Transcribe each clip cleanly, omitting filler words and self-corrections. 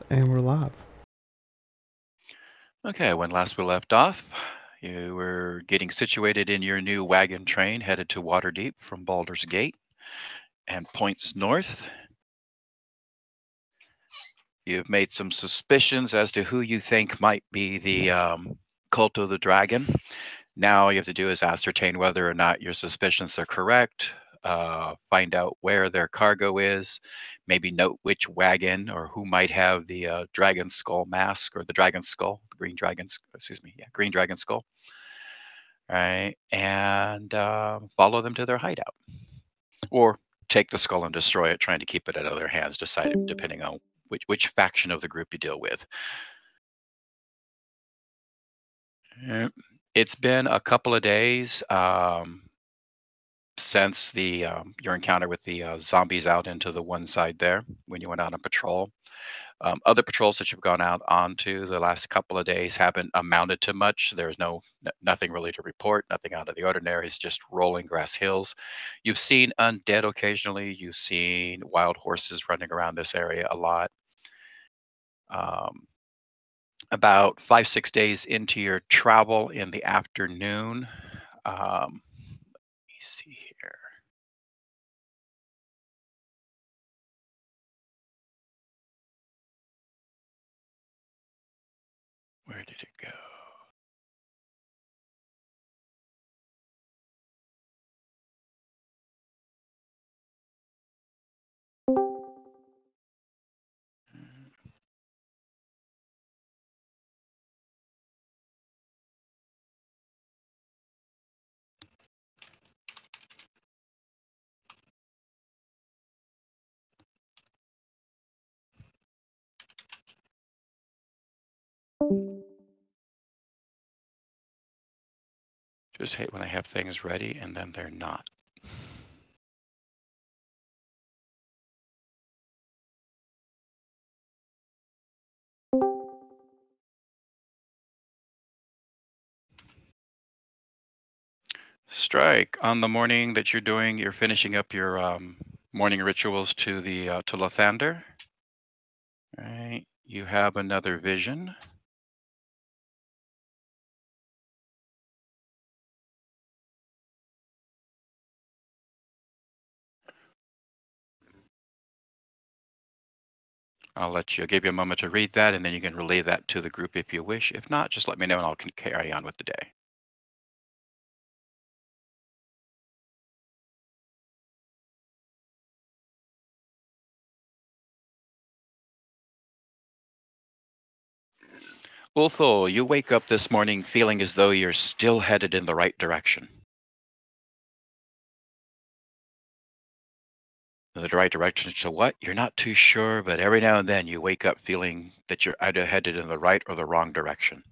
And we're live. Okay, when last we left off, you were getting situated in your new wagon train headed to Waterdeep from Baldur's Gate and points north. You've made some suspicions as to who you think might be the cult of the dragon. Now all you have to do is ascertain whether or not your suspicions are correct, find out where their cargo is, maybe note which wagon or who might have the dragon skull mask or the dragon skull, the green dragon skull. Right, and follow them to their hideout. Or take the skull and destroy it, trying to keep it out of their hands, decided depending on which faction of the group you deal with. It's been a couple of days since your encounter with the zombies out into the one side there when you went out on patrol. Other patrols that you've gone out onto the last couple of days haven't amounted to much. There's nothing really to report, nothing out of the ordinary. It's just rolling grass hills. You've seen undead occasionally. You've seen wild horses running around this area a lot. About 5-6 days into your travel in the afternoon, let me see here. Where did it go? Just hate when I have things ready and then they're not. Strike, on the morning that you're finishing up your morning rituals to to Lathander. Right, you have another vision. I'll give you a moment to read that, and then you can relay that to the group if you wish. If not, just let me know and I'll carry on with the day. Ulthul, you wake up this morning feeling as though you're still headed in the right direction. The right direction to what? You're not too sure, but every now and then you wake up feeling that you're either headed in the right or the wrong direction.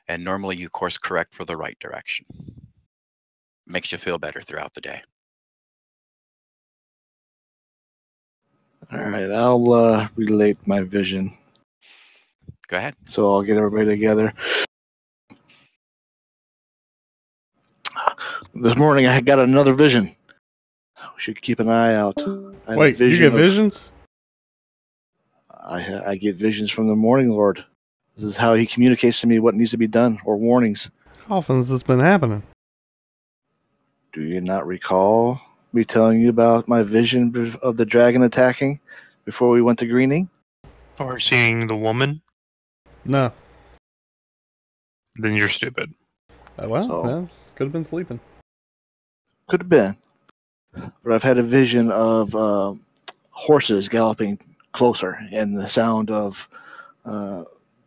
And normally you course correct for the right direction. Makes you feel better throughout the day. All right, I'll relate my vision. Go ahead. So I'll get everybody together. This morning I got another vision. We should keep an eye out. Wait, you get visions? I get visions from the Morning Lord. This is how he communicates to me what needs to be done, or warnings. How often has this been happening? Do you not recall me telling you about my vision of the dragon attacking before we went to Greening? Or seeing the woman? No. Then you're stupid. Well, could have been sleeping. Could have been. But I've had a vision of horses galloping closer and the sound of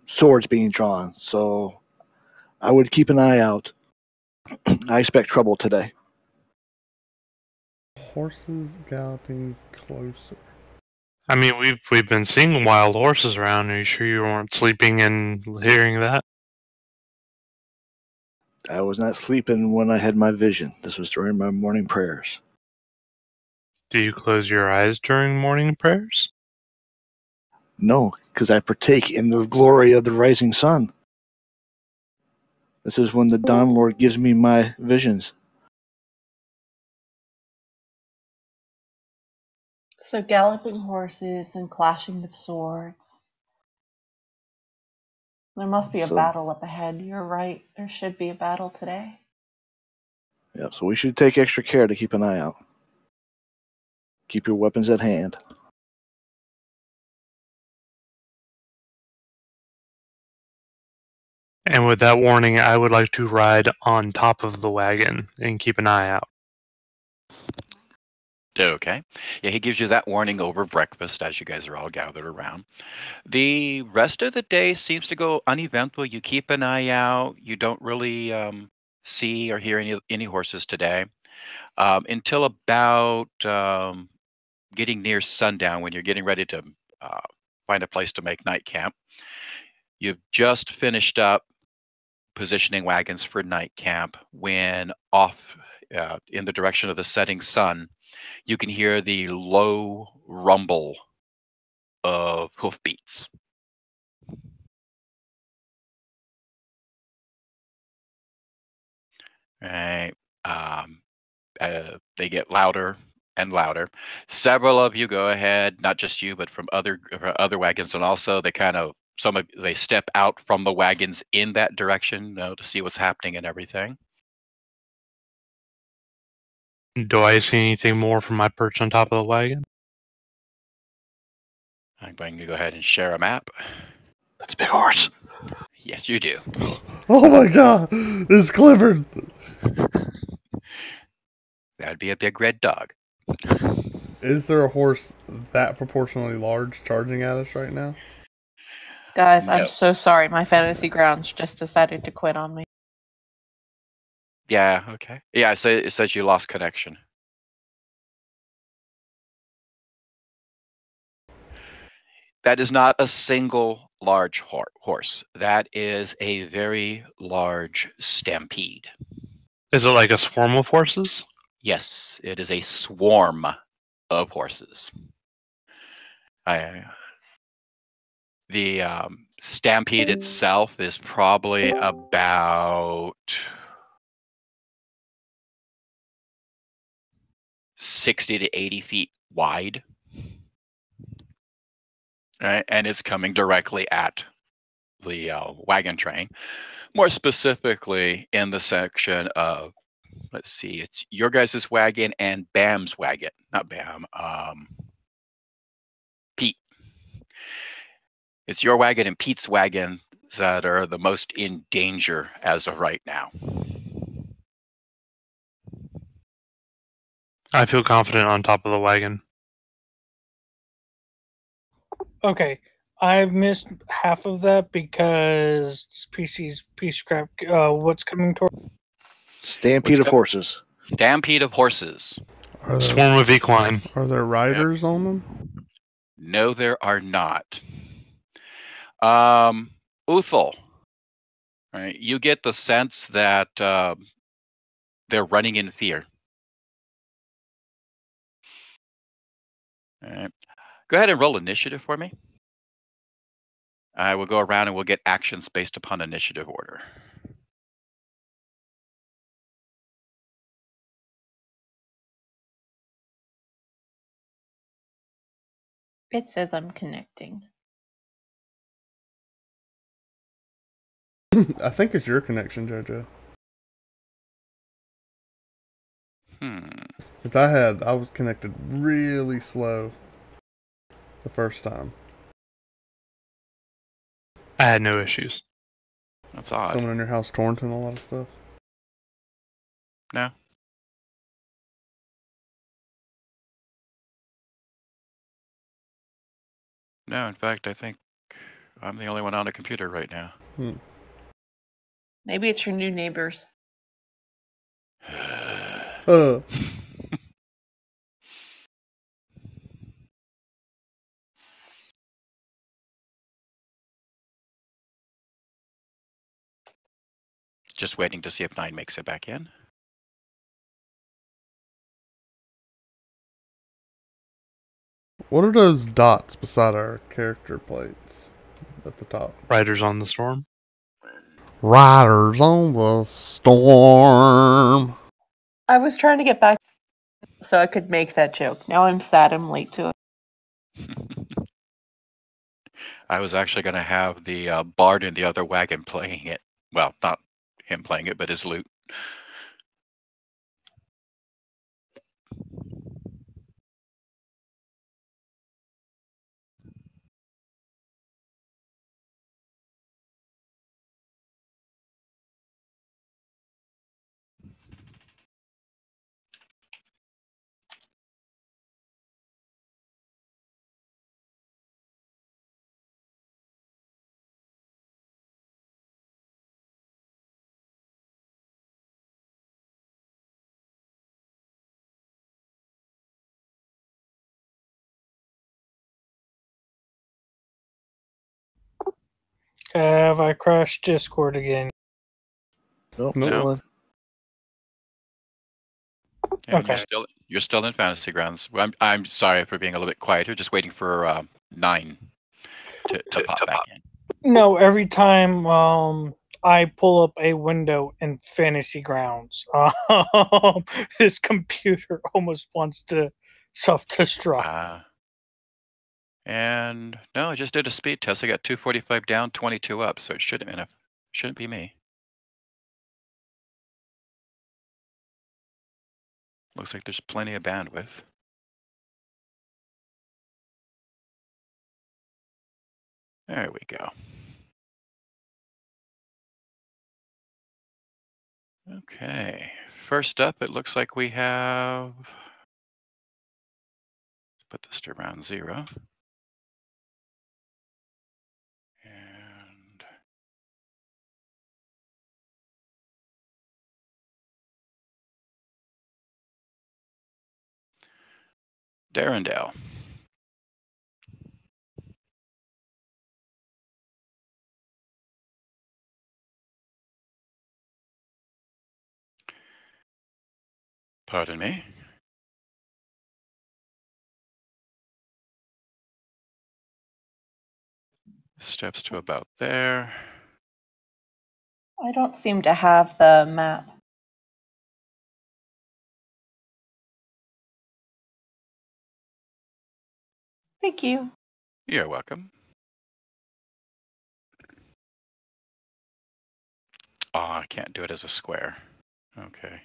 swords being drawn. So I would keep an eye out. I expect trouble today. Horses galloping closer. I mean, we've been seeing wild horses around. Are you sure you weren't sleeping and hearing that? I was not sleeping when I had my vision. This was during my morning prayers. Do you close your eyes during morning prayers? No, because I partake in the glory of the rising sun. This is when the Dawn Lord gives me my visions. So galloping horses and clashing of swords There must be a So- battle up ahead. You're right. There should be a battle today. Yeah, so we should take extra care to keep an eye out. Keep your weapons at hand. And with that warning, I would like to ride on top of the wagon and keep an eye out. Okay. Yeah, he gives you that warning over breakfast as you guys are all gathered around. The rest of the day seems to go uneventful. You keep an eye out. You don't really see or hear any horses today until about getting near sundown when you're getting ready to find a place to make night camp. You've just finished up positioning wagons for night camp when off in the direction of the setting sun, you can hear the low rumble of hoofbeats. Right. They get louder and louder. Several of you go ahead, not just you, but from other wagons, and also they step out from the wagons in that direction, to see what's happening and everything. Do I see anything more from my perch on top of the wagon? I'm going to go ahead and share a map. That's a big horse. Yes, you do. Oh my god! It's Clifford! That would be a big red dog. Is there a horse that proportionally large charging at us right now? Guys, No. I'm so sorry. My fantasy grounds just decided to quit on me. Yeah, okay. Yeah, it says you lost connection. That is not a single large horse. That is a very large stampede. Is it like a swarm of horses? Yes, it is a swarm of horses. The stampede itself is probably about 60 to 80 feet wide. Right? And it's coming directly at the wagon train. More specifically in the section of, let's see, it's your guys' wagon and Bam's wagon. Not Bam, Pete. It's your wagon and Pete's wagon that are the most in danger as of right now. I feel confident on top of the wagon. Okay, I missed half of that because PC's piece scrap. What's coming toward? Stampede of horses. Stampede of horses. Are there, Swarm of equine. are there riders on them? No, there are not. Uthal, right? You get the sense that they're running in fear. All right. Go ahead and roll initiative for me. I will go around and we'll get actions based upon initiative order. It says I'm connecting. I think it's your connection, Jojo. Because I was connected really slow the first time. I had no issues. That's odd. Someone in your house torrenting a lot of stuff. No. No, in fact, I think I'm the only one on a computer right now. Maybe it's your new neighbors. Just waiting to see if 9 makes it back in. What are those dots beside our character plates at the top? Riders on the storm. Riders on the storm. I was trying to get back so I could make that joke. Now I'm sad I'm late to it. I was actually going to have the bard in the other wagon playing it. Well, not him playing it, but his lute. Have I crashed Discord again? Nope. Nope. Still in. And Okay. you're still in Fantasy Grounds. I'm sorry for being a little bit quieter. Just waiting for 9 to pop back in. No, every time I pull up a window in Fantasy Grounds, this computer almost wants to self-destruct. And no, I just did a speed test. I got 245 down, 22 up, so it shouldn't be me. Looks like there's plenty of bandwidth. There we go. Okay, first up, it looks like we have. Let's put this to around 0. And Darrendale. Pardon me. Steps to about there. I don't seem to have the map. Thank you. You're welcome. Oh, I can't do it as a square. Okay.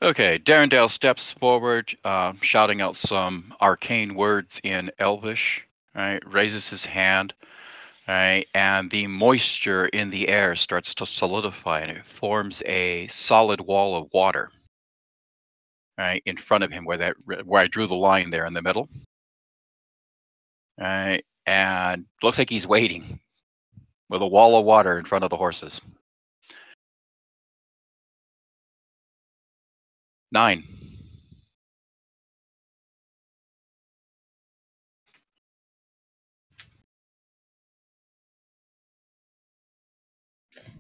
Okay, Darrendale steps forward, shouting out some arcane words in Elvish, right? Raises his hand, right? And the moisture in the air starts to solidify and it forms a solid wall of water, right? In front of him where I drew the line there in the middle. Right? And looks like he's waiting with a wall of water in front of the horses. 9.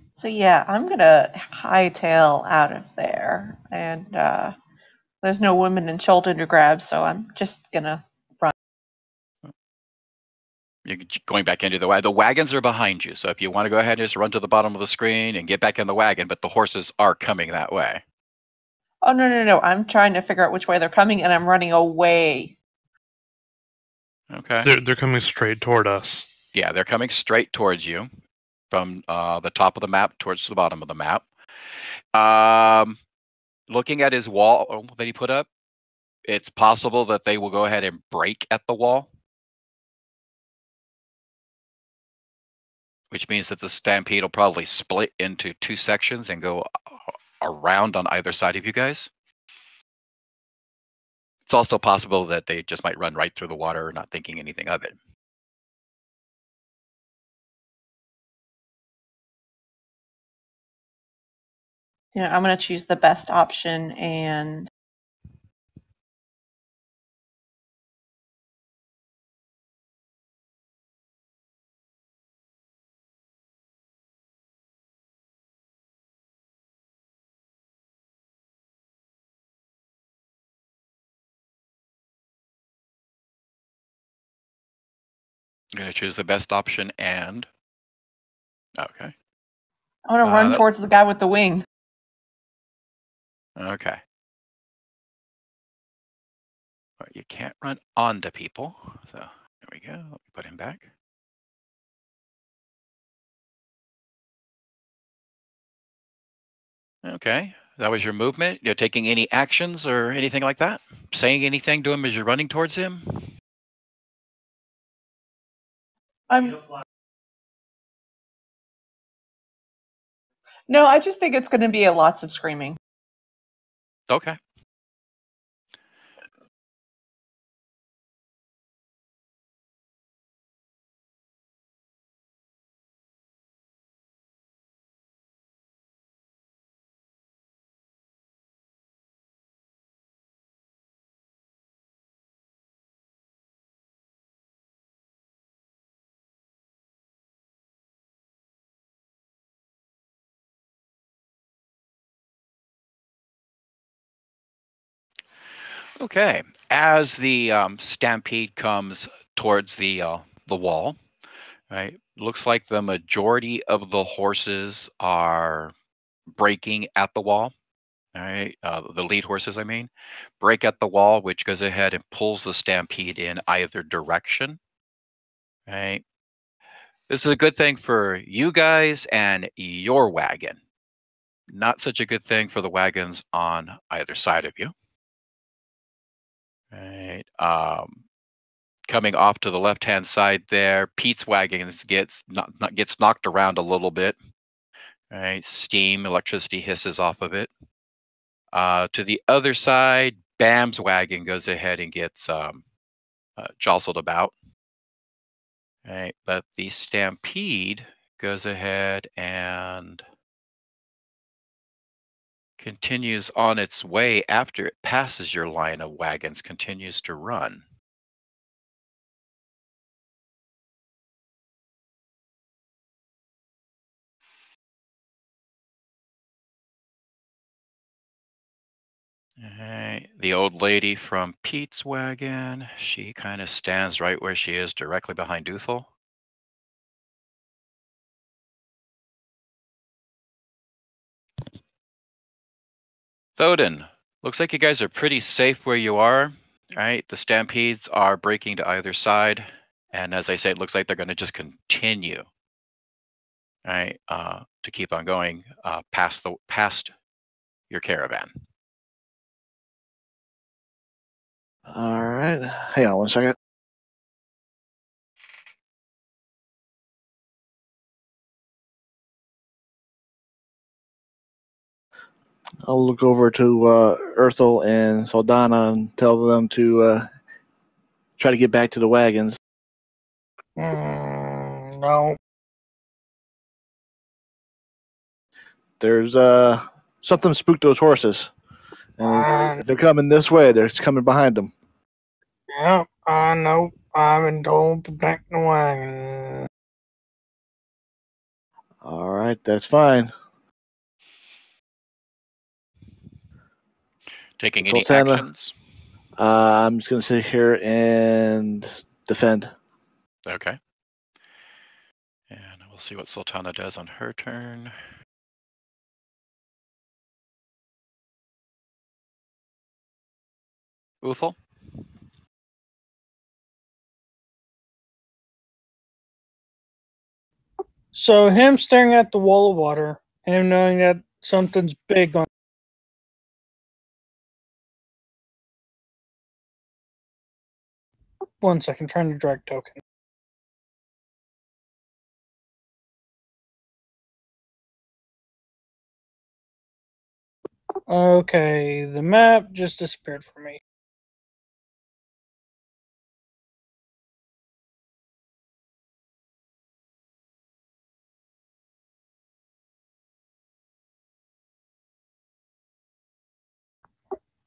So yeah, I'm gonna hightail out of there, and there's no women and children to grab, so I'm just gonna run. You're going back into the wagon. The wagons are behind you, so if you want to go ahead and just run to the bottom of the screen and get back in the wagon, but the horses are coming that way. Oh no! I'm trying to figure out which way they're coming, and I'm running away. Okay. They're coming straight toward us. Yeah, they're coming straight towards you from the top of the map towards the bottom of the map. Looking at his wall that he put up, it's possible that they will go ahead and break at the wall, which means that the stampede will probably split into 2 sections and go around on either side of you guys. It's also possible that they just might run right through the water, not thinking anything of it. I'm gonna choose the best option and I'm going to choose the best option and... Okay. I'm gonna run that- towards the guy with the wing. Okay. Well, you can't run onto people. So there we go. Let me put him back. Okay. That was your movement. You're taking any actions or anything like that? Saying anything to him as you're running towards him? No, I just think it's going to be lots of screaming. Okay. Okay. As the stampede comes towards the wall, right? Looks like the majority of the horses are breaking at the wall. All right, the lead horses, I mean, break at the wall, which goes ahead and pulls the stampede in either direction. Right. This is a good thing for you guys and your wagon. Not such a good thing for the wagons on either side of you. Right. Coming off to the left-hand side there, Pete's wagon gets knocked around a little bit. Right. Steam, electricity hisses off of it. To the other side, Bam's wagon goes ahead and gets jostled about. Right, but the stampede goes ahead and continues on its way after it passes your line of wagons, continues to run. All right, the old lady from Pete's wagon, she kind of stands right where she is, directly behind Uthel. Thoden, looks like you guys are pretty safe where you are. Right, the stampedes are breaking to either side, and as I say, it looks like they're going to just continue. Right, to keep on going past your caravan. All right. Hang on one second. I'll look over to Erthel and Saldana and tell them to try to get back to the wagons. No. There's something spooked those horses. And if they're coming this way, they're coming behind them. Yep, I know. I've been told to protect the wagon. All right, that's fine. Taking any Sultana, actions? I'm just going to sit here and defend. Okay. And we'll see what Sultana does on her turn. Uthal? So him staring at the wall of water, him knowing that something's big on. One second, trying to drag token. Okay, the map just disappeared from me.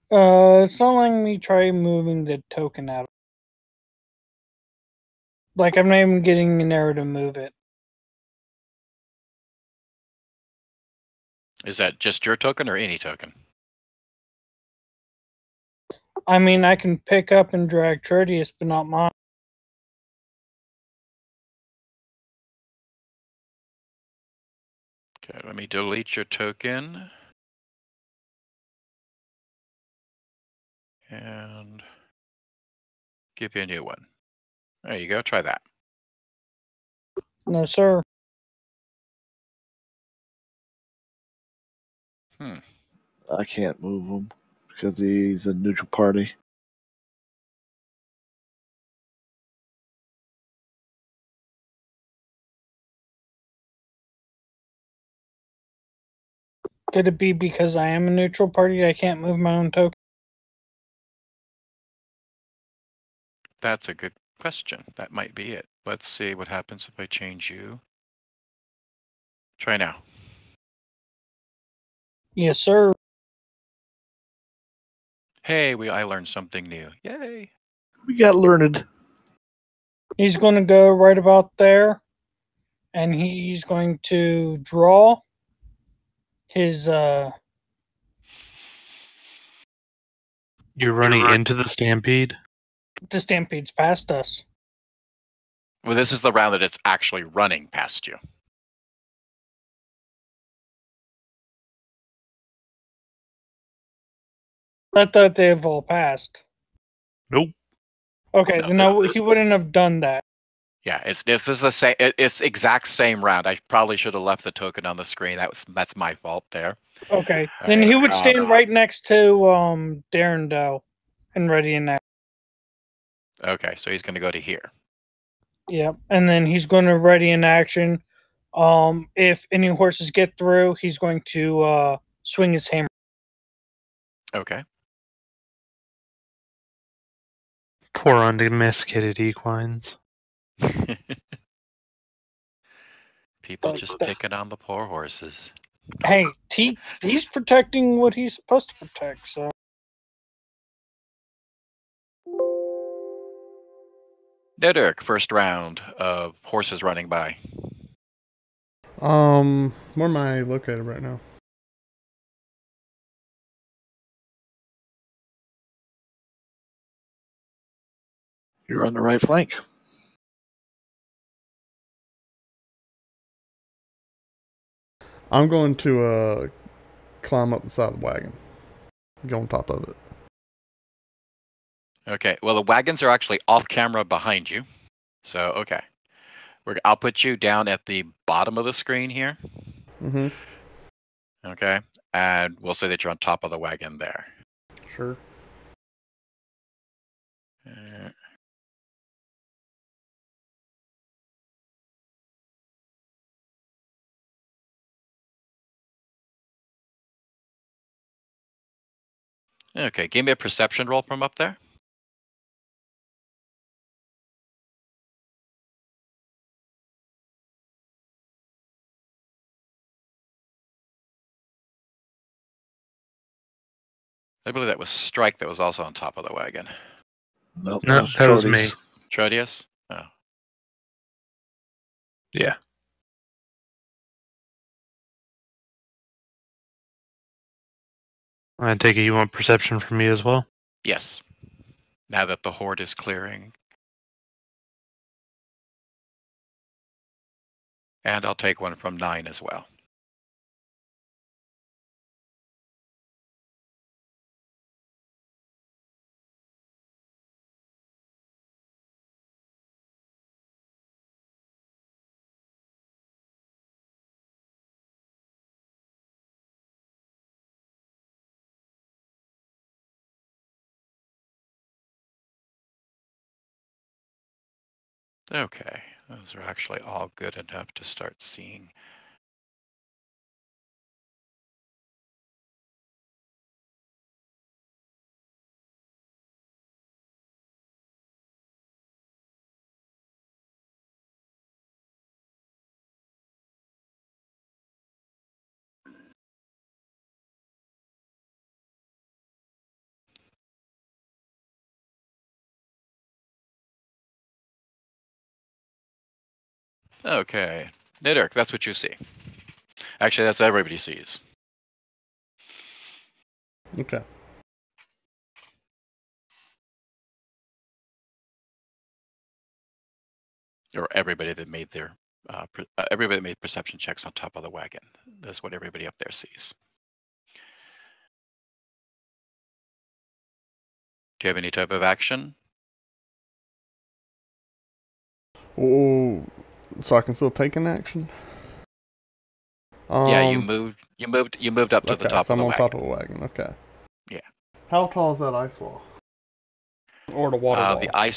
It's not letting me try moving the token out. Like, I'm not even getting an arrow to move it. Is that just your token or any token? I mean, I can pick up and drag Tritius, but not mine. Okay, let me delete your token. And give you a new one. There you go, try that. No, sir. I can't move him because he's a neutral party. Could it be because I am a neutral party I can't move my own token? That's a good question. That might be it. Let's see what happens if I change you. Try now. Yes, sir. Hey, I learned something new. Yay. We got learned. He's going to go right about there, and he's going to draw his You're running into the stampede? the stampede's past us. Well, this is the round that it's actually running past you. I thought they've all passed. Nope. Okay, No, then he wouldn't have done that. Yeah, this is the same. It's exact same round. I probably should have left the token on the screen. That's my fault there. Okay, All then right, he would stand right next to Darren Doe and ready in that. Okay, so he's going to go to here. Yep, and then he's going to ready in action. If any horses get through, he's going to swing his hammer. Okay. Poor undomesticated equines. People just picking on the poor horses. Hey, he's protecting what he's supposed to protect. So Dedrick, first round of horses running by. Where am I located right now? You're on the right flank. I'm going to climb up the side of the wagon. Go on top of it. Okay, well, the wagons are actually off camera behind you. So, okay. I'll put you down at the bottom of the screen here. Mm-hmm. Okay. And we'll say that you're on top of the wagon there. Sure. Uh, Okay, give me a perception roll from up there. I believe that was Strike that was also on top of the wagon. Nope, No, that was me. Trodius? Oh. Yeah. I take it you want perception from me as well? Yes. Now that the horde is clearing. And I'll take one from 9 as well. Okay, those are actually all good enough to start seeing. Okay, Nidurk, that's what you see. Actually, that's what everybody sees. Okay. Or everybody that made their Everybody made perception checks on top of the wagon. That's what everybody up there sees. Do you have any type of action? Oh, so I can still take an action? Yeah, you moved up to okay, the top so of the I'm on wagon. top of a wagon. Okay. Yeah. How tall is that ice wall? Or the water wall?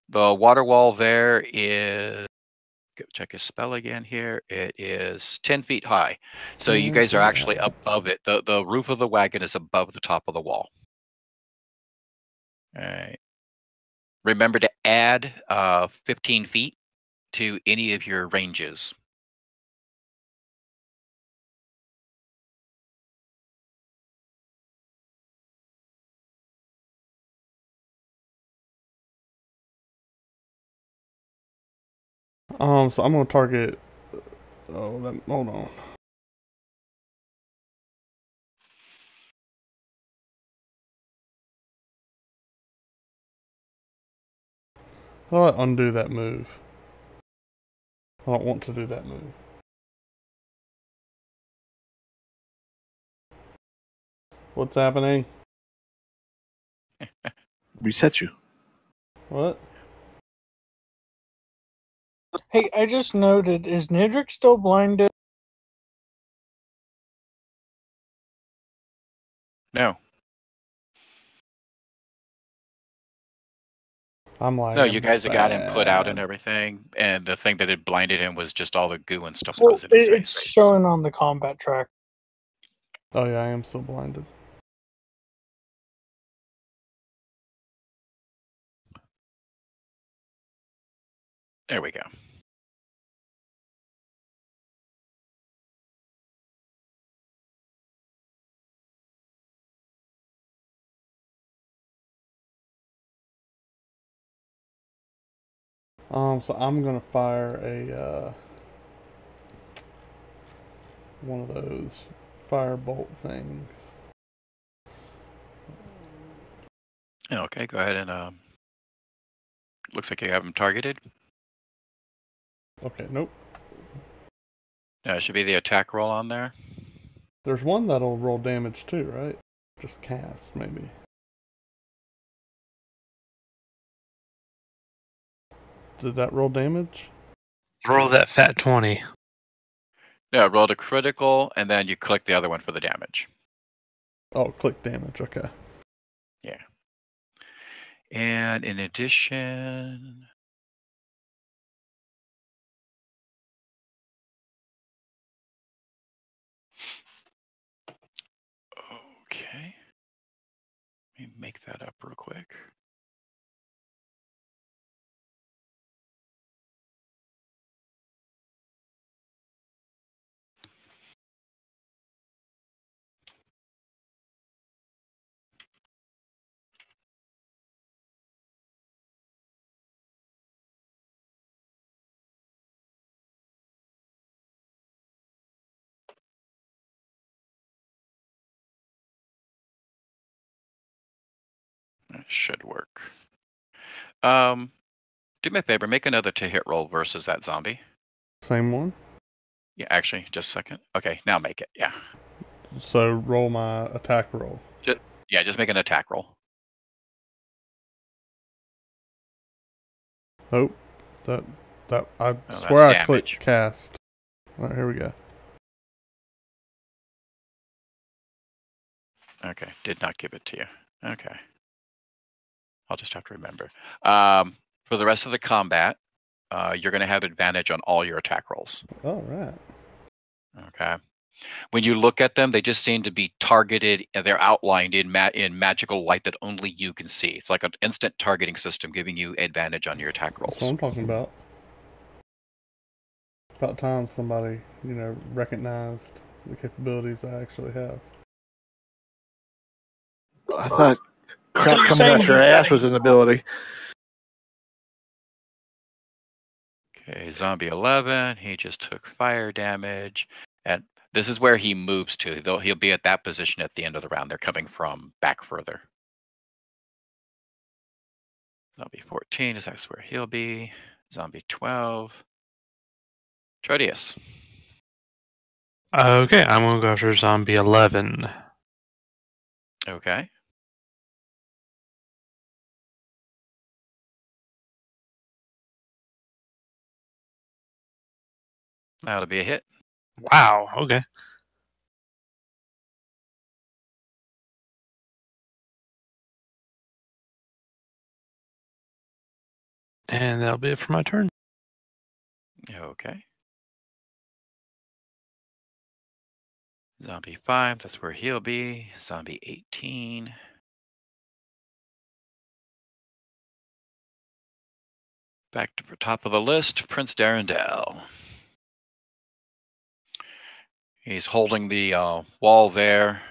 The water wall there is. Go check his spell again here. It is 10 feet high. So you 10 guys are feet actually high. above it. The roof of the wagon is above the top of the wall. All right. Remember to add 15 feet to any of your ranges. So I'm gonna target. Hold on. How do I undo that move? I don't want to do that move. What's happening? Reset you. What? Hey, I just noted, is Nidric still blinded? No. I'm like. No, you guys have got him put out and everything, and the thing that had blinded him was just all the goo and stuff that was in his It's face. showing on the combat track. Oh yeah, I am still blinded. There we go. So I'm gonna fire a one of those firebolt things. Okay, go ahead and looks like you have him targeted. Okay, nope. It should be the attack roll on there. There's one that'll roll damage too, right? Just cast, maybe. Did that roll damage? Roll that fat 20. Yeah, roll a critical, and then you click the other one for the damage. Oh, click damage, okay. Yeah. And in addition... Okay. Let me make that up real quick. That should work. Do me a favor, make another to-hit roll versus that zombie. Same one? Yeah, actually, just a second. Okay, now make it, yeah. So roll my attack roll. Just make an attack roll. Oh, I swear I clicked damage. cast. Alright, here we go. Okay, did not give it to you. Okay. I'll just have to remember. For the rest of the combat, you're going to have advantage on all your attack rolls. Alright. Okay. When you look at them, they just seem to be targeted. They're outlined in magical light that only you can see. It's like an instant targeting system giving you advantage on your attack rolls. That's what I'm talking about. About time somebody, recognized the capabilities I actually have. I thought So crap you're coming saying out your he's ass got was an ability. Okay, zombie 11. He just took fire damage. And this is where he moves to. He'll be at that position at the end of the round. They're coming from back further. Zombie 14 is that's where he'll be. Zombie 12. Trodius. Okay, I'm gonna go after zombie 11. Okay. That'll be a hit. Wow. Okay. And that'll be it for my turn. Okay. Zombie 5, that's where he'll be. Zombie 18. Back to the top of the list, Prince Darendelle. He's holding the wall there.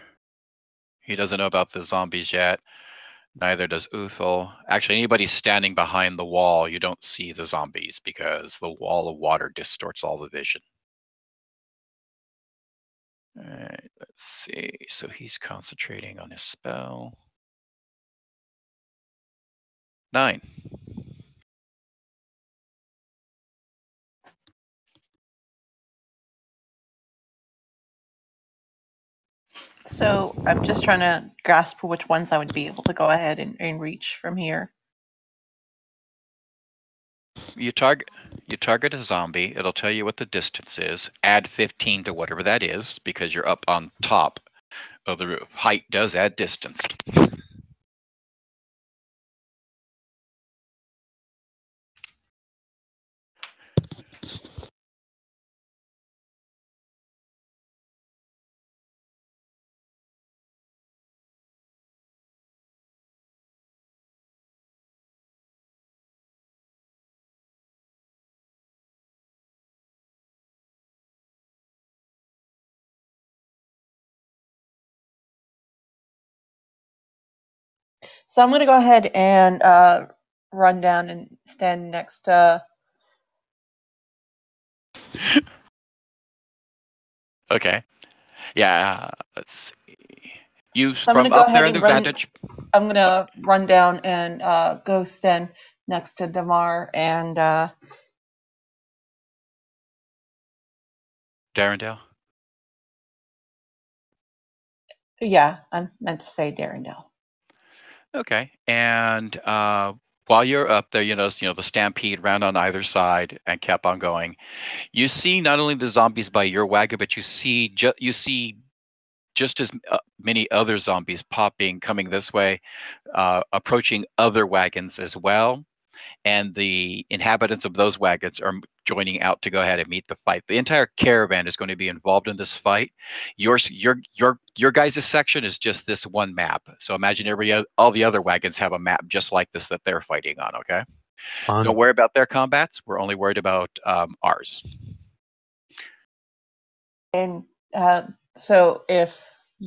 He doesn't know about the zombies yet. Neither does Uthal. Actually, anybody standing behind the wall, you don't see the zombies because the wall of water distorts all the vision. All right, let's see. So he's concentrating on his spell. 9. So I'm just trying to grasp which ones I would be able to go ahead and reach from here. You target a zombie. It'll tell you what the distance is. Add 15 to whatever that is because you're up on top of the roof. Height does add distance. So I'm going to go ahead and run down and stand next to. Okay. Yeah. Let's see. You So I'm going from to go up ahead there in and the run. vantage. I'm going to run down and go stand next to Damar and. Darendale. Yeah, I meant to say Darendale. Okay. And while you're up there, you notice the stampede ran on either side and kept on going. You see not only the zombies by your wagon, but you see just as many other zombies coming this way, approaching other wagons as well. And the inhabitants of those wagons are joining out to go ahead and meet the fight. The entire caravan is going to be involved in this fight. Your guys' section is just this one map. So imagine all the other wagons have a map just like this that they're fighting on. Okay, Fun. don't worry about their combats. We're only worried about ours. And so if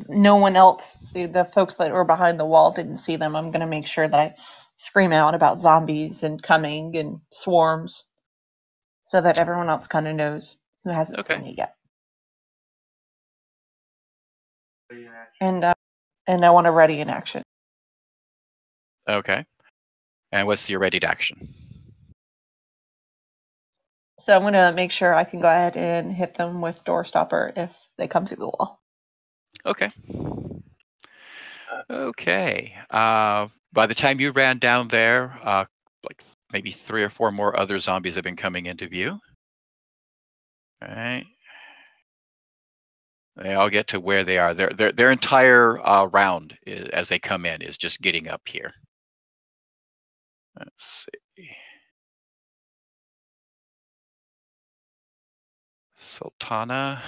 no one else, the folks that were behind the wall didn't see them, I'm going to make sure that I scream out about zombies and coming and swarms so that everyone else kind of knows who hasn't Okay. seen it yet. And I want to ready in action. Okay. And what's your ready to action? So I'm going to make sure I can go ahead and hit them with door stopper if they come through the wall. Okay. Okay. By the time you ran down there, like maybe 3 or 4 more other zombies have been coming into view. All right. They all get to where they are. Their entire round as they come in is just getting up here. Let's see. Sultana.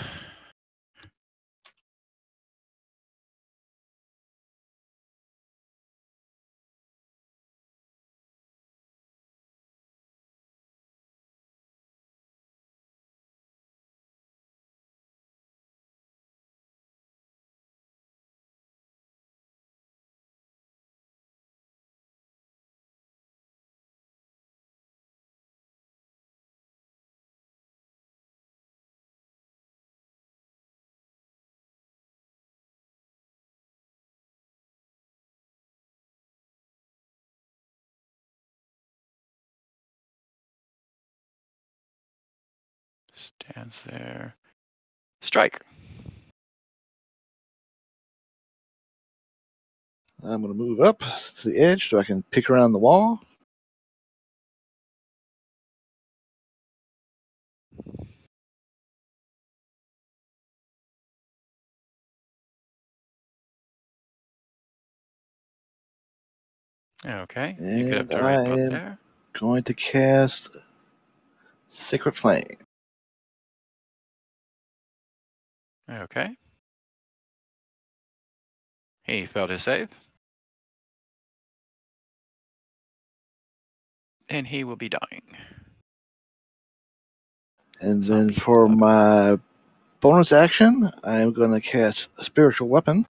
Stands there. Strike. I'm going to move up to the edge so I can pick around the wall. Okay. And You get up to I right about am there. going to cast Sacred Flame. Okay. He failed his save. And he will be dying. And Zombie then for 11. my bonus action, I'm going to cast a Spiritual Weapon.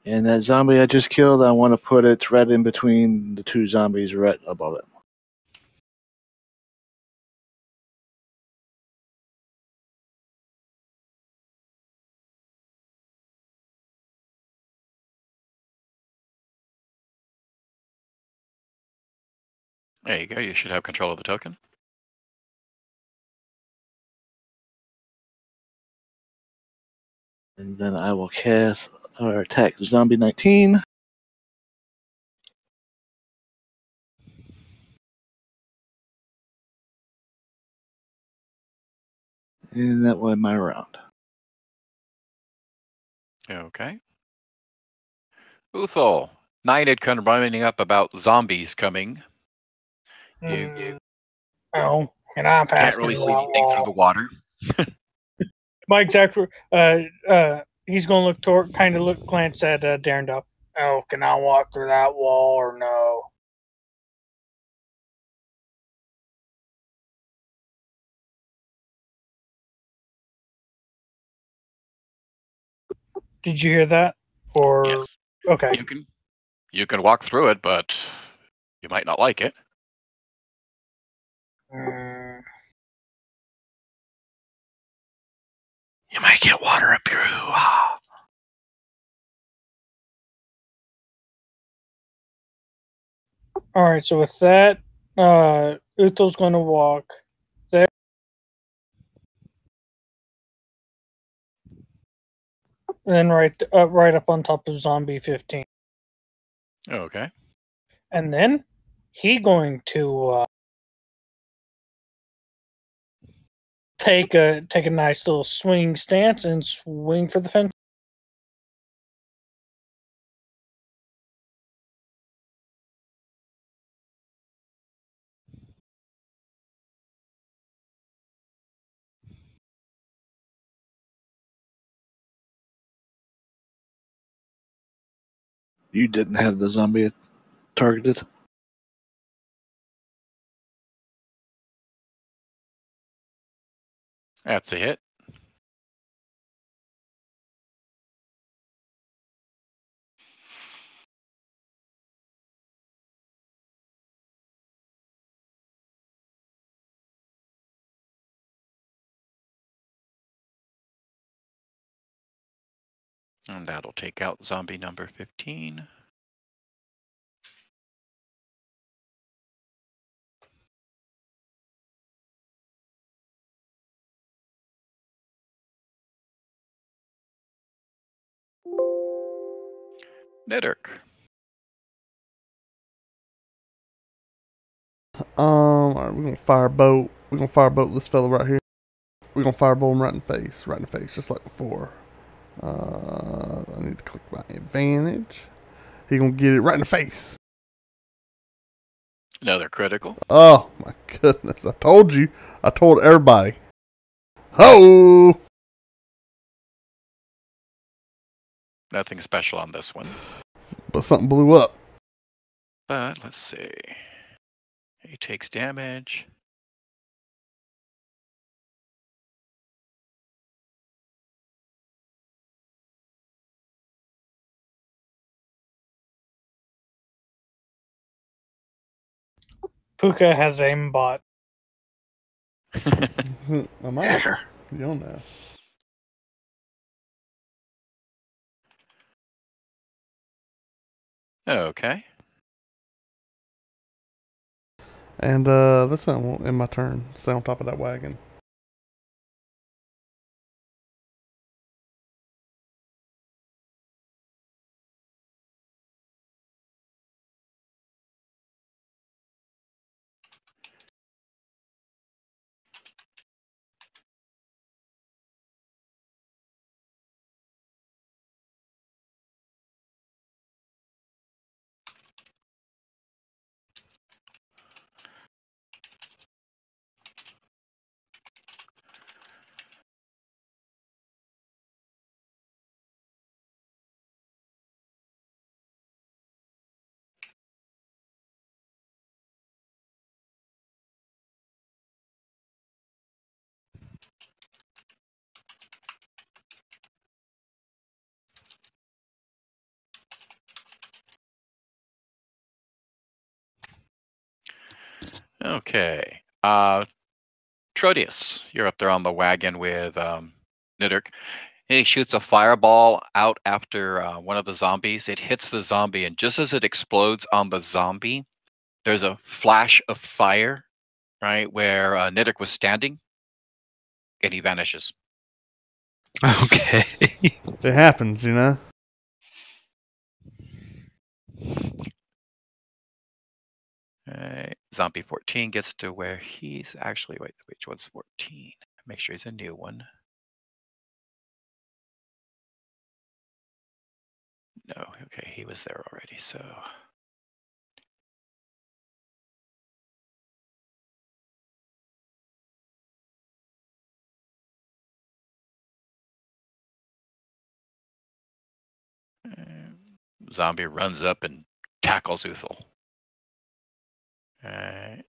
And that zombie I just killed, I want to put it right in between the two zombies right above it. There you go. You should have control of the token. And then I will cast or attack Zombie 19. And that was my round. Okay. Uthal. Night had kind of running up about zombies coming. You Oh, and I passed can't really through see that anything through wall. the water. My exact, he's going to look toward, kind of look, glance at Darendale. Oh, can I walk through that wall or no? Did you hear that? Or Yes. okay. You can walk through it, but you might not like it. You might get water up your hoo-ha. All right. So with that, Uthal's going to walk there, and then right up on top of Zombie 15, Okay. and then he going to take a nice little swing stance and swing for the fence. You didn't have the zombie targeted. That's a hit. And that'll take out zombie number 15. Nidurk. Alright, we're gonna firebolt. We're gonna firebolt this fella right here. We're gonna firebolt him right in the face, just like before. I need to click my advantage. He gonna get it right in the face. Another critical. Oh my goodness! I told you. I told everybody. Ho! Nothing special on this one. But something blew up. But let's see. He takes damage. Pookha has aimbot. I might. You don't know. Okay. And that's not in my turn. Stay on top of that wagon. Okay. Trodius, you're up there on the wagon with Nidurk. He shoots a fireball out after one of the zombies. It hits the zombie, and just as it explodes on the zombie, there's a flash of fire, right, where Nidurk was standing, and he vanishes. Okay. It happens, you know. Zombie 14 gets to where he's actually, wait, which one's 14? Make sure he's a new one. No, okay, he was there already, so. Zombie runs up and tackles Uthal. Alright.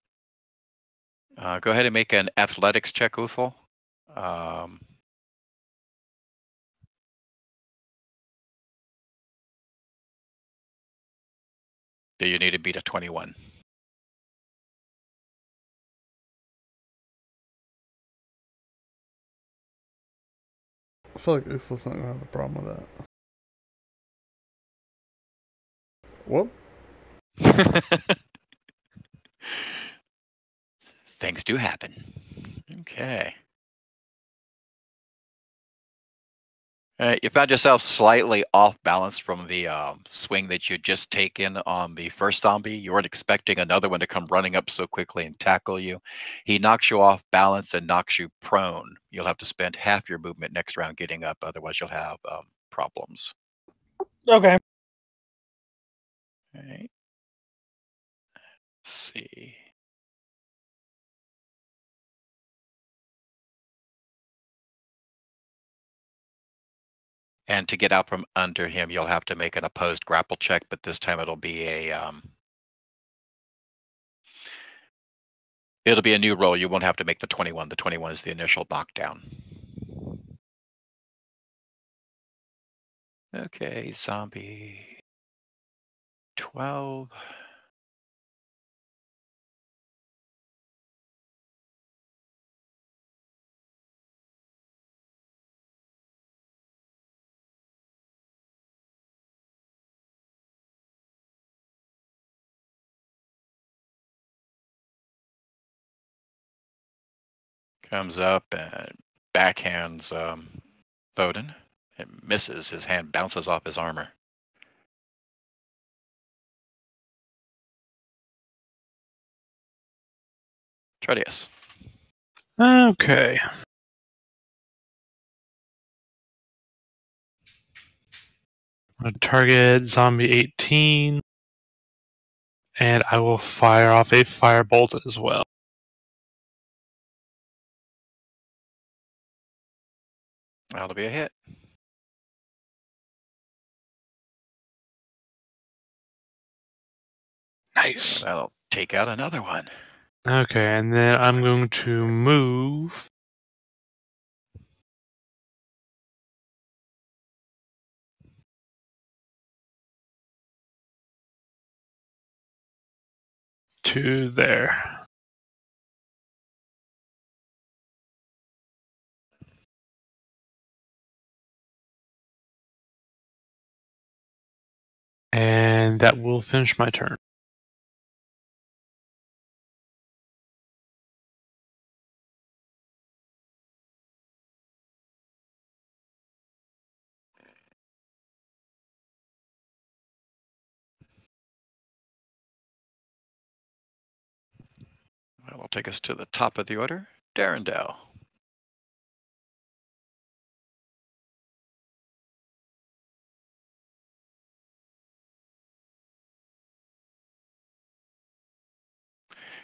Go ahead and make an athletics check, Uthal. Do you need to beat a 21? I feel like Uthal's not gonna have a problem with that. Whoop. Things do happen. Okay. You found yourself slightly off balance from the swing that you'd just taken on the first zombie. You weren't expecting another one to come running up so quickly and tackle you. He knocks you off balance and knocks you prone. You'll have to spend half your movement next round getting up, otherwise you'll have problems. Okay. All right. Let's see. And to get out from under him, you'll have to make an opposed grapple check, but this time it'll be a new roll. You won't have to make the 21. The 21 is the initial knockdown. Okay, zombie 12. Comes up and backhands Foden. It misses. His hand bounces off his armor. Trodius. Okay. I'm gonna target zombie 18, and I will fire off a firebolt as well. That'll be a hit. Nice. That'll take out another one. Okay, and then I'm going to move to there. And that will finish my turn. That will take us to the top of the order. Darendelle.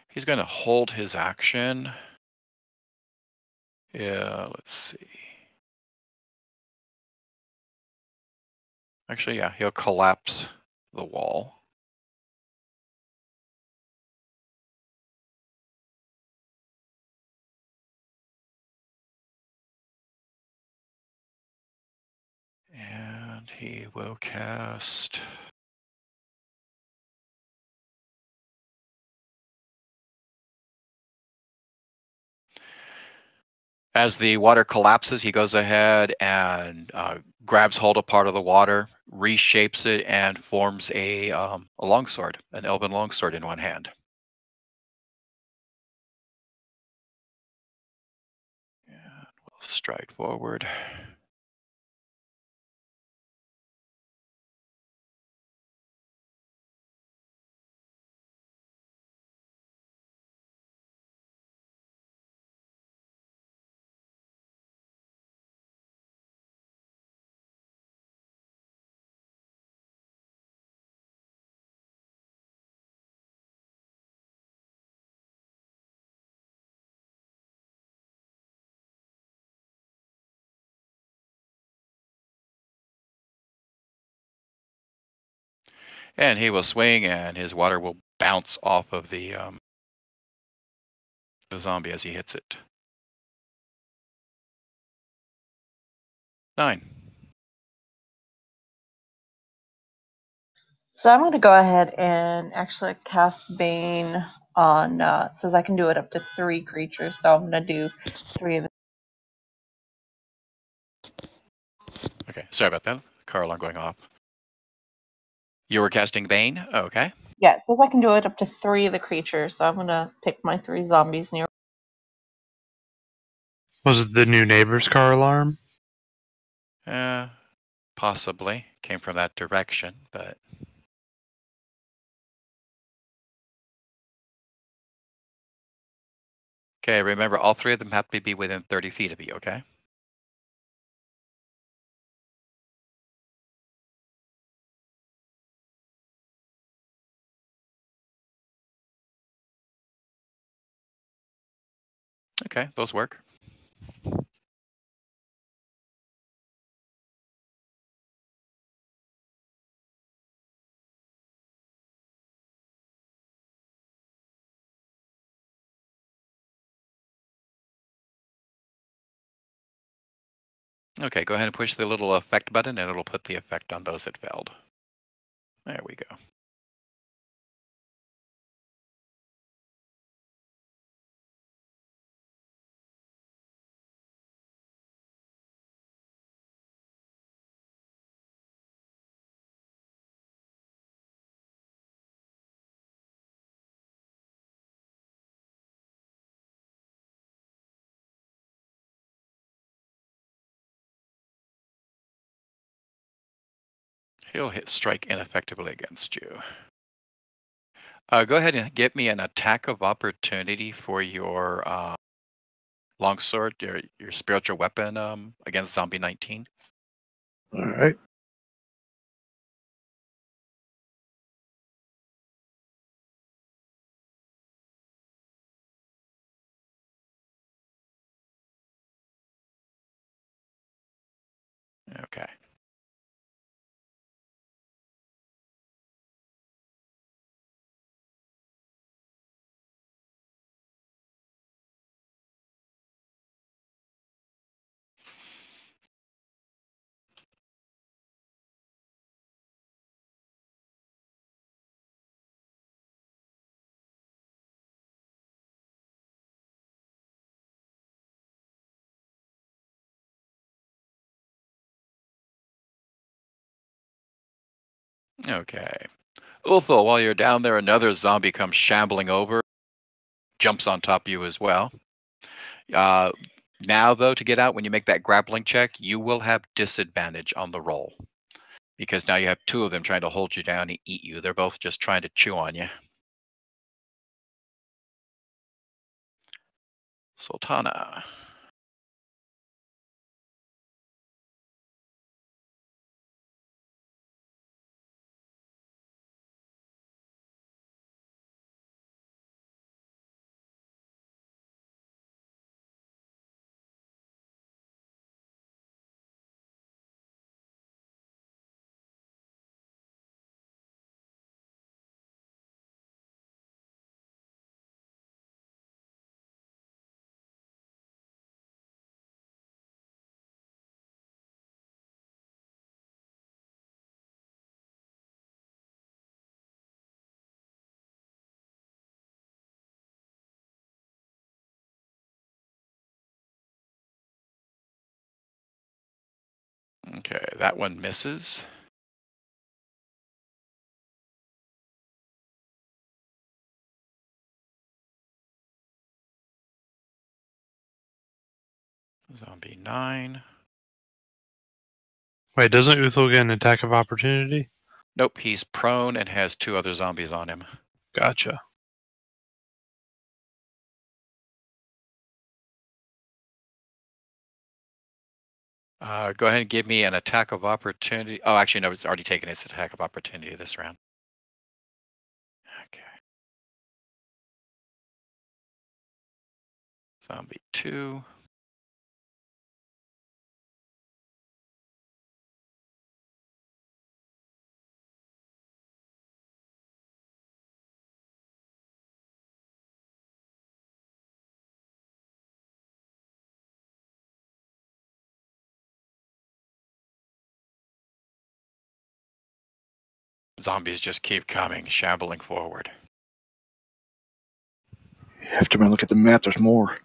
He's going to hold his action. Yeah, let's see. Actually, yeah, he'll collapse the wall. And he will cast As the water collapses, he goes ahead and grabs hold of part of the water, reshapes it, and forms a longsword, an elven longsword in one hand. And we'll stride forward. And he will swing, and his water will bounce off of the zombie as he hits it. 9. So I'm going to go ahead and actually cast Bane on. It says I can do it up to 3 creatures, so I'm going to do 3 of them. Okay, sorry about that. Car alarm going off. You were casting Bane? Okay. Yeah, it says I can do it up to 3 of the creatures, so I'm going to pick my 3 zombies near. Was it the new neighbor's car alarm? Possibly. Came from that direction, but... Okay, remember all 3 of them have to be within 30 feet of you, okay? Okay, those work. Okay, go ahead and push the little effect button and it'll put the effect on those that failed. There we go. He'll hit strike ineffectively against you. Go ahead and get me an attack of opportunity for your longsword, your spiritual weapon against Zombie 19. All right. Okay. Okay. Uthal, while you're down there, another zombie comes shambling over, jumps on top of you as well. Now, though, to get out, when you make that grappling check, you will have disadvantage on the roll. Because now you have 2 of them trying to hold you down and eat you. They're both just trying to chew on you. Sultana. That one misses. Zombie 9. Wait, doesn't Uthul get an attack of opportunity? Nope, he's prone and has 2 other zombies on him. Gotcha. Go ahead and give me an attack of opportunity. Oh, actually, no, it's already taken its attack of opportunity this round. Okay. Zombie 2. Zombies just keep coming, shambling forward. You have to look at the map. There's more.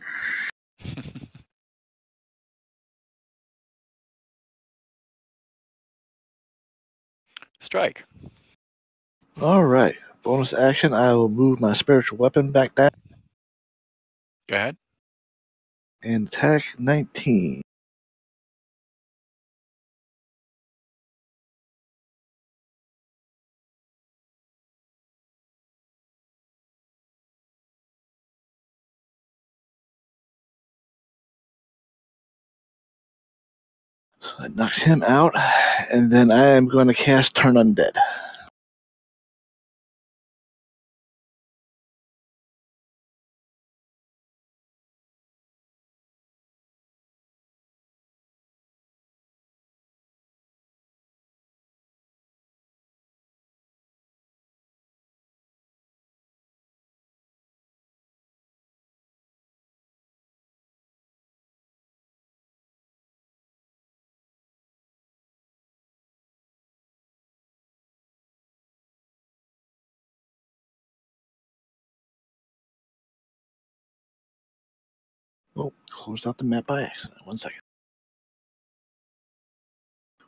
Strike. All right. Bonus action. I will move my spiritual weapon back down Go ahead. and attack 19. So that knocks him out, and then I am going to cast Turn Undead. Oh, closed out the map by accident. 1 second.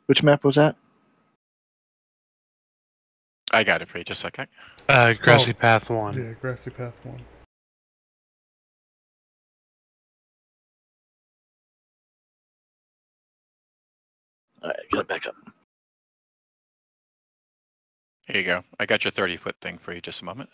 Which map was that? I got it for you. Just a second. Grassy Path 1. Yeah, Grassy Path 1. All right, get it back up. Here you go. I got your 30-foot thing for you. Just a moment.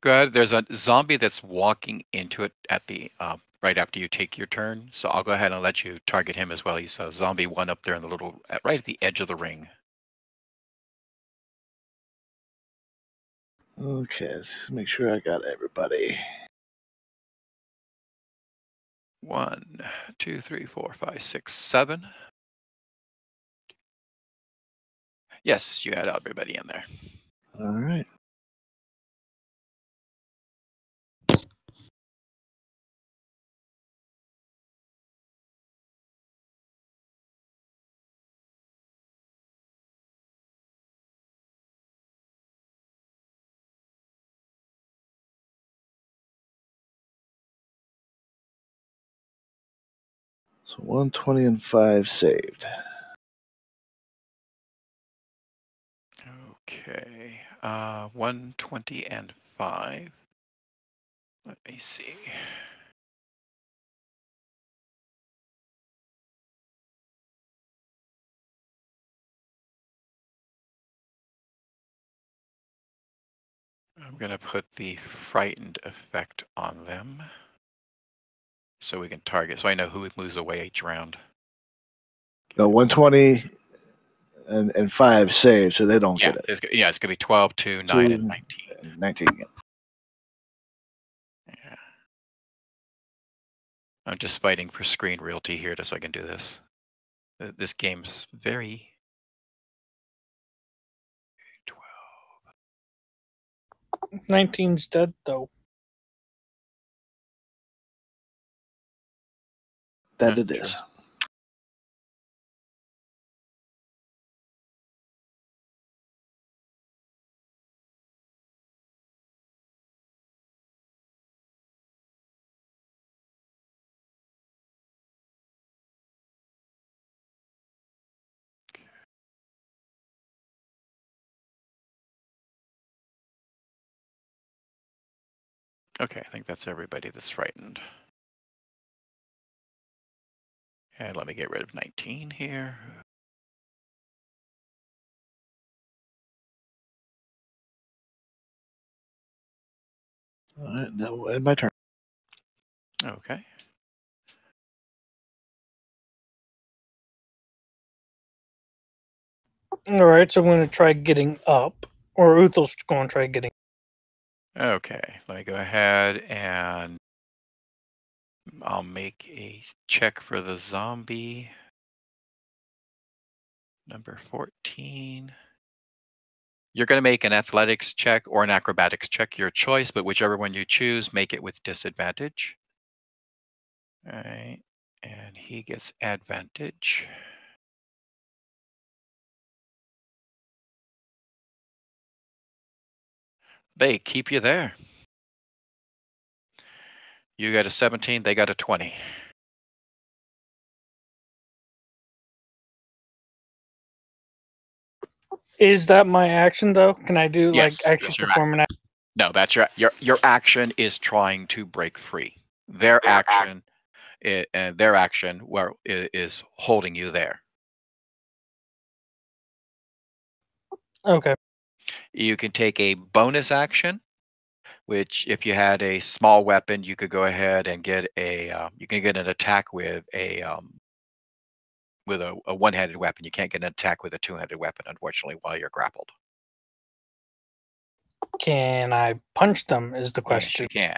Go ahead. There's a zombie that's walking into it at the right after you take your turn. So I'll go ahead and let you target him as well. He's zombie 1 up there in the little, right at the edge of the ring. Okay, let's make sure I got everybody. 1, 2, 3, 4, 5, 6, 7. Yes, you had everybody in there. All right. So 120 and 5 saved. Okay. 120 and 5. Let me see. I'm going to put the frightened effect on them so we can target. So I know who moves away each round. No, 120 and 5 saved, so they don't Yeah, get it. it's going to be 12, 2, 9, and 19. 19. Yeah. I'm just fighting for screen realty here so I can do this. This game's very 12. 19's dead, though. That it is. Okay, I think that's everybody that's frightened. And let me get rid of 19 here. All right, that will end my turn. Okay. All right, so I'm going to try getting up, or Uthel's going to try getting. Okay, let me go ahead and I'll make a check for the zombie. Number 14. You're going to make an athletics check or an acrobatics check, your choice, but whichever one you choose, make it with disadvantage. All right, and he gets advantage. They keep you there. You got a 17, they got a 20. Is that my action though? Can I do Yes, like actually that's your perform an action? No, that's your action is trying to break free. Their action is holding you there. Okay. You can take a bonus action, which if you had a small weapon, you could go ahead and get you can get an attack with a one-handed weapon. You can't get an attack with a two-handed weapon, unfortunately, while you're grappled. Can I punch them? Is the Yes, question. you can.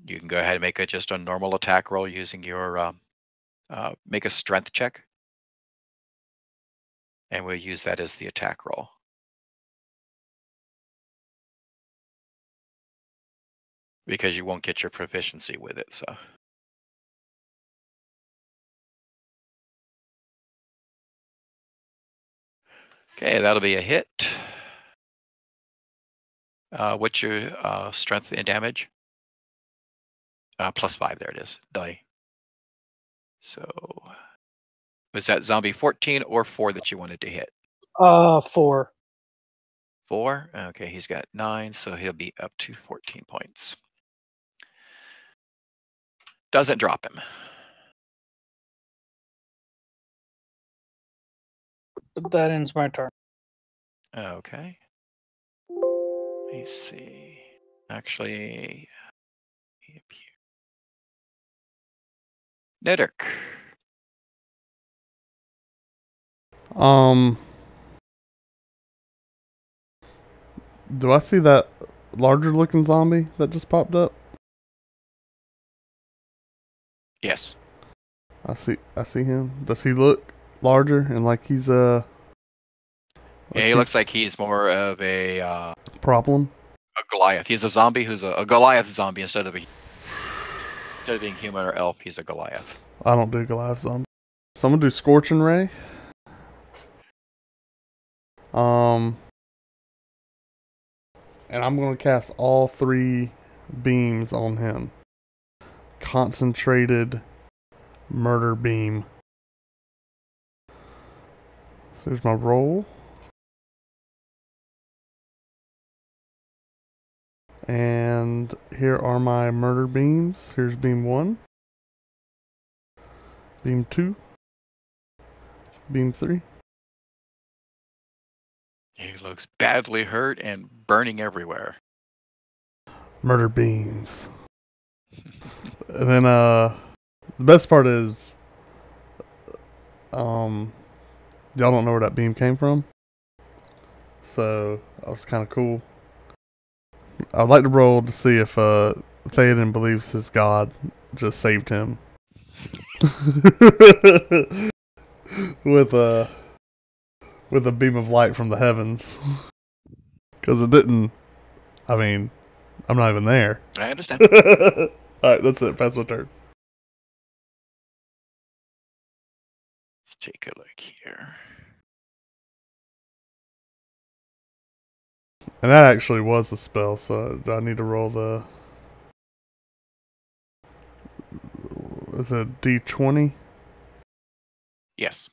You can go ahead and make just a normal attack roll using your make a strength check, and we'll use that as the attack roll. Because you won't get your proficiency with it, so. Okay, that'll be a hit. What's your strength and damage? +5, there it is, die. So, was that zombie 14 or 4 that you wanted to hit? 4. 4? Okay, he's got 9, so he'll be up to 14 points. Doesn't drop him. That ends my turn. Okay. Let me see. Actually, Nedrick. Do I see that larger looking zombie that just popped up? Yes. I see him. Does he look larger and like he's Yeah, he looks like he's more of a problem? a Goliath. He's a zombie who's a Goliath zombie instead of being human or elf. He's a Goliath. I don't do Goliath zombie. So I'm gonna do Scorching Ray. And I'm gonna cast all 3 beams on him. Concentrated murder beam. So here's my roll. And here are my murder beams. Here's beam 1. Beam 2. Beam 3. He looks badly hurt and burning everywhere. Murder beams. And then the best part is y'all don't know where that beam came from. So that was kind of cool. I'd like to roll to see if Theoden believes his god just saved him. with a beam of light from the heavens. Because it didn't. I mean, I'm not even there. I understand. Alright, that's it. Pass my turn. Let's take a look here. And that actually was a spell, so I need to roll the. Is it a D20? Yes.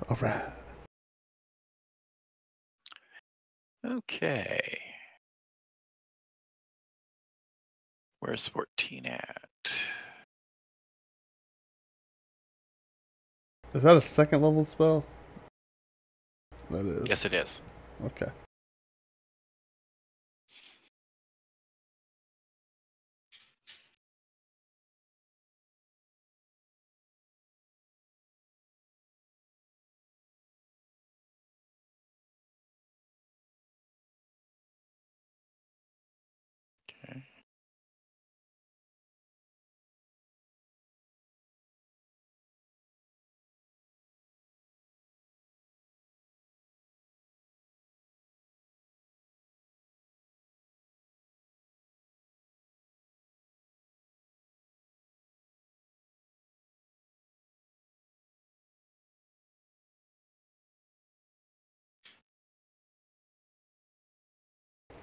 Alright. Okay. Where's 14 at? Is that a second level spell? That is. Yes, it is. Okay. Okay.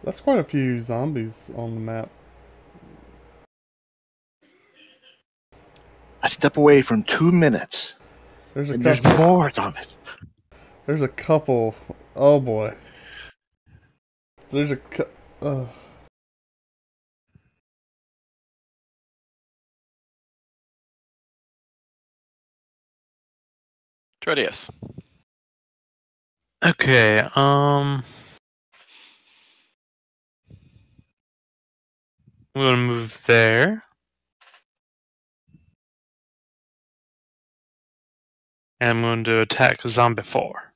That's quite a few zombies on the map. I step away from 2 minutes, There's a and there's couple. more zombies. There's a couple. Oh boy. There's a. Trotius. Okay, I'm gonna move there. And I'm going to attack Zombie 4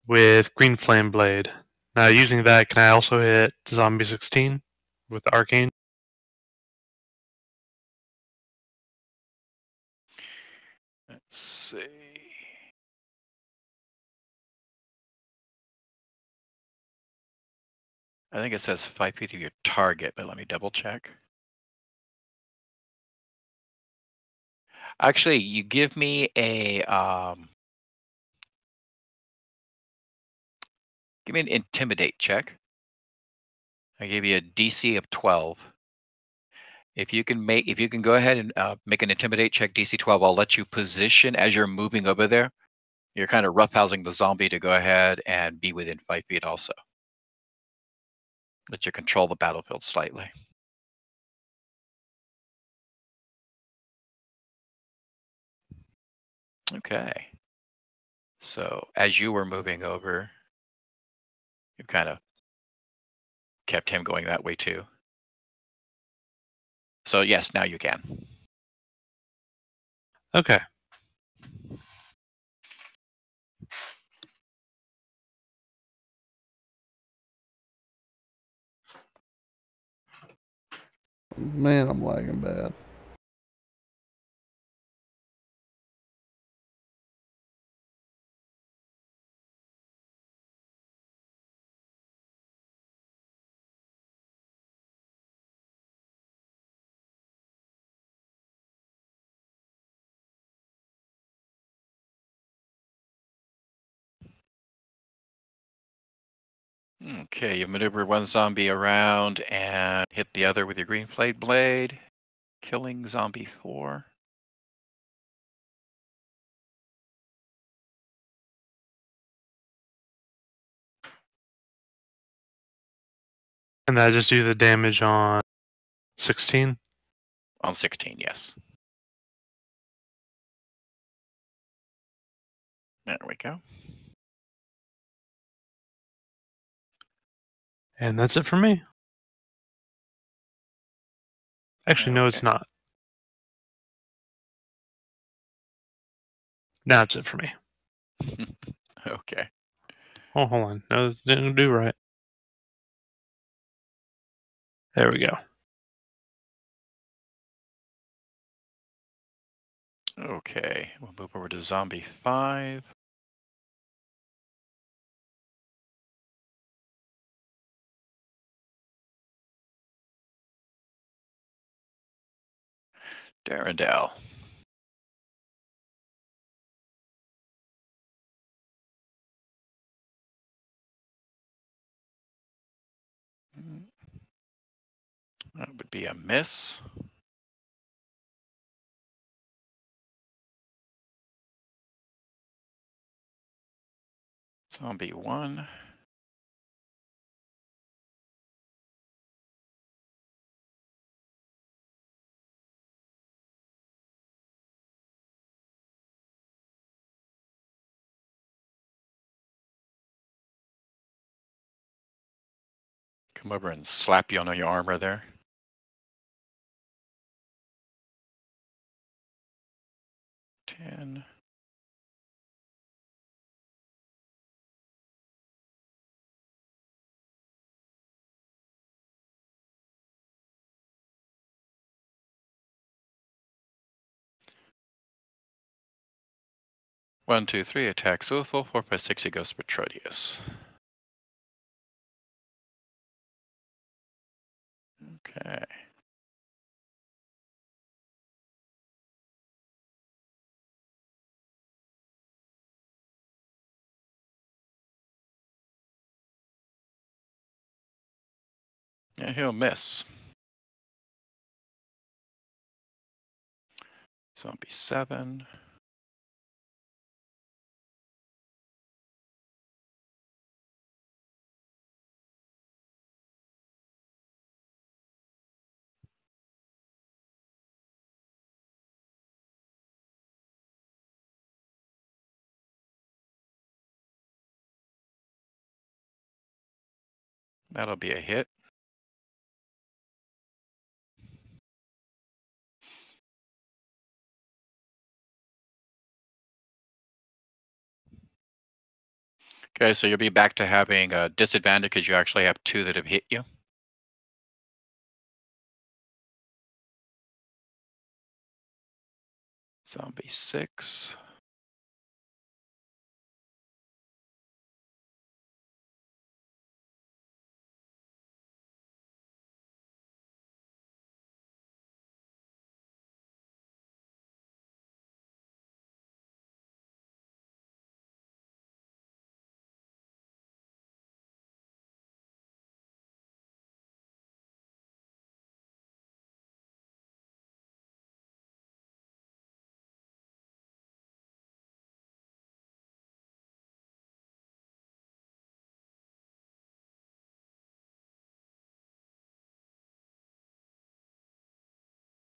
with Green Flame Blade. Now, using that, can I also hit Zombie 16 with Arcane? Let's see. I think it says 5 feet of your target, but let me double check. Actually, you give me a give me an intimidate check. I give you a DC of 12. If you can go ahead and make an intimidate check DC 12, I'll let you position as you're moving over there. You're kind of roughhousing the zombie to go ahead and be within 5 feet also. Let you control the battlefield slightly. Okay. So as you were moving over, you kind of kept him going that way too. So yes, now you can. Okay. Man, I'm lagging bad. Okay, you maneuver one zombie around and hit the other with your green flame blade, killing zombie 4. And I just do the damage on 16? On 16, yes. There we go. And that's it for me. Actually, no, it's Okay. not. Now it's it for me. Okay. Oh, hold on. No, it didn't do right. There we go. Okay, we'll move over to zombie 5. Darendelle. That would be a miss. Zombie 1. Come over and slap you on your armor there. $10. One, two, three, attack Zuthul. 4, 5, 6, he goes for Proteus. Okay. Yeah, he'll miss. Zombie 7. That'll be a hit. Okay, so you'll be back to having a disadvantage because you actually have 2 that have hit you. Zombie 6.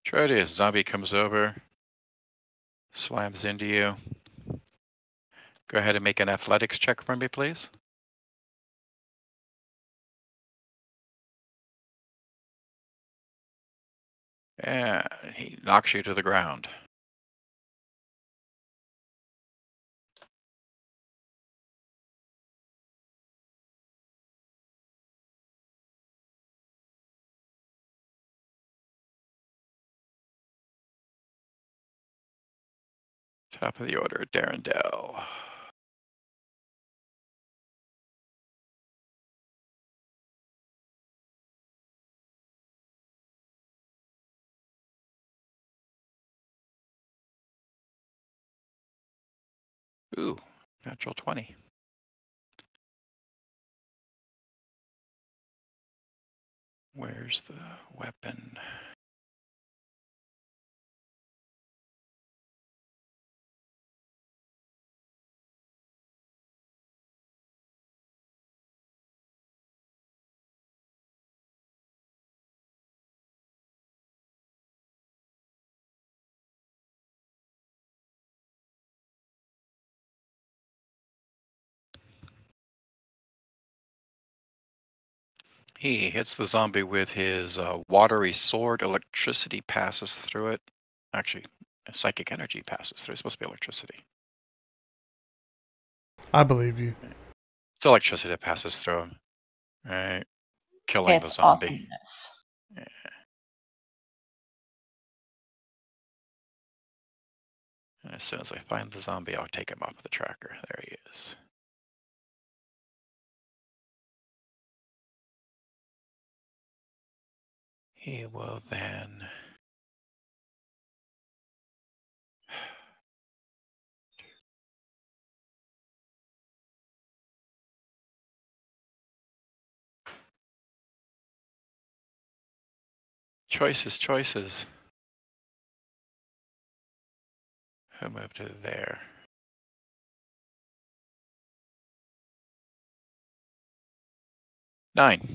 Proteus, zombie comes over, slams into you. Go ahead and make an athletics check for me, please. And he knocks you to the ground. Top of the order, Darendelle. Ooh, natural 20. Where's the weapon? He hits the zombie with his watery sword. Electricity passes through it. Actually, psychic energy passes through. It's supposed to be electricity. I believe you. It's electricity that passes through him. Right. Killing the It's zombie. awesomeness. Yeah. And as soon as I find the zombie, I'll take him off the tracker. There he is. He will then... Choices, choices. He'll move to there. Nine.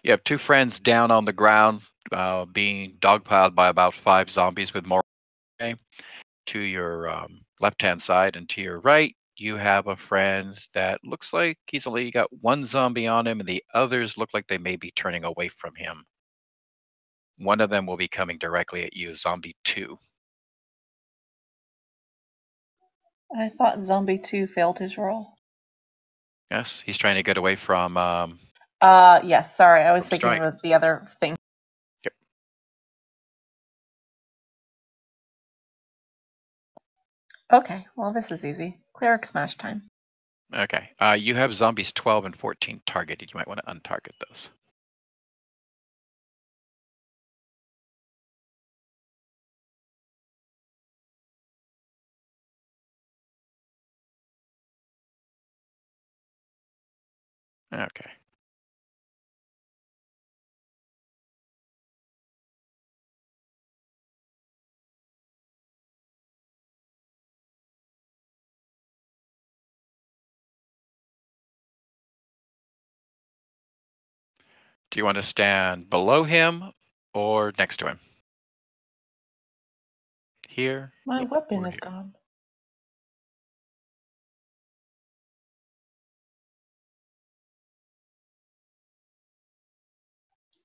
You have 2 friends down on the ground, being dogpiled by about 5 zombies with more. Okay. To your left-hand side and to your right, you have a friend that looks like he's only got one zombie on him, and the others look like they may be turning away from him. One of them will be coming directly at you, Zombie 2. I thought Zombie 2 failed his roll. Yes, he's trying to get away from. Yes, sorry, I was From thinking strike. of the other thing. Yep. Okay, well, this is easy. Cleric smash time. Okay. You have zombies 12 and 14 targeted. You might want to untarget those. Okay. Do you want to stand below him or next to him? Here. My weapon or is here? gone.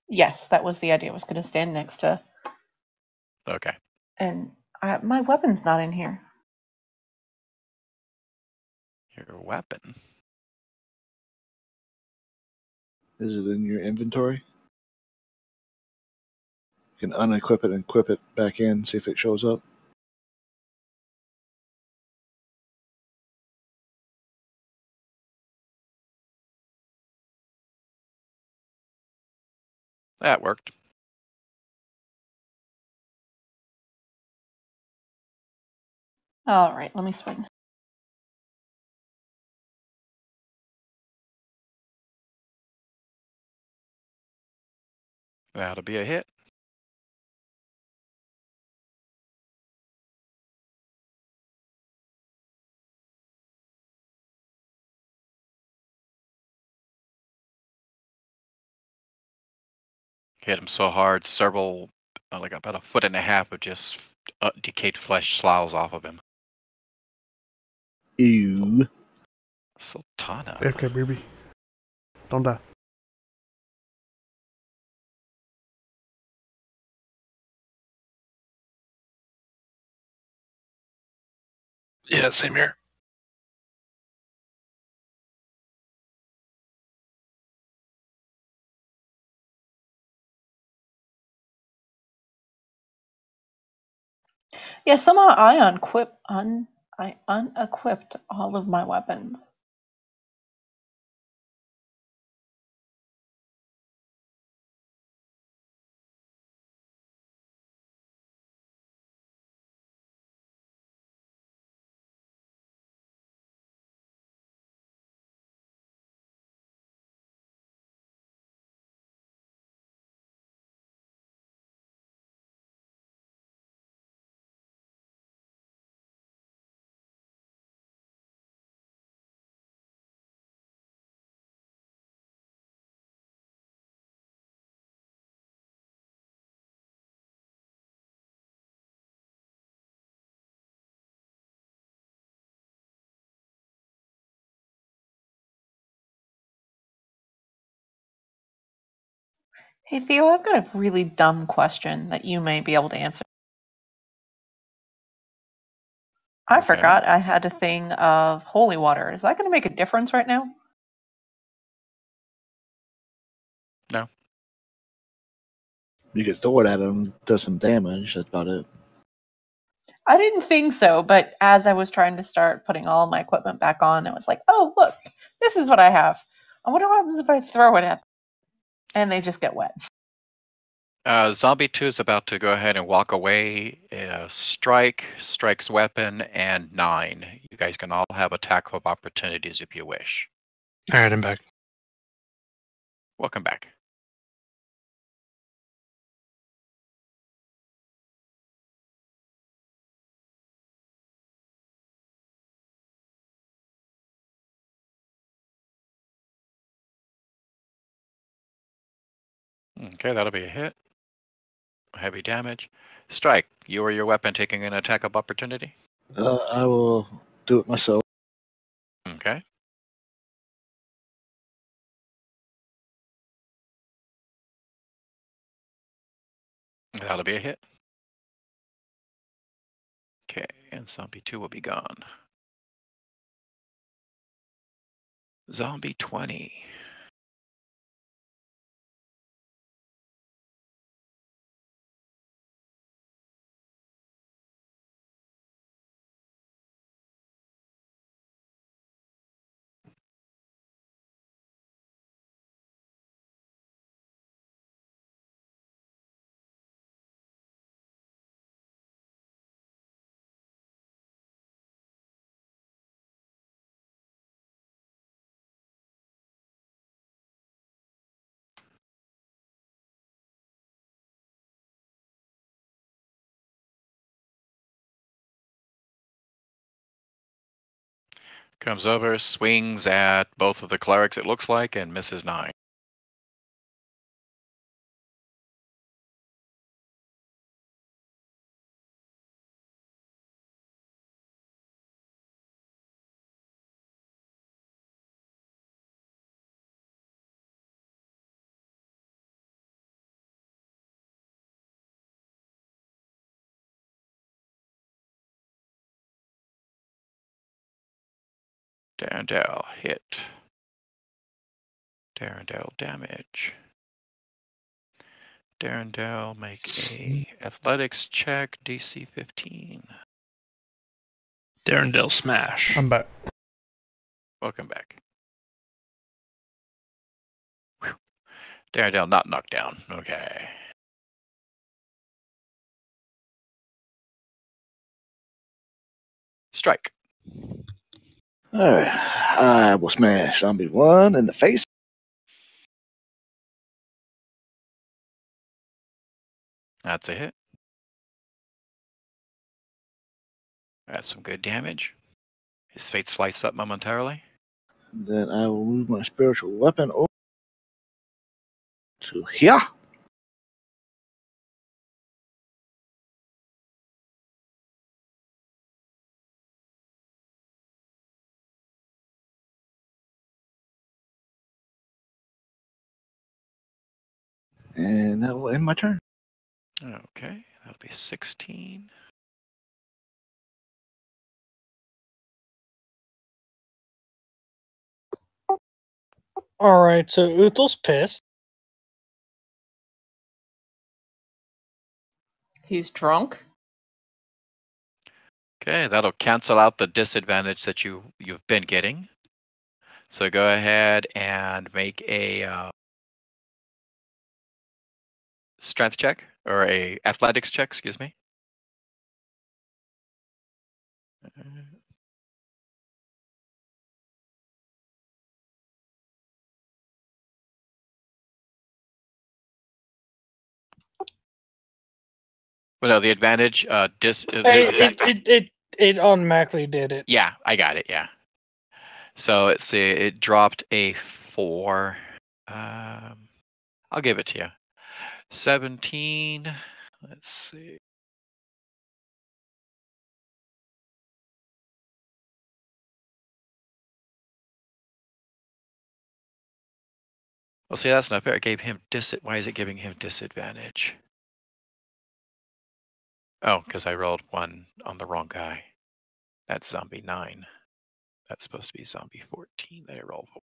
Yes, that was the idea. I was going to stand next to, Okay. and my weapon's not in here. Your weapon. Is it in your inventory? You can unequip it and equip it back in, see if it shows up. That worked. All right, let me swing. That'll be a hit. Hit him so hard, several, like about a foot and a half of just decayed flesh sloughs off of him. Ew. Sultana. AFK, baby. Don't die. Yeah, same here. Yeah, somehow I unequipped all of my weapons. Hey, Theo, I've got a really dumb question that you may be able to answer. I Okay. forgot I had a thing of holy water. Is that going to make a difference right now? No. You could throw it at him, does some damage. That's about it. I didn't think so, but as I was trying to start putting all my equipment back on, it was like, oh, look, this is what I have. I wonder what happens if I throw it at them. And they just get wet. Zombie 2 is about to go ahead and walk away. Strike's weapon, and 9. You guys can all have attack of opportunities if you wish. All right, I'm back. Welcome back. Okay, that'll be a hit. Heavy damage. Strike, you or your weapon taking an attack of opportunity? I will do it myself. That'll be a hit. Okay, and zombie 2 will be gone. Zombie 20. Comes over, swings at both of the clerics, it looks like, and misses 9. Darendale hit. Darendale damage. Darendale make a athletics check, DC 15. Darendale smash. I'm back. Welcome back. Whew. Darendale not knocked down. Okay. Strike. All right. I will smash zombie 1 in the face. That's a hit. That's some good damage. His face lights up momentarily. Then I will move my spiritual weapon over to here. And that will end my turn. Okay, that'll be 16. All right, so Uthel's pissed. He's drunk. Okay, that'll cancel out the disadvantage that you've been getting. So go ahead and make a strength check, or a athletics check, excuse me. Well, no, the advantage, It automatically did it. yeah, I got it, yeah. So let's see, it dropped a 4. I'll give it to you. 17, let's see. Well, see, that's not fair. It gave him why is it giving him disadvantage? Oh, because I rolled 1 on the wrong guy. That's zombie 9. That's supposed to be zombie 14 that I rolled for.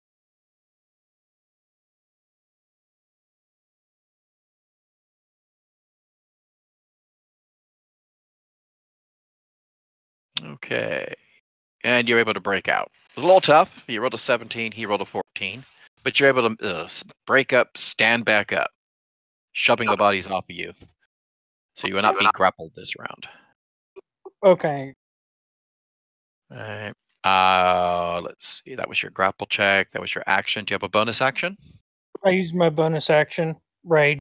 Okay. And you're able to break out. It was a little tough. You rolled a 17, he rolled a 14. But you're able to break up, stand back up, shoving the bodies off of you. So you will not be grappled this round. Okay. All right. Let's see. That was your grapple check. That was your action. Do you have a bonus action? I used my bonus action. Right.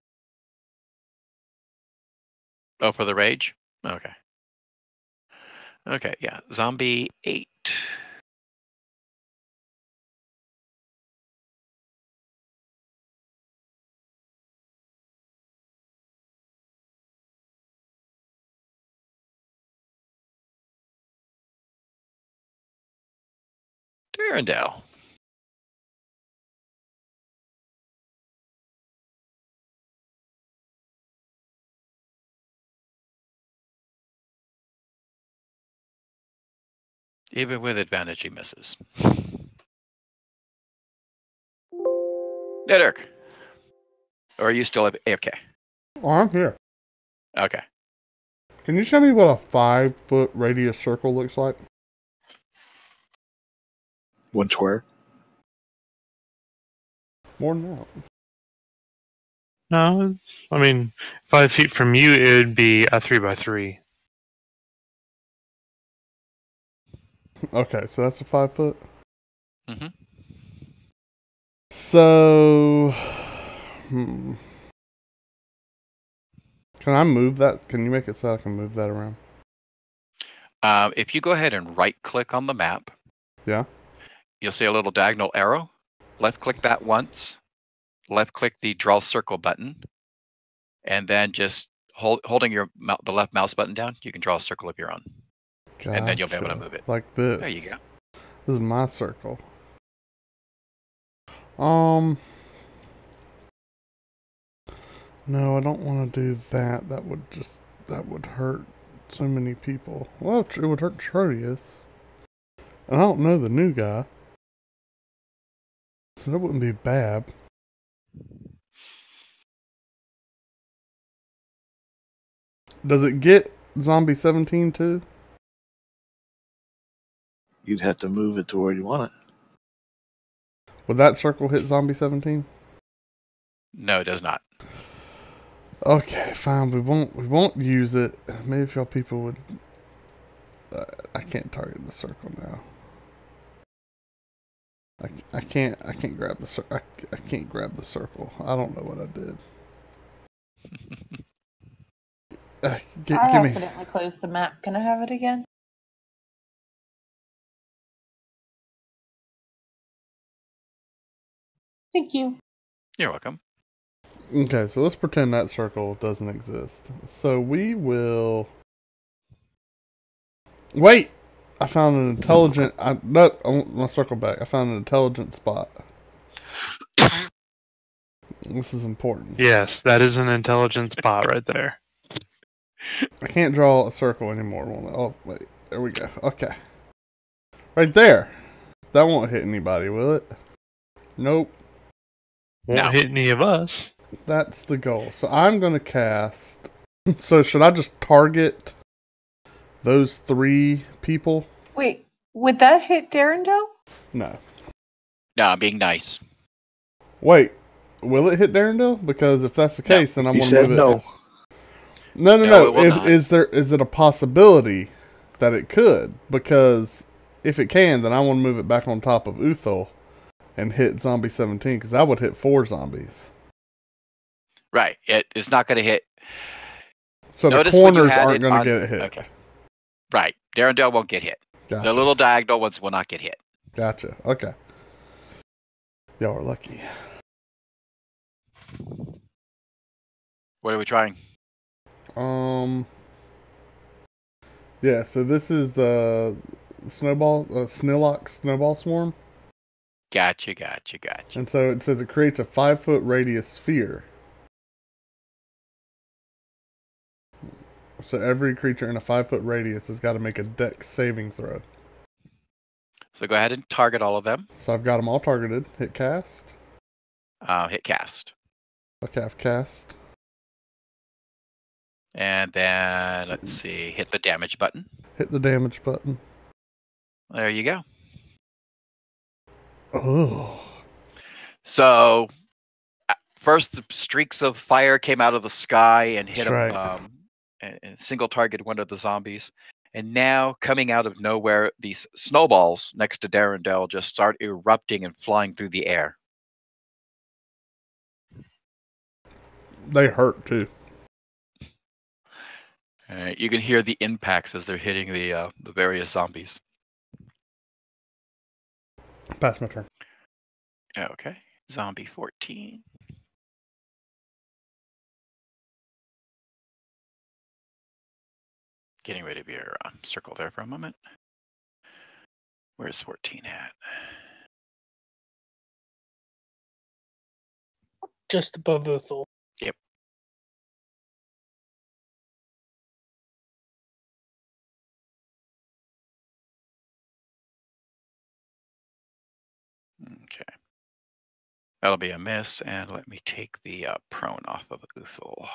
Oh, for the rage? Okay. Okay, yeah. Zombie 8. Darendale. Even with advantage, he misses. Dirk. Or are you still AFK? Oh, I'm here. Okay. Can you show me what a 5-foot radius circle looks like? 1 square. More than that. No, I mean 5 feet from you, it would be a 3x3. Okay, so that's a 5 foot. Mm-hmm. So, can I move that? Can you make it so I can move that around? If you go ahead and right-click on the map, Yeah. you'll see a little diagonal arrow. Left-click that once. Left-click the draw circle button, and then just holding the left mouse button down, you can draw a circle of your own, and then you'll be able to move it. Like this. There you go. This is my circle. No, I don't want to do that. That would hurt so many people. Well, it would hurt Trodius. And I don't know the new guy. So that wouldn't be bad. Does it get Zombie 17 too? You'd have to move it to where you want it. Would that circle hit Zombie 17? No, it does not. Okay, fine. We won't use it. Maybe if y'all people would. I can't target the circle now. I can't grab the I can't grab the circle. I don't know what I did. I give accidentally closed the map. Can I have it again? Thank you. You're welcome. Okay, so let's pretend that circle doesn't exist. So we will. Wait! I found an intelligent. No, I want my circle back. I found an intelligent spot. This is important. Yes, that is an intelligent spot right there. I can't draw a circle anymore. Oh, wait. There we go. Okay. Right there. That won't hit anybody, will it? Nope. Won't hit any of us. That's the goal. So I'm going to cast. So should I just target those 3 people? Wait, would that hit Darendale? No. No, I'm being nice. Wait. Will it hit Darendale? Because if that's the case, then I'm going to move it. No. No, it will Is it a possibility that it could? Because if it can, then I want to move it back on top of Uthal and hit Zombie 17, because that would hit 4 zombies. Right. It is not going to hit. So Notice the when you corners had aren't it going to on- get hit. Okay. Right. Darendale won't get hit. Gotcha. The little diagonal ones will not get hit. Gotcha. Okay. Y'all are lucky. What are we trying? Yeah, so this is the Snillock Snowball Swarm. Gotcha. And so it says it creates a 5-foot radius sphere. So every creature in a 5-foot radius has got to make a dex saving throw. So go ahead and target all of them. So I've got them all targeted. Hit cast. Hit cast. Okay, I've cast. And then, let's see, hit the damage button. Hit the damage button. There you go. Oh. So, first the streaks of fire came out of the sky and hit That's him, right. and single target one of the zombies. And now, coming out of nowhere, these snowballs next to Darendale just start erupting and flying through the air. They hurt too. You can hear the impacts as they're hitting the various zombies. Pass my turn. Okay, zombie 14. Getting rid of your circle there for a moment. Where's 14 at? Just above Uthal. Yep. That'll be a miss, and let me take the prone off of Uthul.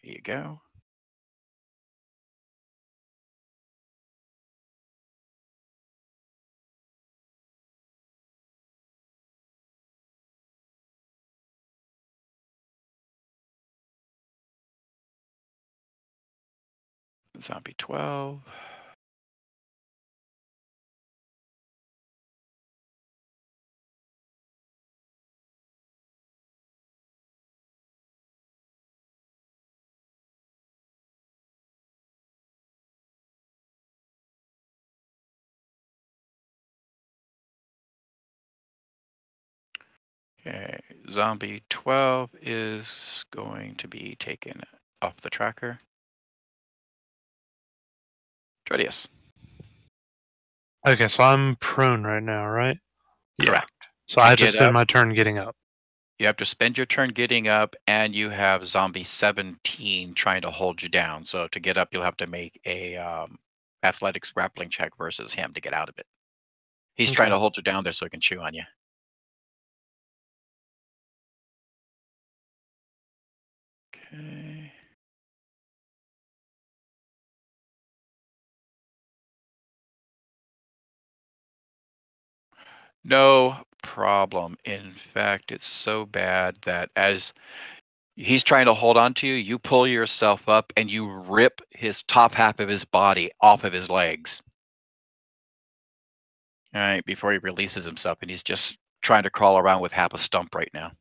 Here you go. Zombie 12. Okay, zombie 12 is going to be taken off the tracker. Tredius. Okay, so I'm prone right now, right? Correct. So To I have to get spend up- my turn getting up. You have to spend your turn getting up, and you have zombie 17 trying to hold you down. So to get up, you'll have to make a athletics grappling check versus him to get out of it. He's trying to Okay. hold you down there so he can chew on you. Okay. No problem. In fact, it's so bad that as he's trying to hold on to you, you pull yourself up and you rip his top half of his body off of his legs. All right, before he releases himself, and he's just trying to crawl around with half a stump right now.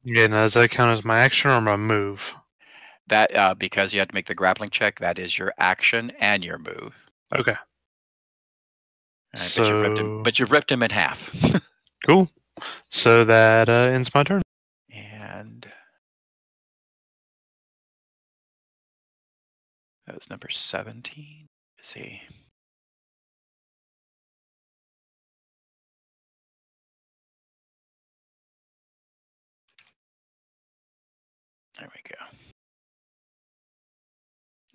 Yeah, now does that count as my action or my move? That because you had to make the grappling check, that is your action and your move. Okay. All right, but you ripped him in half. Cool. So that ends my turn. And that was number 17. Let's see. There we go.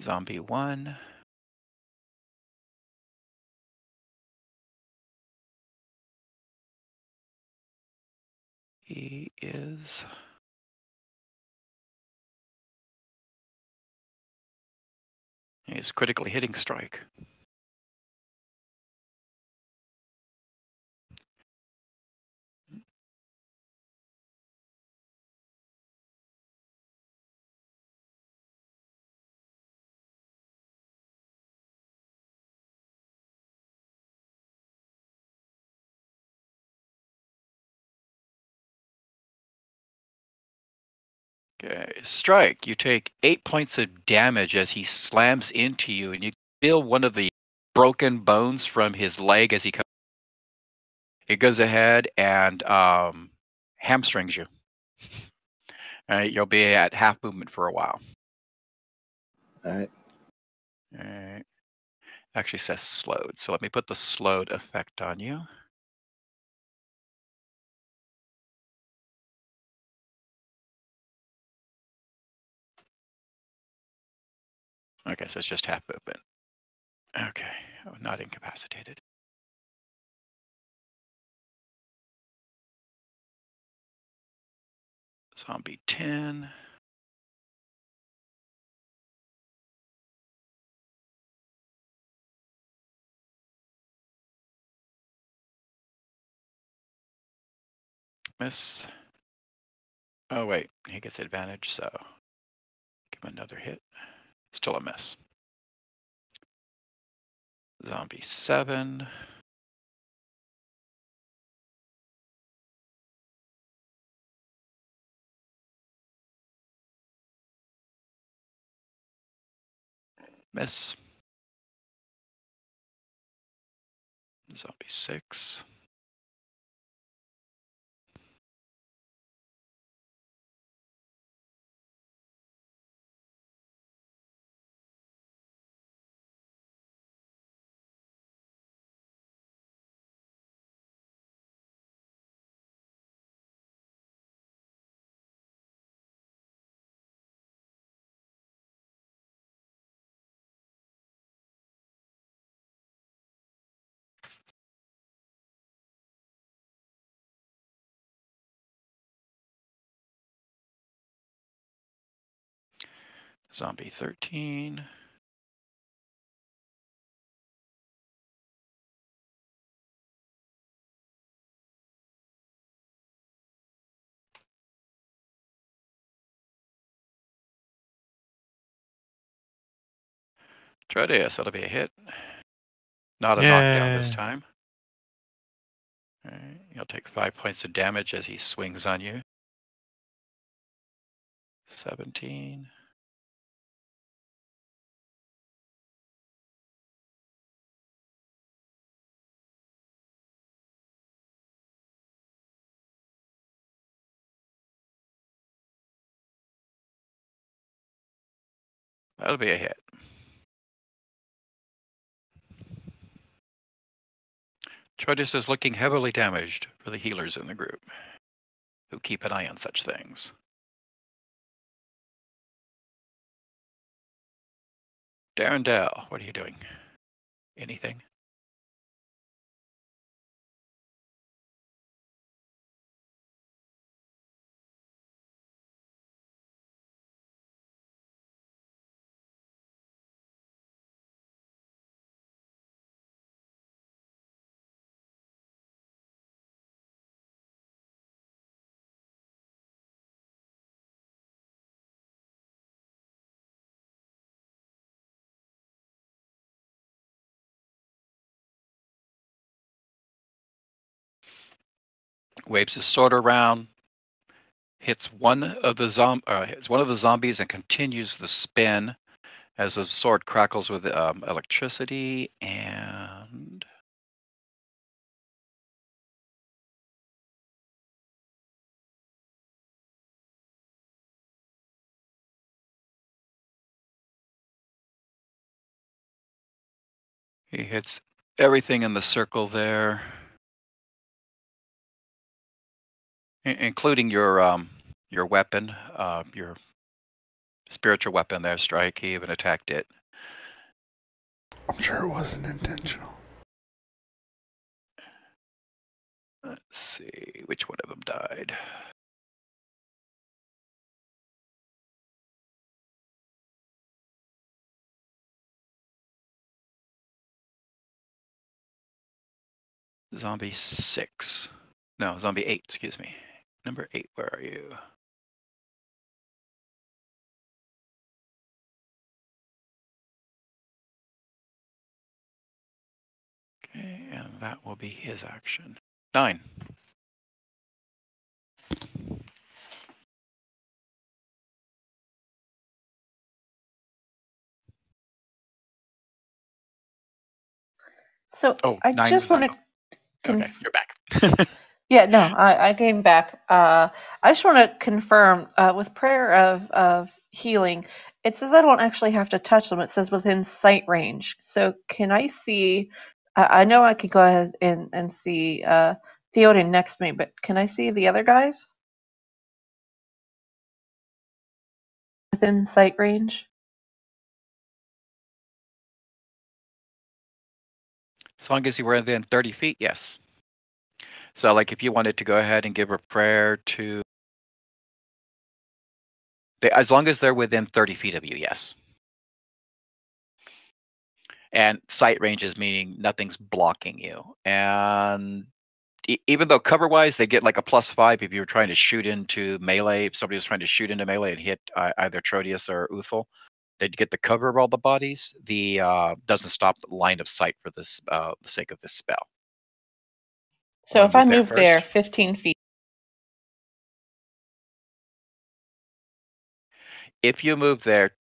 Zombie 1. He is critically hitting strike. Okay, strike. You take 8 points of damage as he slams into you, and you feel one of the broken bones from his leg as he comes. It goes ahead and hamstrings you. All right, you'll be at half movement for a while. All right. All right. Actually says slowed, so let me put the slowed effect on you. Okay, so it's just half movement. Okay, not incapacitated. Zombie 10. Miss. Oh, wait, he gets advantage, so give him another hit. Still a miss. Zombie 7. Miss. Zombie 6. Zombie 13. Tredeus, that'll be a hit. Not a knockdown this Yay. time. All right, you'll take 5 points of damage as he swings on you. 17. That'll be a hit. Tredeus is looking heavily damaged for the healers in the group, who keep an eye on such things. Darendelle, what are you doing? Anything? Waves his sword around, hits one of the zombies and continues the spin as the sword crackles with electricity, and he hits everything in the circle there, including your weapon, your spiritual weapon there, Strike. He even attacked it. I'm sure it wasn't intentional. Let's see, which one of them died? Zombie 6. No, Zombie 8, excuse me. Number 8, where are you? Okay, and that will be his action. 9. So Oh, I 9 just was want to okay, you're back. Yeah, no, I came back. I just want to confirm with prayer of healing, it says I don't actually have to touch them. It says within sight range. So can I see? I know I could go ahead and see Theoden next to me, but can I see the other guys within sight range? As long as you were within 30 feet, yes. So, like, if you wanted to go ahead and give a prayer to, as long as they're within 30 feet of you, yes. And sight range is meaning nothing's blocking you. And even though cover-wise, they get like a +5 if you're trying to shoot into melee. If somebody was trying to shoot into melee and hit either Trodeus or Uthal, they'd get the cover of all the bodies. The doesn't stop the line of sight for this the sake of this spell. So if I move there first? 15 feet, If you move there,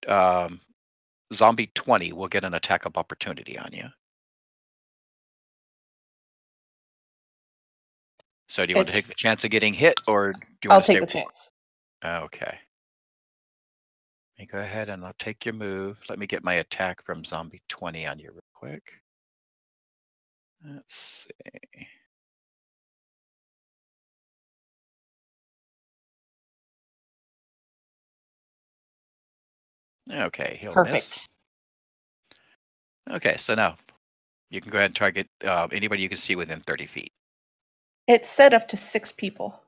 Zombie 20 will get an attack of opportunity on you. So do you want to take the chance of getting hit, or do you I'll want to stay take the with you? chance. Okay. Let me go ahead and I'll take your move. Let me get my attack from Zombie 20 on you real quick. Let's see. Okay, he'll Perfect. miss. Okay, so now you can go ahead and target anybody you can see within 30 feet. It's set up to 6 people.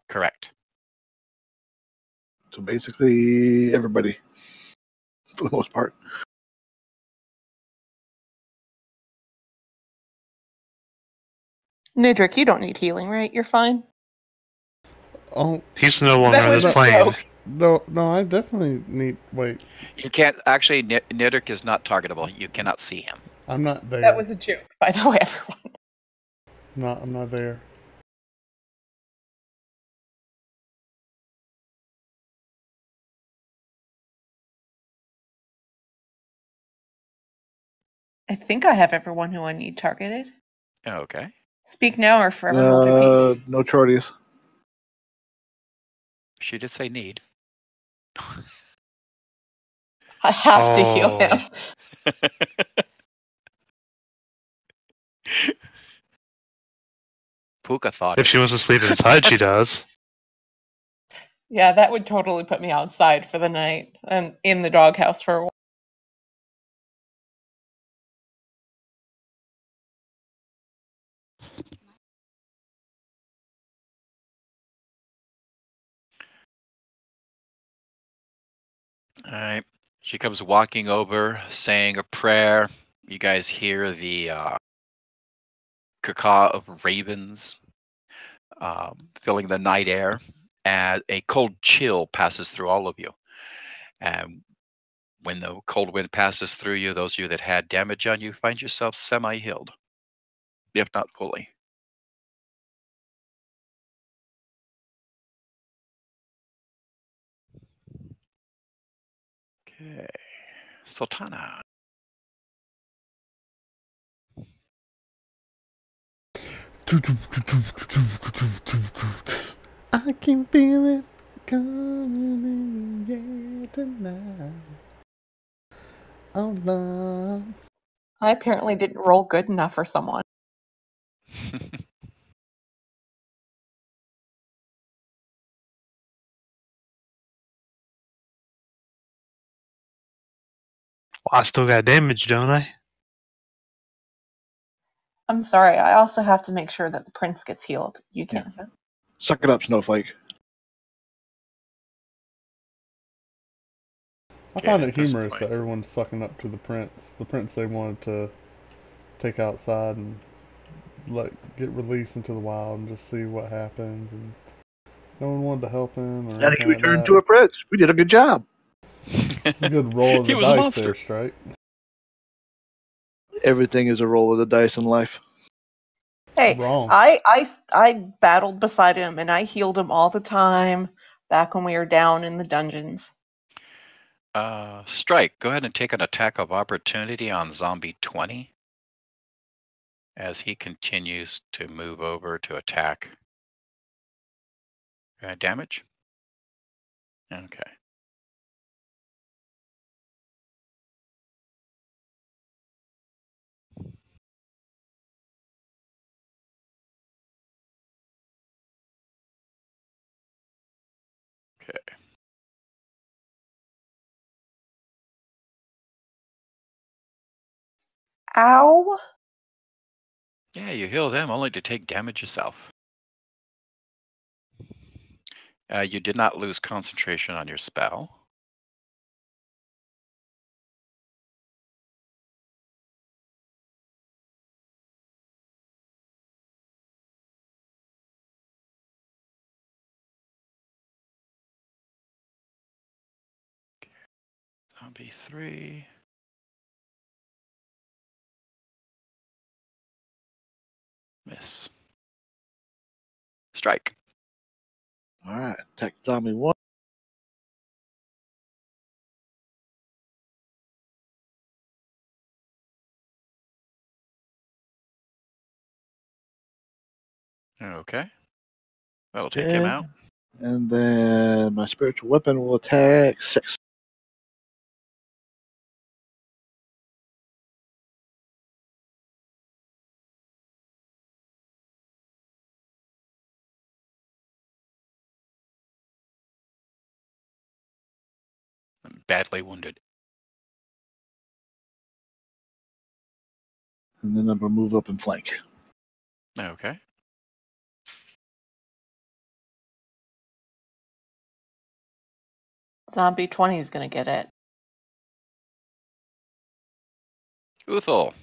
Correct. So basically, everybody. for the most part. Nidrick, you don't need healing, right? You're fine. Oh, He's no longer That on was this a plane. joke. no, I definitely need. Wait, You can't actually. Nidrick is not targetable. You cannot see him. I'm not there. That was a joke, by the way, everyone. I'm not there. I think I have everyone who I need targeted. Okay. Speak now or forever hold your peace. No Charties. She did say need. I have to heal Oh. him. Pookha thought If it. she wants to sleep inside, she does. Yeah, that would totally put me outside for the night and in the doghouse for a while. All right. She comes walking over, saying a prayer. You guys hear the cacaw of ravens filling the night air, and a cold chill passes through all of you. And when the cold wind passes through you, those of you that had damage on you find yourself semi-healed, if not fully. Okay. Sultana. I can feel it coming in the air tonight. Oh, love. I apparently didn't roll good enough for someone. Well, I still got damage, don't I? I'm sorry, I also have to make sure that the prince gets healed. You can't. Suck it up, Snowflake. I find Okay, it at this humorous point. that everyone's sucking up to the prince they wanted to take outside and get released into the wild and just see what happens, and no one wanted to help him or And he anything like returned that. to a prince. We did a good job. It's a good roll of He the was a dice monster. there, Strike. Everything is a roll of the dice in life. Hey, Wrong. I battled beside him and I healed him all the time back when we were down in the dungeons. Strike, go ahead and take an attack of opportunity on Zombie 20 as he continues to move over to attack. Damage? Okay. Okay. Ow! Yeah, you heal them only to take damage yourself. You did not lose concentration on your spell. Zombie 3. Miss. Strike. All right. Attack zombie 1. Okay. That'll take him out. And then my spiritual weapon will attack 6. I'm badly wounded. And then I'm going to move up and flank. Okay. Zombie 20 is gonna get it. Uthal,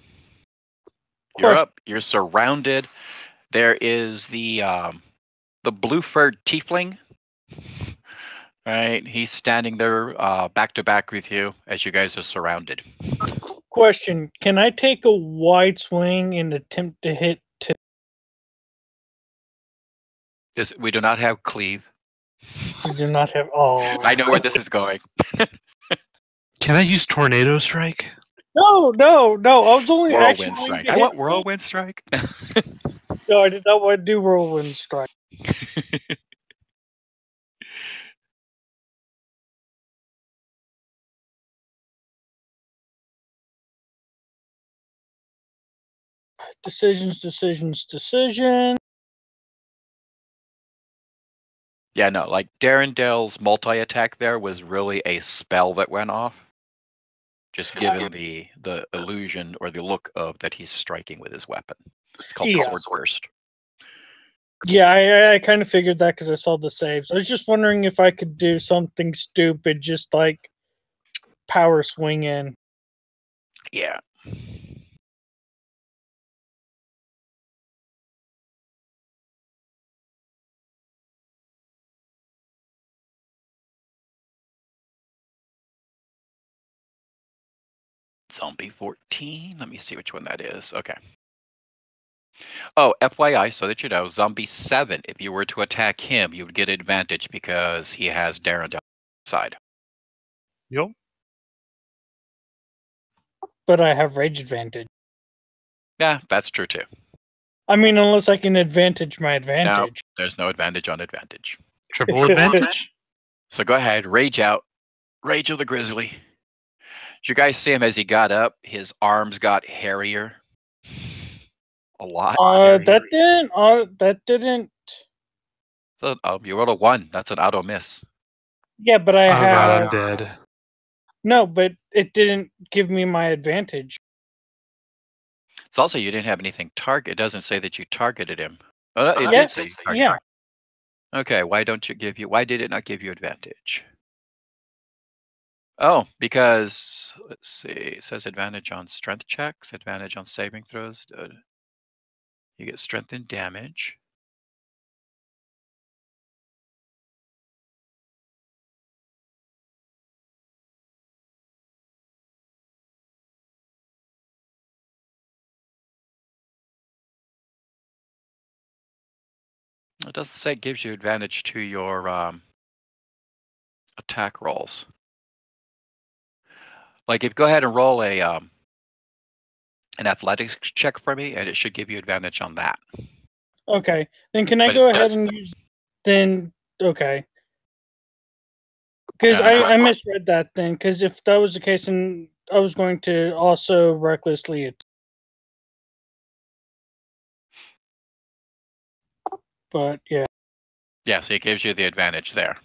you're up. You're surrounded. There is the blue-furred tiefling. Right, he's standing there back to back with you as you guys are surrounded. Question: can I take a wide swing and attempt to hit? We do not have cleave. We do not have. Oh, I know where this is going. Can I use Tornado Strike? No. I was only actually Whirlwind going strike. to I hit- want whirlwind strike. No, I did not want to do whirlwind strike. Decisions. Yeah, no, like Darendale's multi-attack there was really a spell that went off. Just given the illusion or the look of that he's striking with his weapon. It's called Sword Burst. Yeah, I kind of figured that because I saw the saves. I was just wondering if I could do something stupid, just like power swing in. Yeah. Zombie 14. Let me see which one that is. Okay. Oh, FYI, so that you know, Zombie 7, if you were to attack him, you would get advantage because he has Darendale side. Yup. But I have rage advantage. Yeah, that's true too. I mean, unless I can advantage my advantage. No, there's no advantage on advantage. Triple advantage? So go ahead, rage out. Rage of the Grizzly. Did you guys see him as he got up? His arms got hairier. A lot. That didn't. So, you rolled a 1. That's an auto miss. Yeah, but I Oh have. god, I'm dead. No, but it didn't give me my advantage. It's also you didn't have anything target. It doesn't say that you targeted him. Oh, no, it Yeah, did say you targeted yeah. him. Okay, why did it not give you advantage? Oh, because let's see. It says advantage on strength checks, advantage on saving throws. You get strength and damage. It doesn't say it gives you advantage to your attack rolls. Like, if go ahead and roll a an athletics check for me, and it should give you advantage on that. Okay, then can I But go it ahead doesn't. and use? Then okay, because I misread that then. Because if that was the case, then I was going to also recklessly. But yeah. Yeah, so it gives you the advantage there.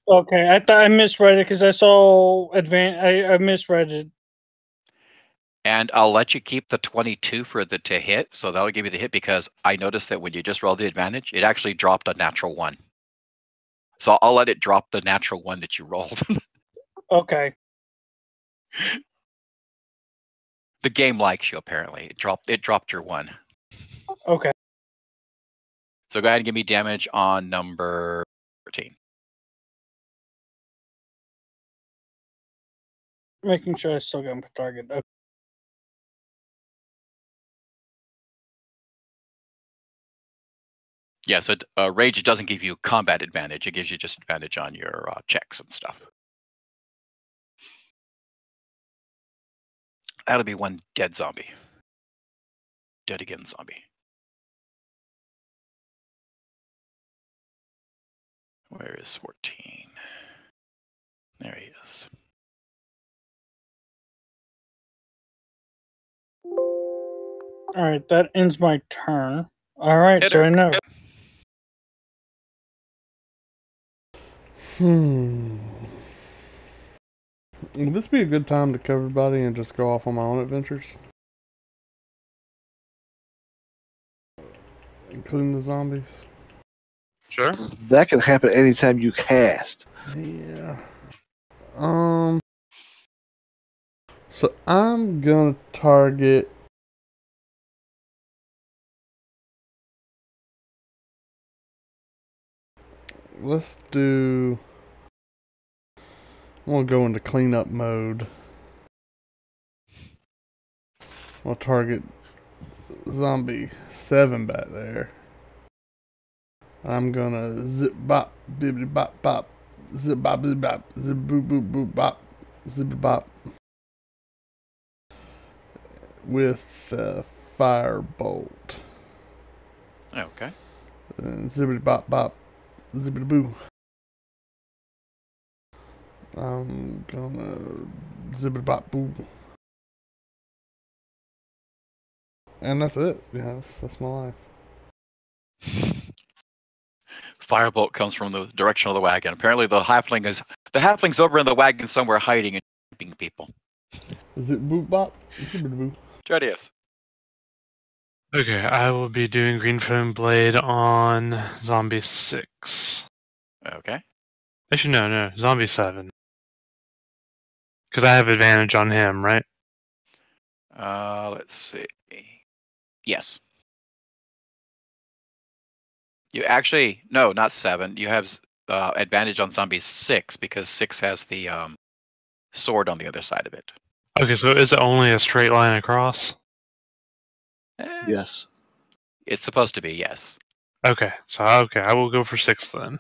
Okay, I thought I misread it because I saw I misread it. And I'll let you keep the 22 for the to hit, so that'll give you the hit because I noticed that when you just rolled the advantage, it actually dropped a natural 1. So I'll let it drop the natural 1 that you rolled. Okay. The game likes you apparently. It dropped your 1. Okay. So go ahead and give me damage on number 13. Making sure I still got my target. Okay. Yeah, so rage doesn't give you combat advantage. It gives you just advantage on your checks and stuff. That'll be one dead zombie. Dead again zombie. Where is 14? There he is. All right, that ends my turn. All right, Hit so her. I know. Would this be a good time to cover everybody and just go off on my own adventures? Including the zombies? Sure. That can happen anytime you cast. Yeah. So I'm gonna target. Let's do. I'm gonna go into cleanup mode. I'll target zombie 7 back there. I'm gonna zip bop, bibbity bop bop, zip bop, zip bop, zip boop boop boop bop, zip bop. With firebolt. Okay. And zippity bop bop, zippity boo. I'm gonna zippity bop boo. And that's it. Yeah, that's my life. Firebolt comes from the direction of the wagon. Apparently, the halfling's over in the wagon somewhere hiding and shooting people. Zip boop bop, zippity boo. Dreadius. Okay, I will be doing Green Flame Blade on Zombie 6. Okay. Actually, no, Zombie 7. Because I have advantage on him, right? Let's see. Yes. You actually no, not 7. You have advantage on zombie 6 because 6 has the sword on the other side of it. Okay, so is it only a straight line across? Yes. It's supposed to be, yes. Okay, I will go for 6 then.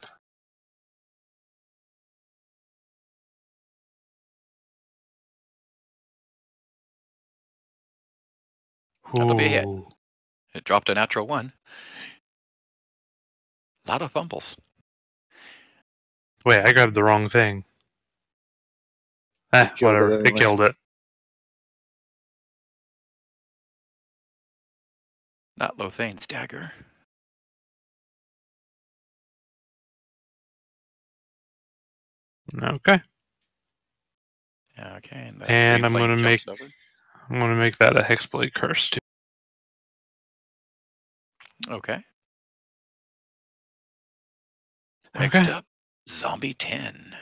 That'll be a hit. Ooh. It dropped a natural 1. A lot of fumbles. Wait, I grabbed the wrong thing. It killed it Whatever. It anyway. killed it. Not Lothane's dagger. Okay. Okay, and, And I'm gonna make over. that a Hexblade Curse too. Okay. Okay. Next up, Zombie 10.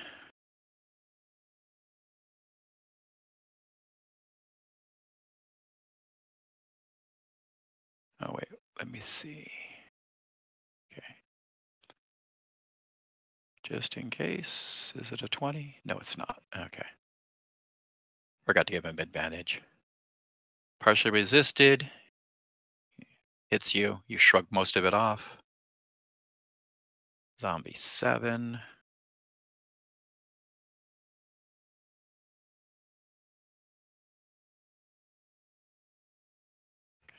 Oh wait, let me see. Okay. Just in case. Is it a 20? No, it's not. Okay. Forgot to give him advantage. Partially resisted. Hits you. You shrug most of it off. Zombie 7.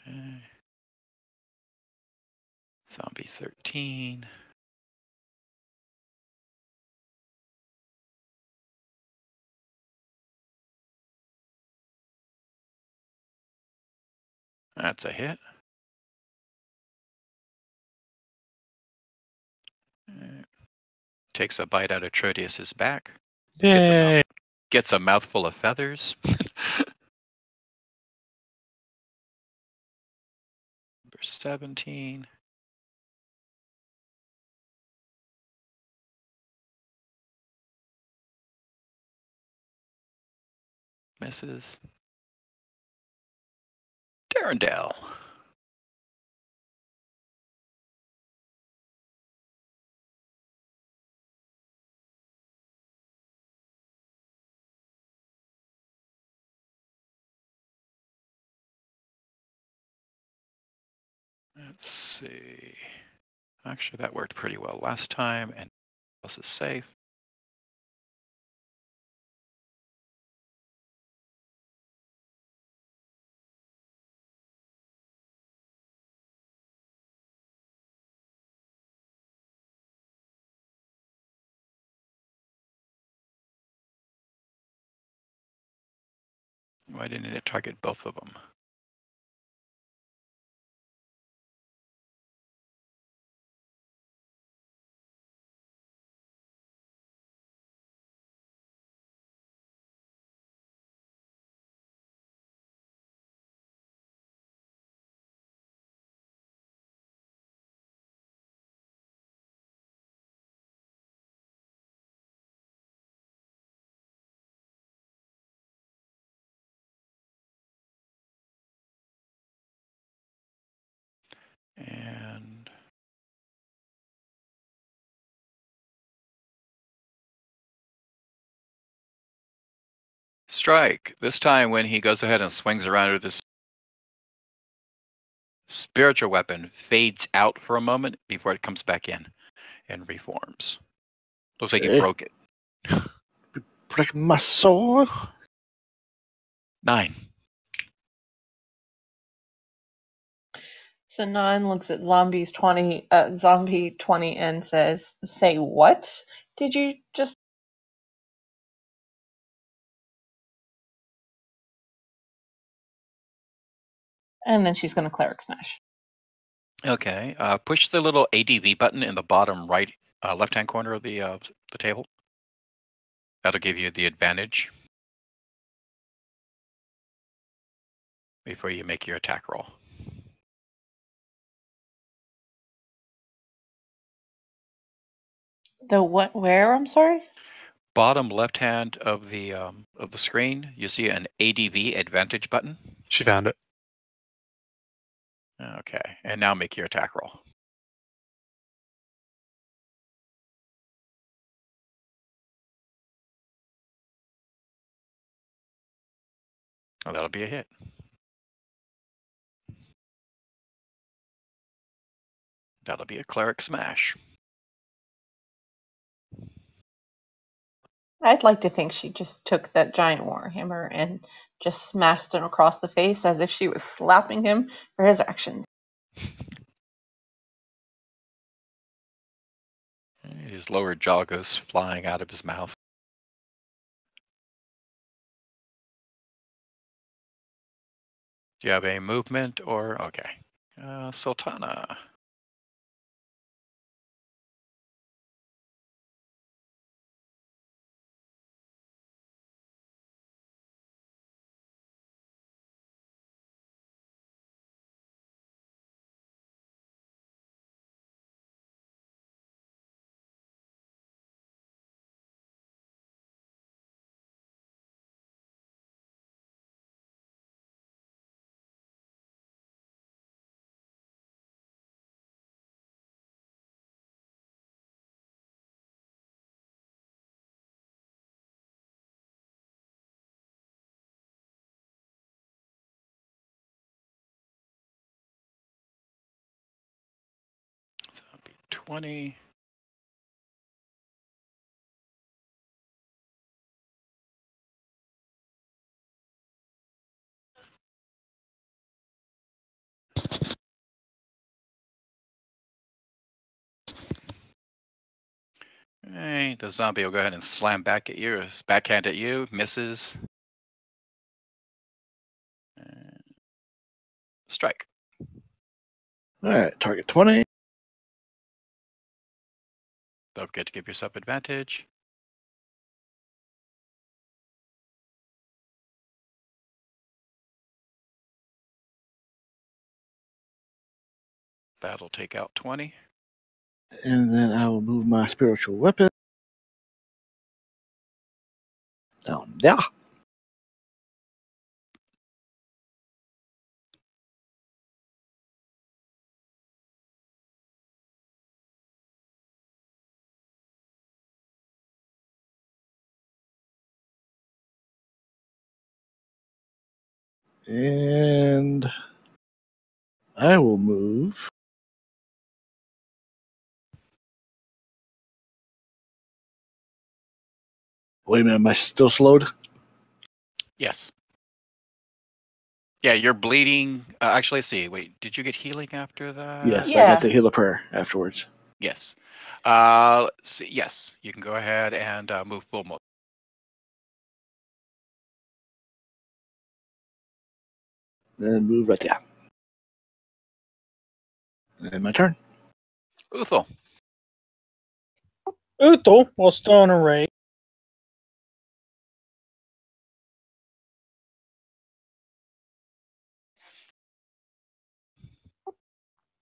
Okay. Zombie 13. That's a hit. Takes a bite out of Trodius's back. Yay! Gets a mouthful of feathers. Number 17. Misses. Darendale. Let's see. Actually, that worked pretty well last time, and else is safe. Why didn't it target both of them? Strike. This time when he goes ahead and swings around with this spiritual weapon, fades out for a moment before it comes back in and reforms. Looks like he Okay. broke it. Break my sword. 9. So 9 looks at zombie 20 and says, "Say what? Did you just?" And then she's going to cleric smash. Okay. Push the little ADV button in the bottom right, left-hand corner of the table. That'll give you the advantage before you make your attack roll. The what? Where? I'm sorry. Bottom left hand of the screen, you see an ADV advantage button. She found it. Okay, and now make your attack roll. Oh, that'll be a hit. That'll be a cleric smash. I'd like to think she just took that giant warhammer and just smashed him across the face as if she was slapping him for his actions. His lower jaw goes flying out of his mouth. Do you have a movement or okay? Sultana. So that'll be 20. Hey, the zombie will go ahead and slam back at you. Backhand at you, misses. Strike. All right, target 20. Don't forget to give yourself advantage. That'll take out 20. And then I will move my spiritual weapon down there. And I will move. Wait a minute, am I still slowed? Yes. Yeah, you're bleeding. Actually, let's see. Wait, did you get healing after that? Yes, I Yeah. got the healer prayer afterwards. Yes. Let's see. Yes, you can go ahead and move full mode. Then move right there. And my turn. Uthal. Uthal, while still in array,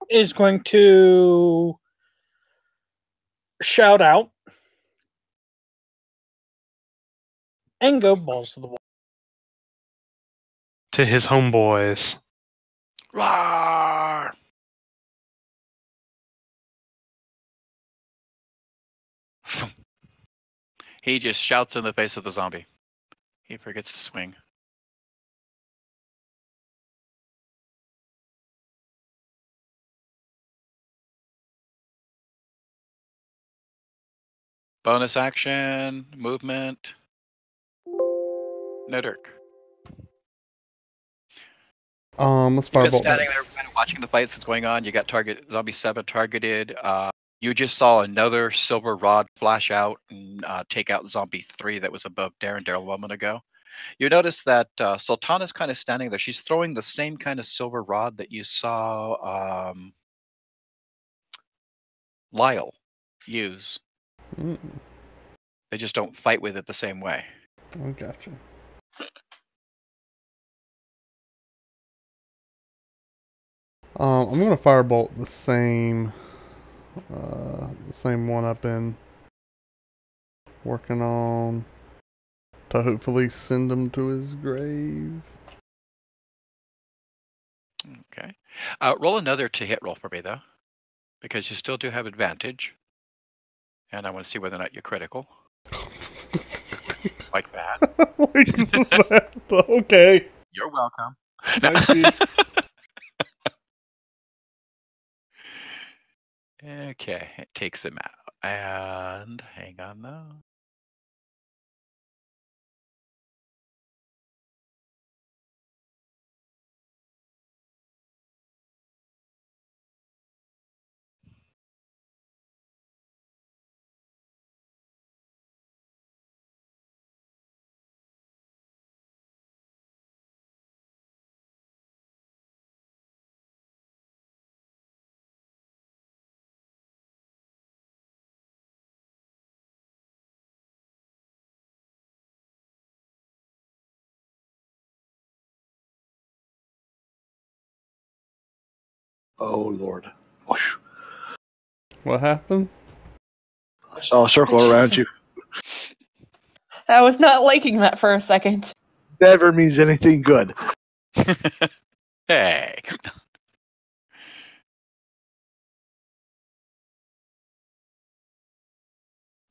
is going to shout out and go balls to the wall. To his homeboys. Roar! He just shouts in the face of the zombie. He forgets to swing. Bonus action, movement. No Dirk. Let's You're firebolt just standing that. there kind of watching the fight that's going on. You got zombie 7 targeted. You just saw another silver rod flash out and take out zombie 3 that was above Darren a moment ago. You notice that Sultana's kind of standing there. She's throwing the same kind of silver rod that you saw Lyle use. Mm, They just don't fight with it the same way. I gotcha. I'm gonna firebolt the same one I've been working on to hopefully send him to his grave. Okay. Roll another to hit roll for me, though, because you still do have advantage. And I want to see whether or not you're critical. Like that. Okay. You're welcome. Thank you. Okay, it takes him out. And hang on, though. Oh, Lord. Whoosh. What happened? I saw a circle around you. I was not liking that for a second. Never means anything good. Hey.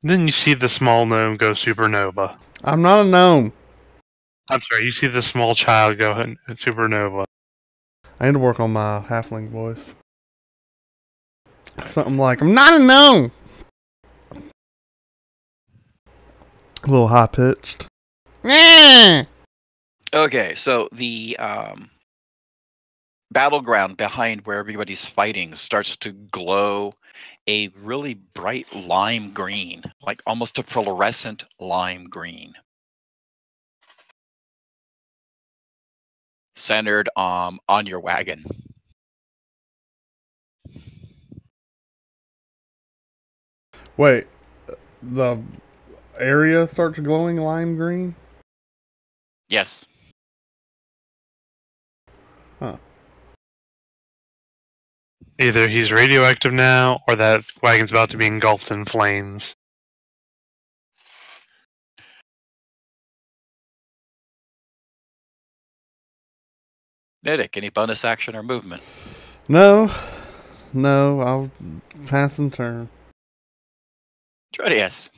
Then you see the small gnome go supernova. I'm not a gnome. I'm sorry, you see the small child go supernova. I need to work on my halfling voice. Something like, I'm not a gnome! A little high pitched. Okay, so the battleground behind where everybody's fighting starts to glow a really bright lime green, like almost a fluorescent lime green. Centered on your wagon. Wait, the area starts glowing lime green? Yes. Huh. Either he's radioactive now, or that wagon's about to be engulfed in flames. Nidic, any bonus action or movement? No, I'll pass and turn. Yes.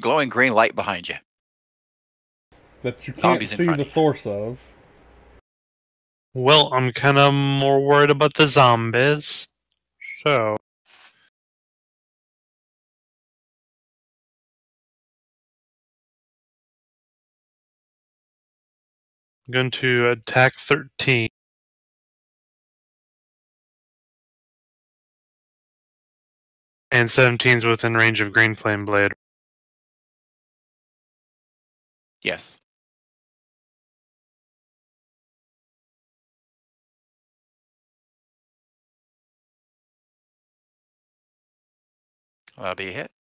Glowing green light behind you. That you can't Zombies in see front the of you. source of. Well, I'm kind of more worried about the zombies. So, I'm going to attack 13. And 17's within range of Green Flame Blade. Yes. That'll be a hit.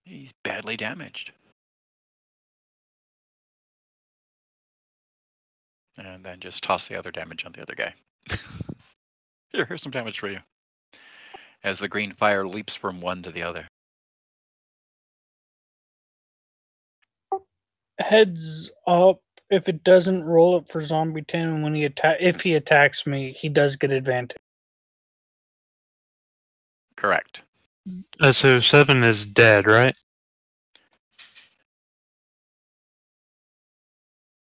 He's badly damaged. And then just toss the other damage on the other guy. Here's some damage for you. As the green fire leaps from one to the other. Heads up, If it doesn't roll it for zombie 10 when if he attacks me, he does get advantage. Correct. So 7 is dead, right?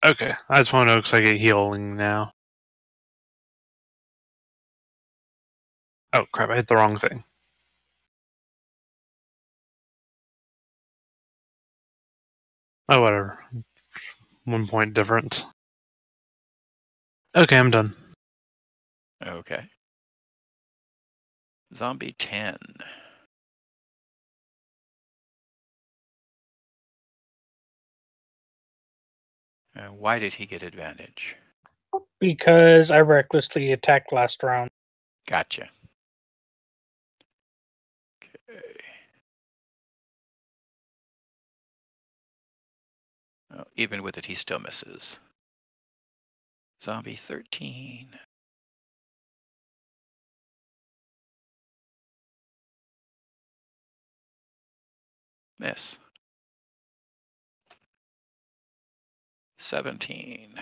Okay, I just want to know because I get healing now. Oh crap, I hit the wrong thing. Oh, whatever. 1 point difference. Okay, I'm done. Okay. Zombie 10. Why did he get advantage? Because I recklessly attacked last round. Gotcha. Okay. Oh, even with it, he still misses. Zombie 13. Miss. 17.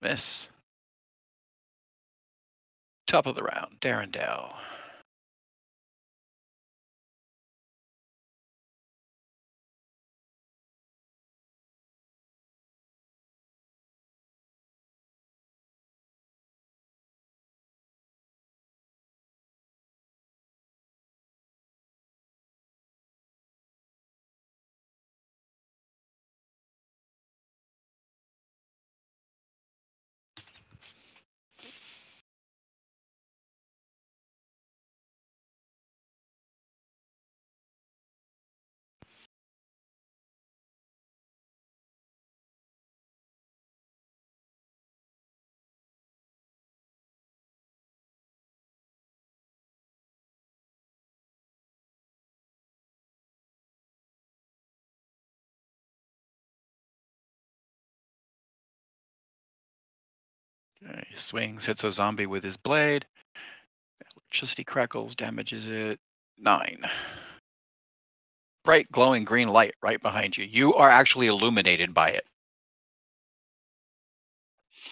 Miss. Top of the round, Darendelle. Okay, he swings, hits a zombie with his blade. Electricity crackles, damages it. 9. Bright glowing green light right behind you. You are actually illuminated by it.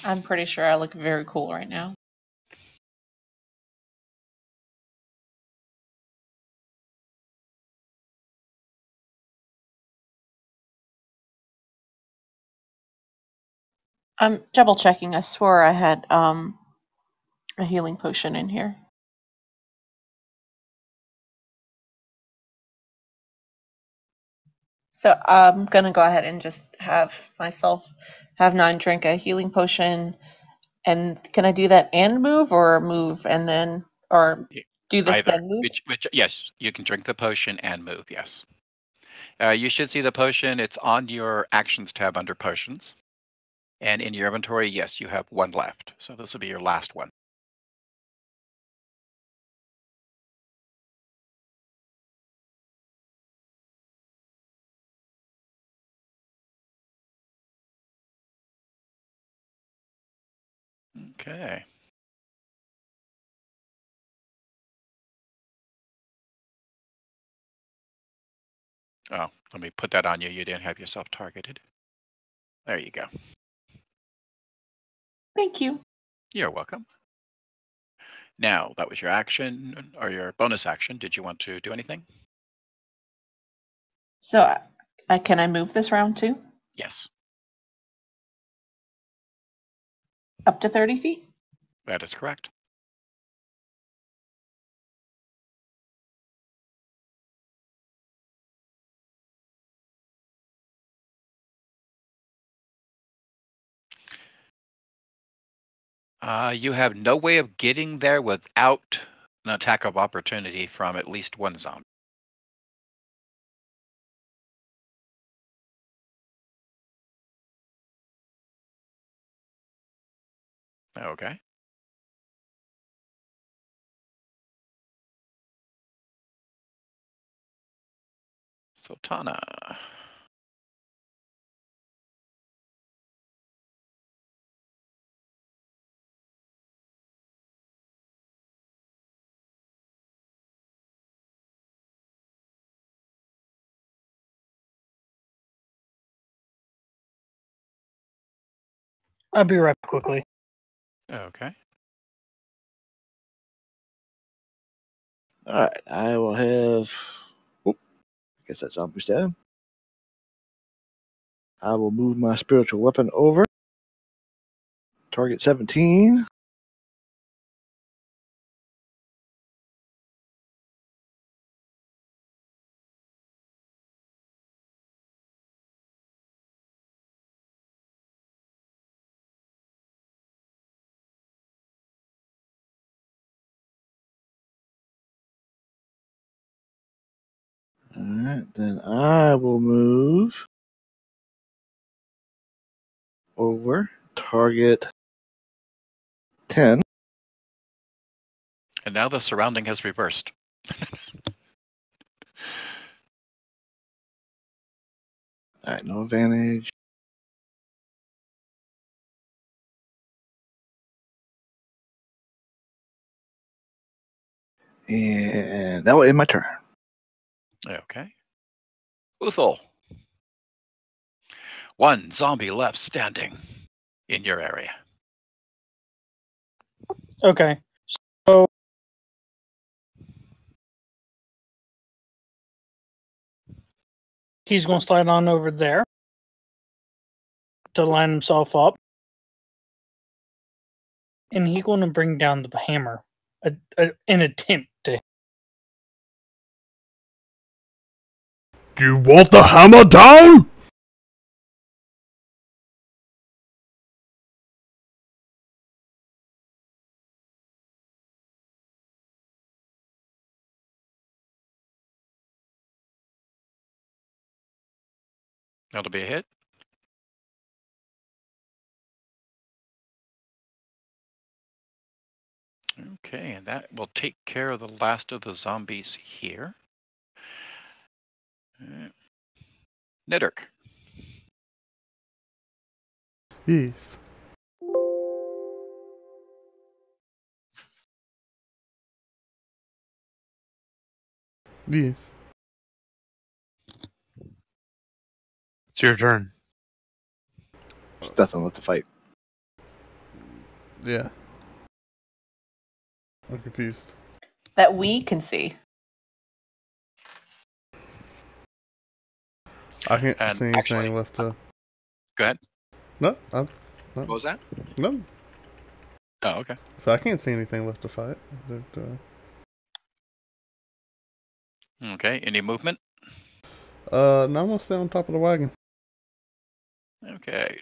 I'm pretty sure I look very cool right now. I'm double checking. I swore I had a healing potion in here. So I'm gonna go ahead and just have myself have 9 drink a healing potion. And can I do that and move and then, or do this Either. then move? Yes, you can drink the potion and move, yes. You should see the potion. It's on your actions tab under potions. And in your inventory, yes, you have 1 left. So this will be your last one. Okay. Oh, let me put that on you. You didn't have yourself targeted. There you go. Thank you. You're welcome. Now, that was your action or your bonus action. Did you want to do anything? So can I move this round too? Yes, Up to 30 feet? that is correct. You have no way of getting there without an attack of opportunity from at least one zombie. Okay. So Tana. I'll be right back quickly. Okay. All right, I will have. Oop, I guess that's zombie stab. I will move my spiritual weapon over. Target 17. All right, then I will move over. Target 10. And now the surrounding has reversed. All right, no advantage. And that will end my turn. Okay. Uthul. One zombie left standing in your area. Okay. So he's going to slide on over there to line himself up. And he's going to bring down the hammer in attempt to. Do you want the hammer down? That'll be a hit. Okay, and that will take care of the last of the zombies here. Nidurk. Yes. Yes. It's your turn. There's nothing left to fight. Yeah. I'm confused. That we can see. I can't And see anything actually- left to. Go ahead. No, What was that? no. Oh, okay. So I can't see anything left to fight. Okay, any movement? No, I'm gonna stay on top of the wagon. Okay.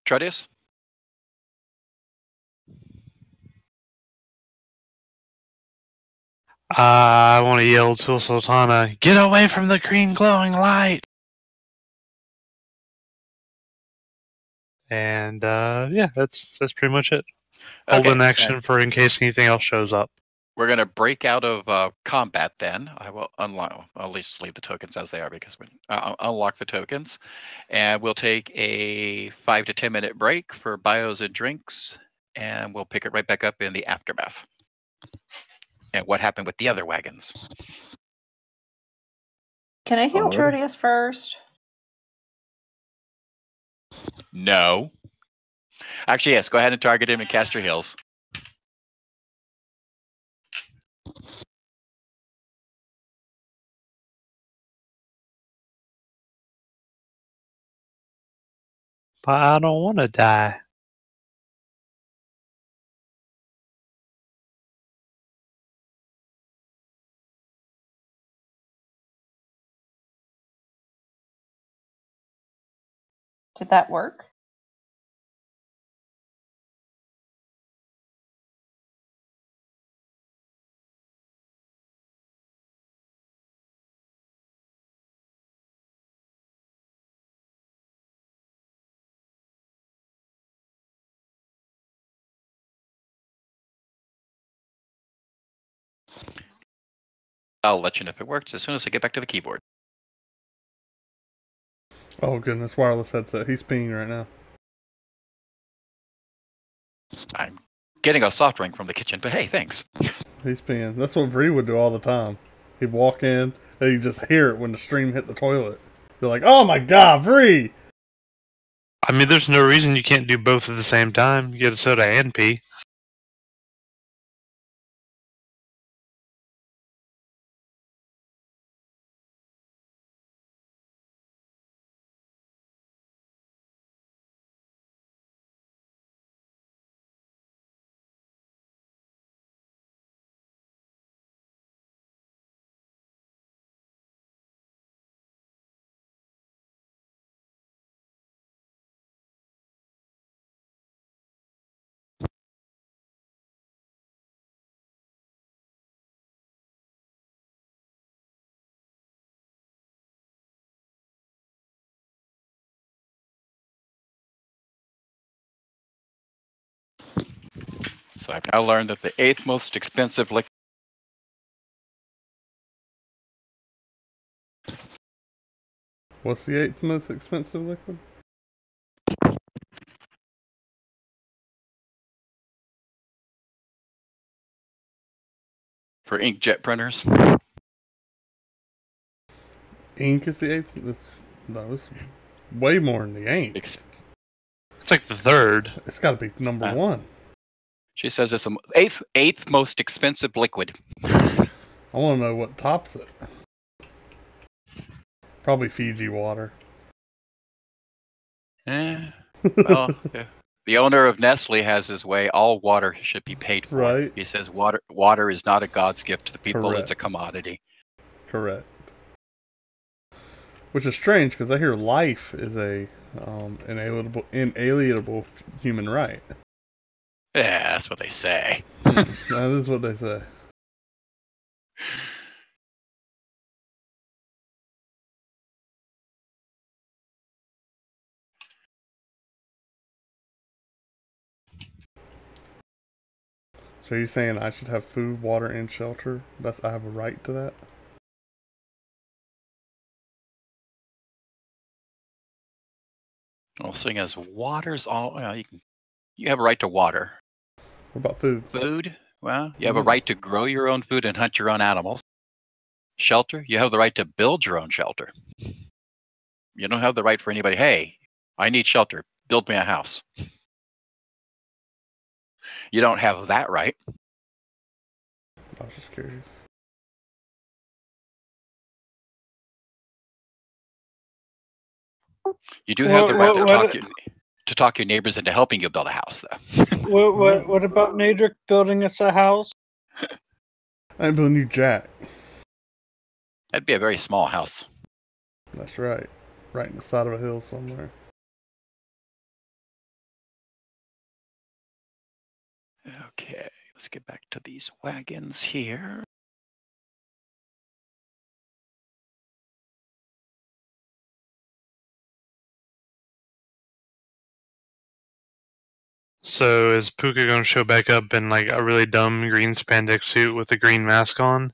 Trudius? I want to yell to Sultana, "Get away from the green glowing light!" And yeah, that's pretty much it. Hold Okay, an action for in case anything else shows up. we're going to break out of combat then. I will unlock, I'll at least leave the tokens as they are because we unlock the tokens. And we'll take a 5 to 10 minute break for bios and drinks. And we'll pick it right back up in the aftermath. And what happened with the other wagons. Can I heal Alright. Trotius first? No. Actually, yes, go ahead and target him and cast your heals. But I don't want to die. Did that work? I'll let you know if it works as soon as I get back to the keyboard. Oh goodness, wireless headset. He's peeing right now. I'm getting a soft drink from the kitchen, but hey, thanks. He's peeing. That's what Bree would do all the time. He'd walk in and you just hear it when the stream hit the toilet. You're like, oh my god, Bree! I mean, there's no reason you can't do both at the same time. You get a soda and pee. So I've now learned that the 8th most expensive liquid What's the 8th most expensive liquid? for inkjet printers. Ink is the 8th? It's way more than the ink. Ex- It's like the third. It's got to be number one. She says it's the eighth most expensive liquid. I want to know what tops it. Probably Fiji water. Well, yeah. The owner of Nestle has his way. All water should be paid for. Right. He says water is not a God's gift to the people. Correct. It's a commodity. Correct. Which is strange because I hear life is a inalienable human right. Yeah, that's what they say. That is what they say. So you're saying I should have food, water, and shelter? I have a right to that? Well, seeing as water's all, you have a right to water. What about food? Food, well, you have a right to grow your own food and hunt your own animals. Shelter, you have the right to build your own shelter. You don't have the right for anybody, hey, I need shelter, build me a house. You don't have that right. I was just curious. You do have the right to talk your neighbors into helping you build a house, though. What about Nadric building us a house? I ain't building you jack. That'd be a very small house. That's right. Right in the side of a hill somewhere. Okay, let's get back to these wagons here. So is Pookha going to show back up in like a really dumb green spandex suit with a green mask on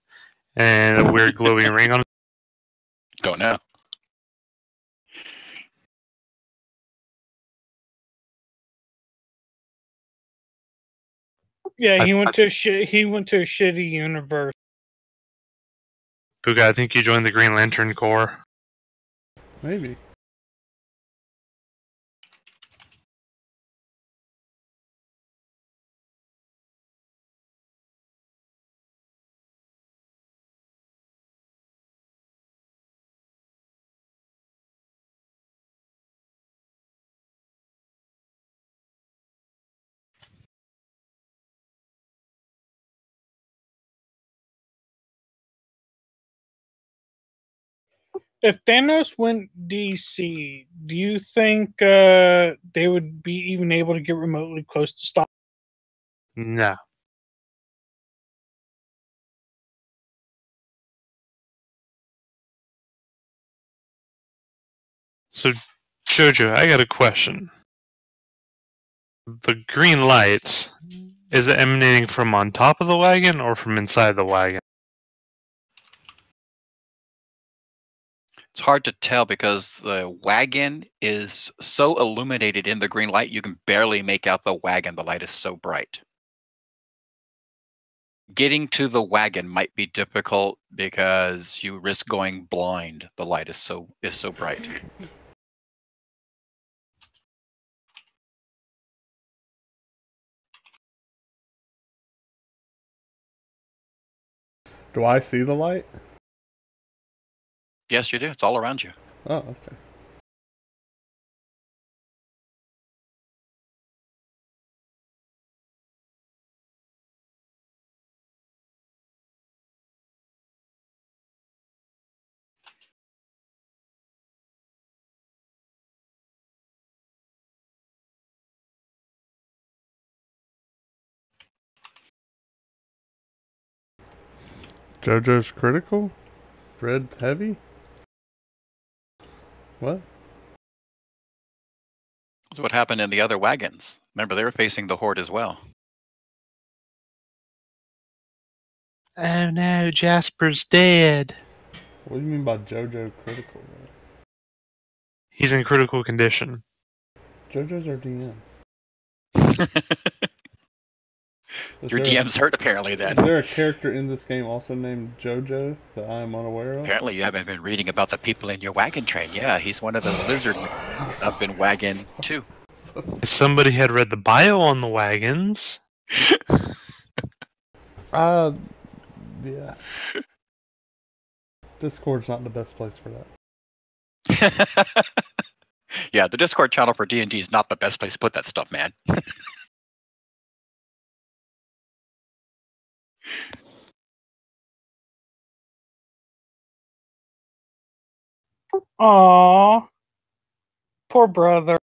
and a weird glowing ring on it? Don't know. Yeah, he went to a shitty universe. Pookha, I think you joined the Green Lantern Corps. Maybe. If Thanos went DC, do you think they would be even able to get remotely close to stop? No. So, Jojo, I got a question. The green light, is it emanating from on top of the wagon or from inside the wagon? It's hard to tell because the wagon is so illuminated in the green light, you can barely make out the wagon. The light is so bright. Getting to the wagon might be difficult because you risk going blind. The light is so bright. Do I see the light? Yes, you do. It's all around you. Oh, okay. Jojo's critical? Red heavy? What? That's what happened in the other wagons. Remember, they were facing the horde as well. Oh no, Jasper's dead. What do you mean by Jojo critical? He's in critical condition. Jojo's our DM. Your DM's hurt, apparently, Is then. there a character in this game also named Jojo that I am unaware of? Apparently, you haven't been reading about the people in your wagon train. Yeah, he's one of the lizard up in wagon 2. If somebody had read the bio on the wagons. Yeah. Discord's not the best place for that. Yeah, the Discord channel for D&D is not the best place to put that stuff, man. Aww. Poor brother.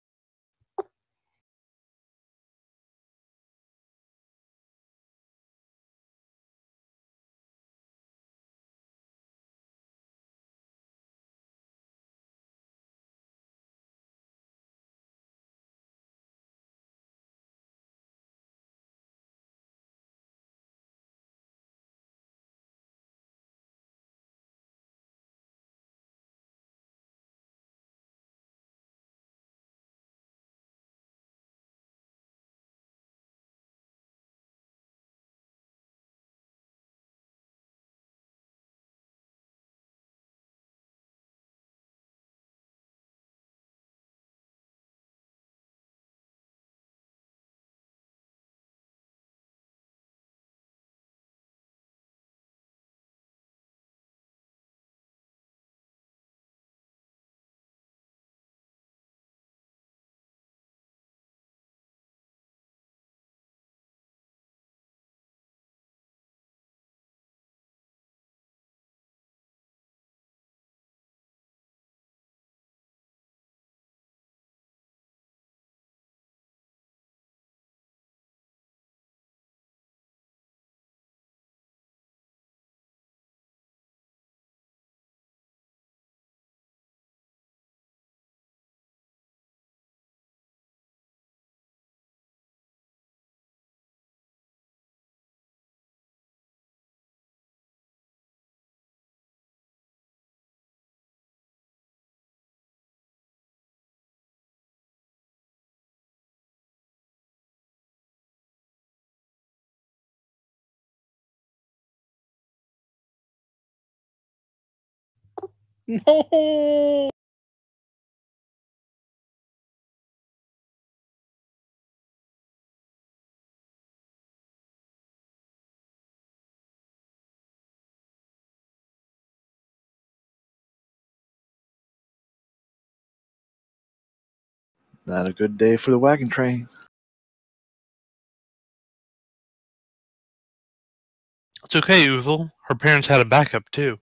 No. Not a good day for the wagon train. It's okay, Uthel. Her parents had a backup, too.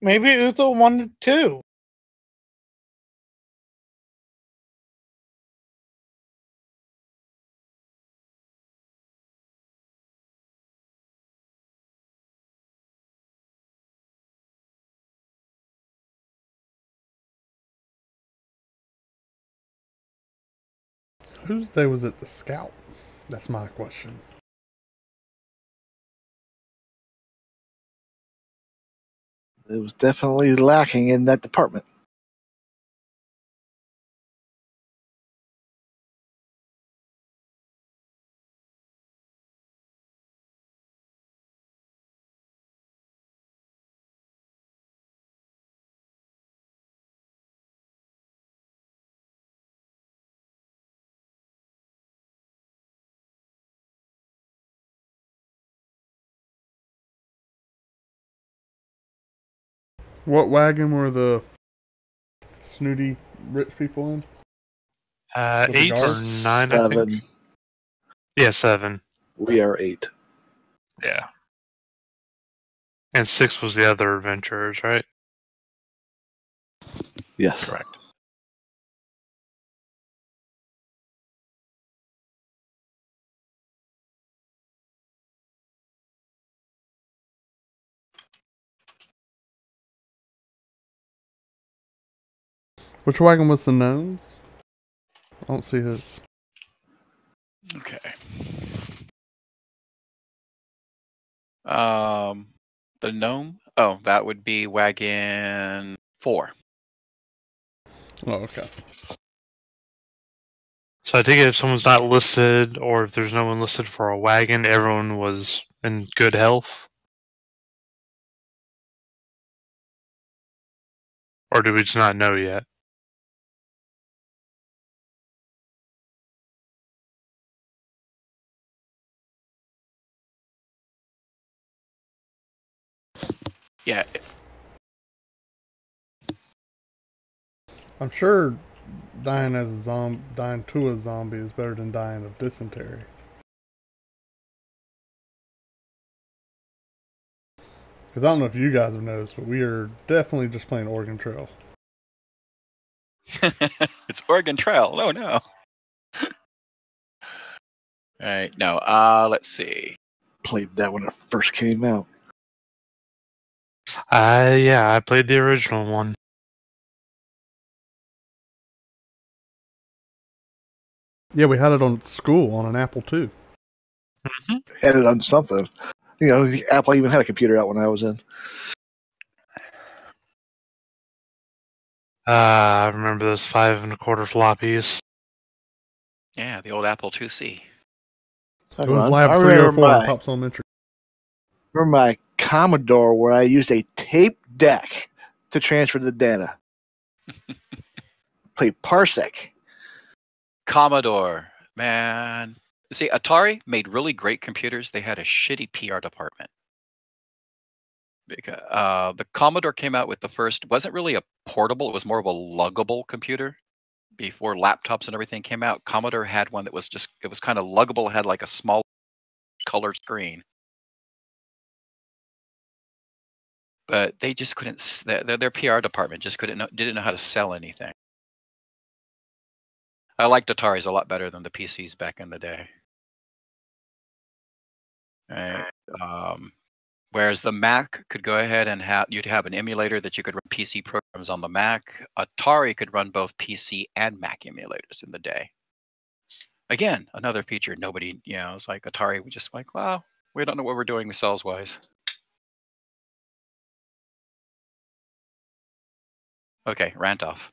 Maybe Uthel wanted to. Whose day was it to scout? That's my question. It was definitely lacking in that department. What wagon were the snooty rich people in? With the 8 or guards? 9, I think. 7. Yeah, 7. We are 8. Yeah. And 6 was the other adventurers, right? Yes. Correct. Which wagon was the gnomes? I don't see his. Okay. The gnome. Oh, that would be wagon 4. Oh, okay. So I take it if someone's not listed, or if there's no one listed for a wagon, everyone was in good health? Or do we just not know yet? Yeah. I'm sure dying as a dying to a zombie is better than dying of dysentery. Because I don't know if you guys have noticed, but we are definitely just playing Oregon Trail. It's Oregon Trail. Oh no. All right. No. Let's see. Played that when it first came out. Yeah, I played the original one. Yeah, we had it on school on an Apple II. Mm-hmm. Had it on something. You know, the Apple even had a computer out when I was in. I remember those 5 1/4 floppies. Yeah, the old Apple IIc. It was I Lab remember 304 in my, Pops Elementary. remember my Commodore where I used a tape deck to transfer the data. Played Parsec. Commodore, man. See, Atari made really great computers. They had a shitty PR department. Because the Commodore came out with the first, wasn't really a portable, it was more of a luggable computer. Before laptops and everything came out, Commodore had one that was just, it was kind of luggable, had like a small colored screen. But they just couldn't, their PR department just didn't know how to sell anything. I liked Ataris a lot better than the PCs back in the day. Right. Whereas the Mac could go ahead and you'd have an emulator that you could run PC programs on the Mac. Atari could run both PC and Mac emulators in the day. Again, another feature nobody, it's like Atari, we just like, well, we don't know what we're doing sales wise. Okay, rant off.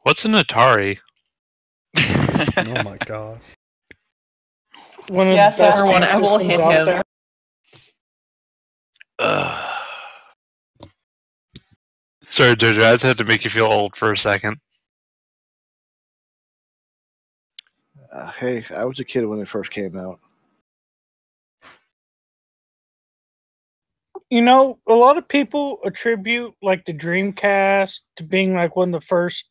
What's an Atari? Oh my gosh. One of Yes, the best everyone, game I will systems hit out him. there. Sorry, Jojo, I just had to make you feel old for a second. Hey, I was a kid when it first came out. You know, a lot of people attribute like the Dreamcast to being like one of the first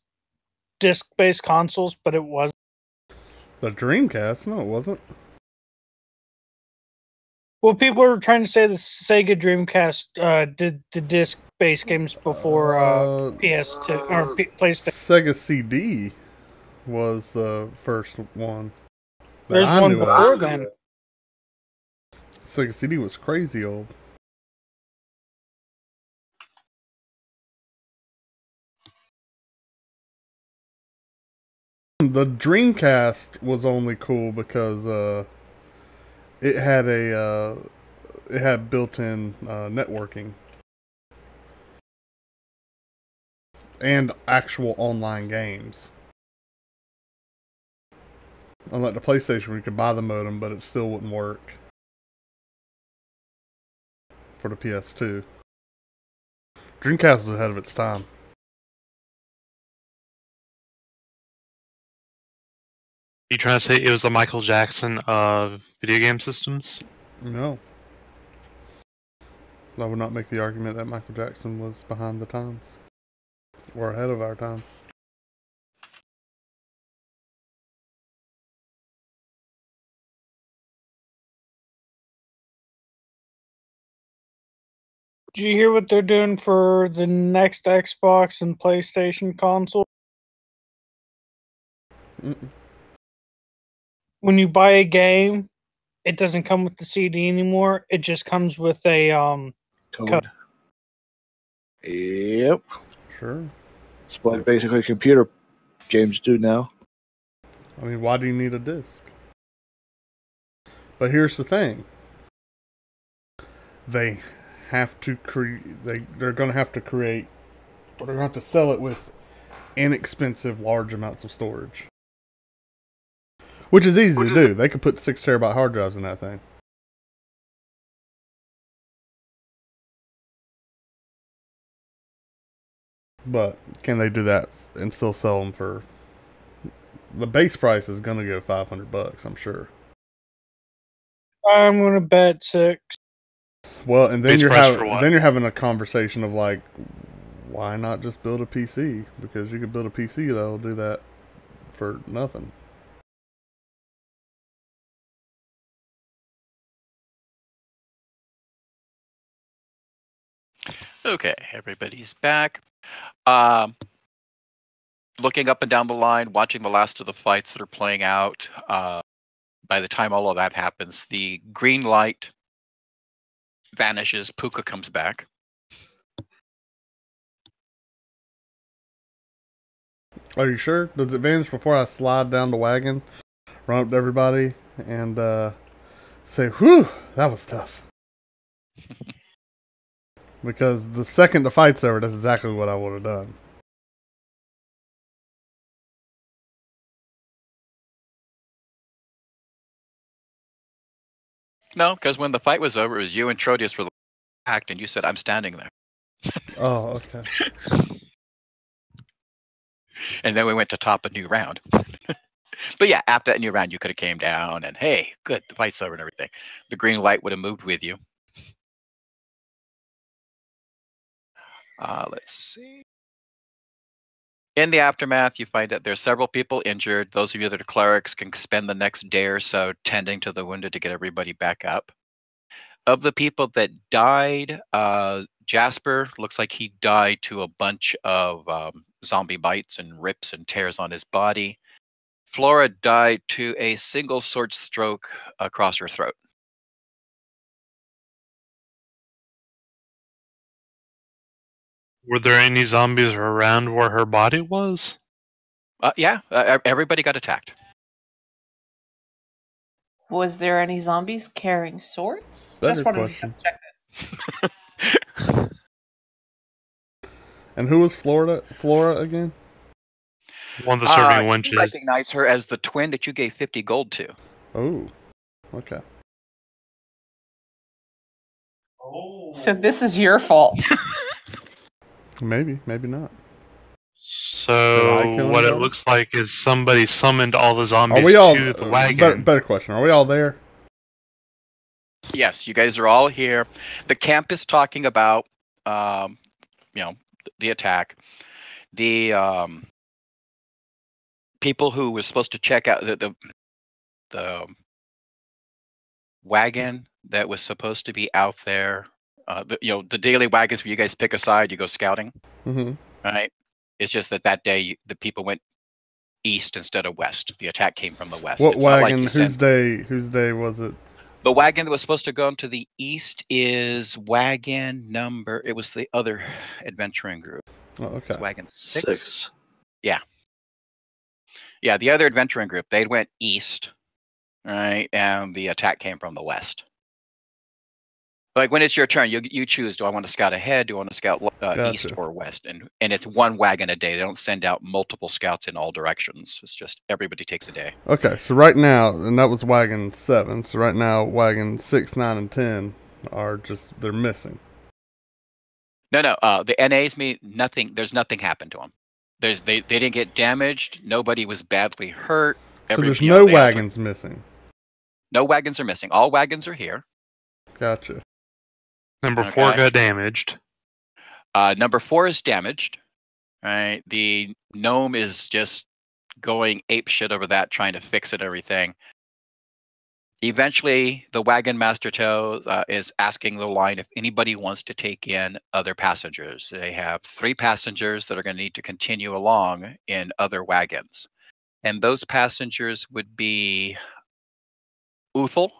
disc-based consoles, but it wasn't. The Dreamcast? No, it wasn't. Well, people are trying to say the Sega Dreamcast did the disc-based games before PS2 or PlayStation. Sega CD was the first one. that There's I one knew of. before then. Sega CD was crazy old. The Dreamcast was only cool because it had built-in networking and actual online games. Unlike the PlayStation, where you could buy the modem, but it still wouldn't work for the PS2. Dreamcast was ahead of its time. You trying to say it was the Michael Jackson of video game systems? No. I would not make the argument that Michael Jackson was behind the times. Or ahead of our time. Did you hear what they're doing for the next Xbox and PlayStation console? Mm-mm. When you buy a game, it doesn't come with the CD anymore. It just comes with a Code. Yep. Sure. It's what basically computer games do now. I mean, why do you need a disc? But here's the thing. They have to create. They're going to have to create. Or they're going to have to sell it with inexpensive, large amounts of storage. Which is easy to do. They could put 6 terabyte hard drives in that thing. But can they do that and still sell them for... The base price is going to go $500, I'm sure. I'm gonna bet 6. Well, and then Base you're price for what? having a conversation of like, why not just build a PC? Because you could build a PC that'll do that for nothing. Okay, everybody's back. Looking up and down the line, watching the last of the fights that are playing out. By the time all of that happens, the green light vanishes. Pookha comes back. Are you sure? Does it vanish before I slide down the wagon, run up to everybody, and say, whew, that was tough? Because the second the fight's over, that's exactly what I would have done. No, because when the fight was over, it was you and Trodius were act, and you said, "I'm standing there." Oh, okay. And then we went to top a new round. But yeah, after that new round, you could have came down and, hey, good, the fight's over and everything. The green light would have moved with you. Let's see. In the aftermath, you find that there are several people injured. Those of you that are clerics can spend the next day or so tending to the wounded to get everybody back up. Of the people that died, Jasper looks like he died to a bunch of zombie bites and rips and tears on his body. Flora died to a single sword stroke across her throat. Were there any zombies around where her body was? Yeah, everybody got attacked. Was there any zombies carrying swords? Better Just wanted question. to check this. And who was Flora again? One of the serving You wenches. recognize her as the twin that you gave 50 gold to. Oh, okay. So this is your fault. Maybe, maybe not. So Did I kill what it anybody? looks like is somebody summoned all the zombies Are we all... to the wagon. Better question. Are we all there? Yes, you guys are all here. The camp is talking about, the attack. The people who were supposed to check out the wagon that was supposed to be out there. The daily wagons where you guys pick a side, you go scouting. Mm-hmm. Right. It's just that day the people went east instead of west. The attack came from the west. What It's not like wagon? you Whose said- day was it? The wagon that was supposed to go into the east is wagon number. It was the other adventuring group. Oh, okay. It's wagon 6. 6. Yeah, the other adventuring group, they went east, right? And the attack came from the west. Like when it's your turn, you choose, do I want to scout ahead? Do I want to scout east Gotcha. or west? And it's one wagon a day. They don't send out multiple scouts in all directions. It's just everybody takes a day. Okay, so right now, and that was wagon 7. So right now, wagon 6, 9, and 10 are just, they're missing. No, the NAs mean nothing. There's nothing happened to them. They didn't get damaged. Nobody was badly hurt. So there's Every- no they all- wagons missing. No wagons are missing. All wagons are here. Gotcha. Number 4 got damaged. Number 4 is damaged. Right. The gnome is just going apeshit over that, trying to fix it, everything. Eventually, the wagon master toe is asking the line if anybody wants to take in other passengers. They have 3 passengers that are going to need to continue along in other wagons. And those passengers would be Uthal.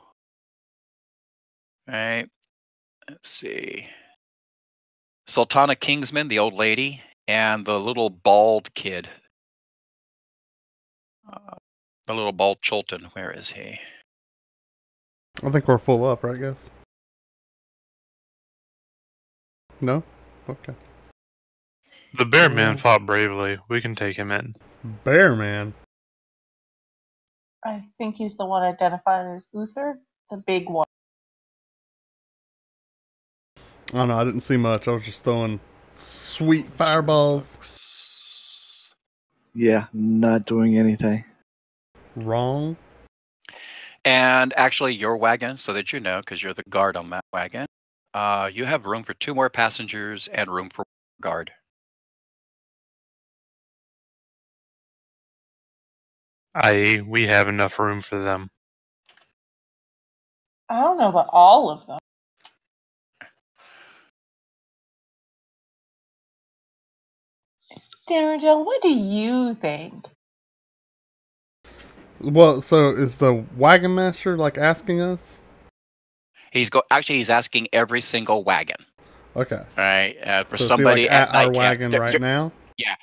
Right. Let's see. Sultana Kingsman, the old lady, and the little bald kid. The little bald Chulton. Where is he? I think we're full up, right, guys? No? Okay. The bear man fought bravely. We can take him in. Bear man? I think he's the one identified as Uther, the big one. I don't know, I didn't see much. I was just throwing sweet fireballs. Yeah, not doing anything. Wrong. And actually, your wagon, so that you know, because you're the guard on that wagon, you have room for 2 more passengers and room for guard. We have enough room for them. I don't know about all of them. Darrell, what do you think? Well, so is the wagon master like asking us? He's asking every single wagon. Okay. Right. For So somebody is he, at our night wagon camp. right now? Yeah.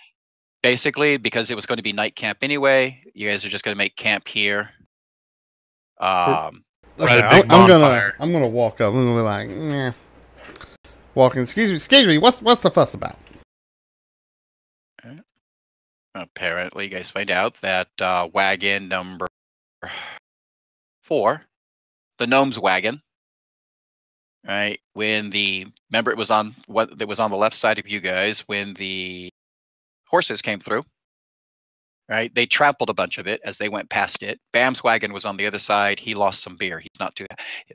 Basically, because it was going to be night camp anyway, you guys are just going to make camp here. Okay, big I'm bonfire. gonna walk up. I'm gonna be like, nah. Walking. Excuse me. What's the fuss about? Apparently, you guys find out that wagon number 4, the gnome's wagon. Right. Remember it was on the left side of you guys when the horses came through. Right. They trampled a bunch of it as they went past it. Bam's wagon was on the other side. He lost some beer. He's not too.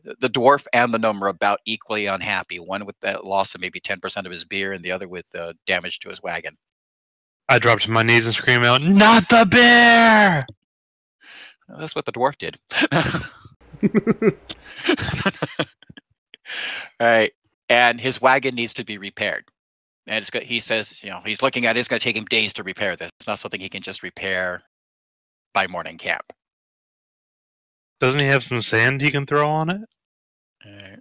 The dwarf and the gnome are about equally unhappy. One with that loss of maybe 10% of his beer, and the other with damage to his wagon. I dropped to my knees and screamed out, "Not the bear!" Well, that's what the dwarf did. All right. And his wagon needs to be repaired. And he says, he's looking at it. It's going to take him days to repair this. It's not something he can just repair by morning camp. Doesn't he have some sand he can throw on it? All right.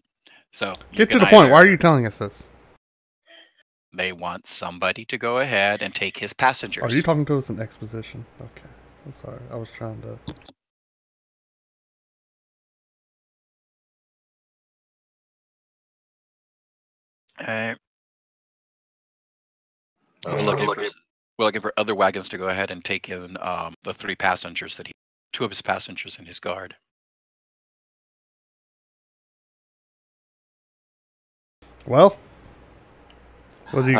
So get to the point. Why are you telling us this? They want somebody to go ahead and take his passengers. Are you talking to us in exposition? Okay. I'm sorry. I was trying to... We're looking for other wagons to go ahead and take in the 3 passengers 2 of his passengers and his guard. Well, what do you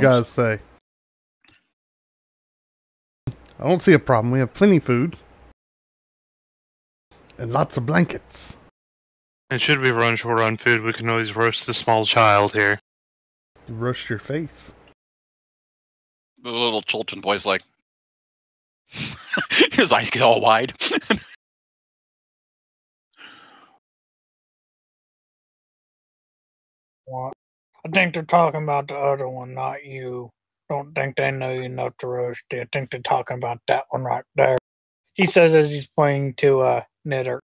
guys say? I don't see a problem. We have plenty of food and lots of blankets. And should we run short on food, we can always roast the small child here. Roast your face. The little Chulton boy's like, his eyes get all wide. What? I think they're talking about the other one, not you. Don't think they know you enough to roast it. I think they're talking about that one right there. He says as he's pointing to Knitter.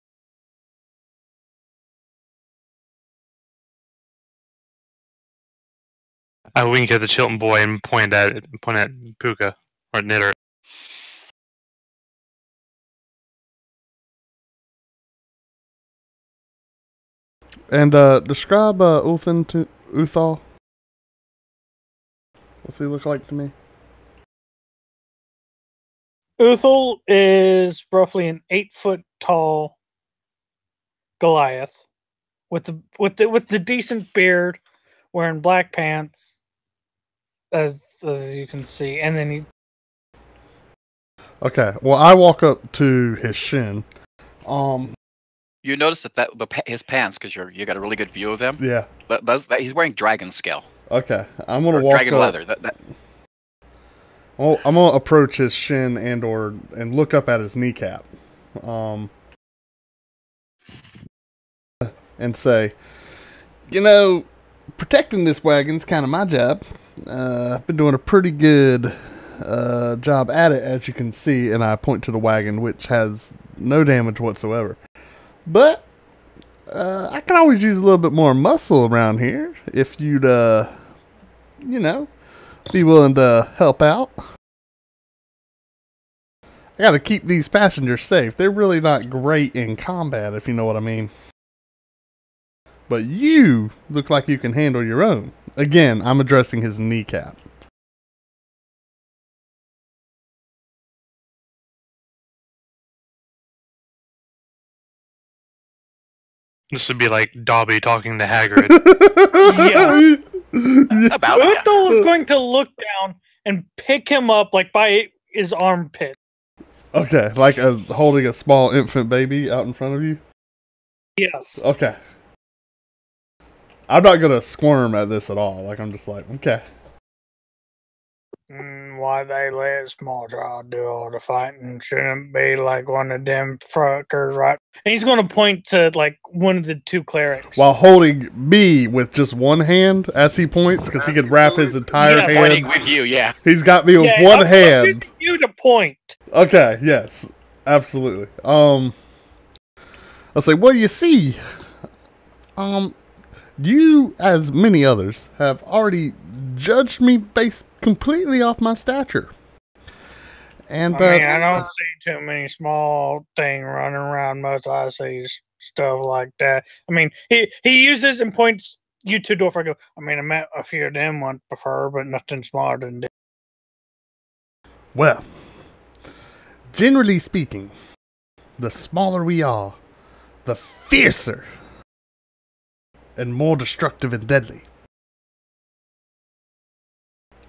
I wink at the Chilton boy and point at Pookha or Knitter. And describe Uthal. What's he look like to me? Uthal is roughly an 8-foot tall Goliath with the decent beard, wearing black pants, as you can see, and then he. Okay, well, I walk up to his shin. You notice that his pants, because you got a really good view of him. Yeah. But he's wearing dragon scale. Okay. I'm gonna Or walk dragon up. leather. Well, I'm gonna approach his shin and look up at his kneecap, and say, protecting this wagon's kind of my job. I've been doing a pretty good job at it, as you can see, and I point to the wagon, which has no damage whatsoever. But I can always use a little bit more muscle around here if you'd, be willing to help out. I gotta keep these passengers safe. They're really not great in combat, if you know what I mean. But you look like you can handle your own. Again, I'm addressing his kneecap. This would be like Dobby talking to Hagrid. About Uthal is going to look down and pick him up like by his armpit. Okay, like holding a small infant baby out in front of you? Yes. Okay. I'm not gonna squirm at this at all. Like, I'm just like, okay. Why they let a small child do all the fighting? Shouldn't be like one of them fuckers, right? And he's going to point to like one of the two clerics. While holding me with just one hand as he points, because he could wrap his entire hand. Pointing with you, yeah. He's got me with one hand. You to point. Okay, yes. Absolutely. I'll say, well, you see, you, as many others, have already judged me based completely off my stature. And I don't see too many small things running around much. I see stuff like that. I mean, he uses and points you to Dorf. I go, I met a few of them once before, but nothing smaller than that. Well, generally speaking, the smaller we are, the fiercer and more destructive and deadly.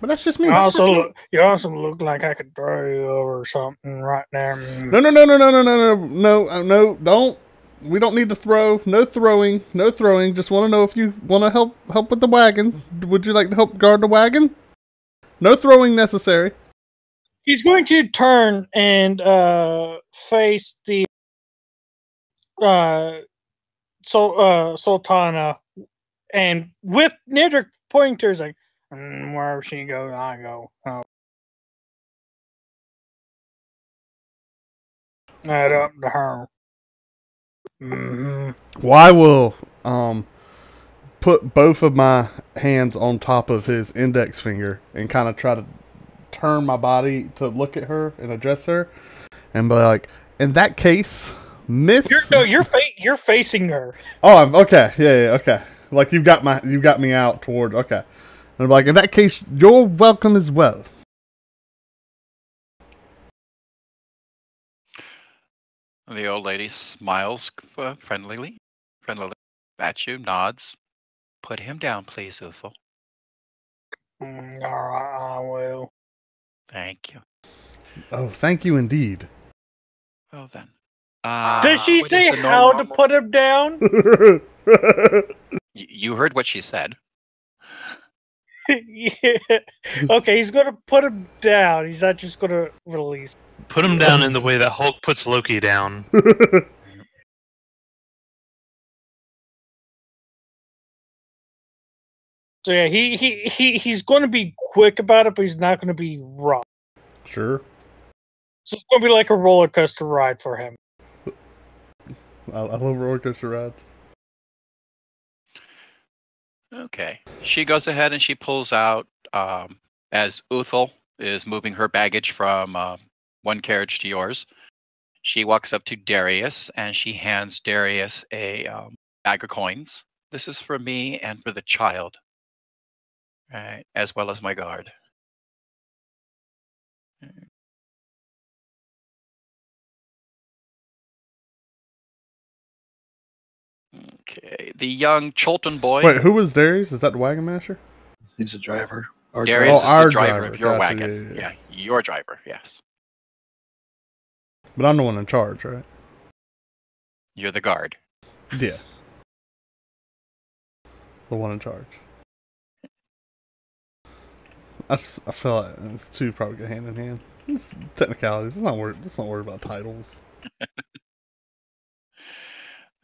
But that's just me. You also look like I could throw you over something right there. No, don't. We don't need to throw. No throwing. Just want to know if you want to help with the wagon. Would you like to help guard the wagon? No throwing necessary. He's going to turn and face the Sultana, and with Nidric pointers like, wherever she goes, I go. That up to her. Mm-hmm. Well, I will put both of my hands on top of his index finger and kind of try to turn my body to look at her and address her, and be like, in that case, Miss. You're facing her. Oh, I'm okay. Yeah, okay. Like you've got me out toward. Okay. And I'm like, in that case, you're welcome as well. The old lady smiles friendlily at you, nods. Put him down, please, Uthal. All right, I will. Thank you. Oh, thank you indeed. Well then. Does she say how to put him down? You heard what she said. Yeah. Okay, he's gonna put him down. He's not just gonna release. Put him down in the way that Hulk puts Loki down. So yeah, he's gonna be quick about it, but he's not gonna be rough. Sure. So it's gonna be like a roller coaster ride for him. I love roller coaster rides. Okay. She goes ahead and she pulls out, as Uthal is moving her baggage from one carriage to yours. She walks up to Darius and she hands Darius a bag of coins. This is for me and for the child, right, as well as my guard. Okay, the young Cholton boy. Wait, who was Darius? Is that the wagon master? He's a driver. Darius is our the driver of your Gotcha, wagon. yeah. Your driver, yes. But I'm the one in charge, right? You're the guard. Yeah. The one in charge. I feel like it's two probably go hand in hand. It's technicalities. Let's not worry about titles.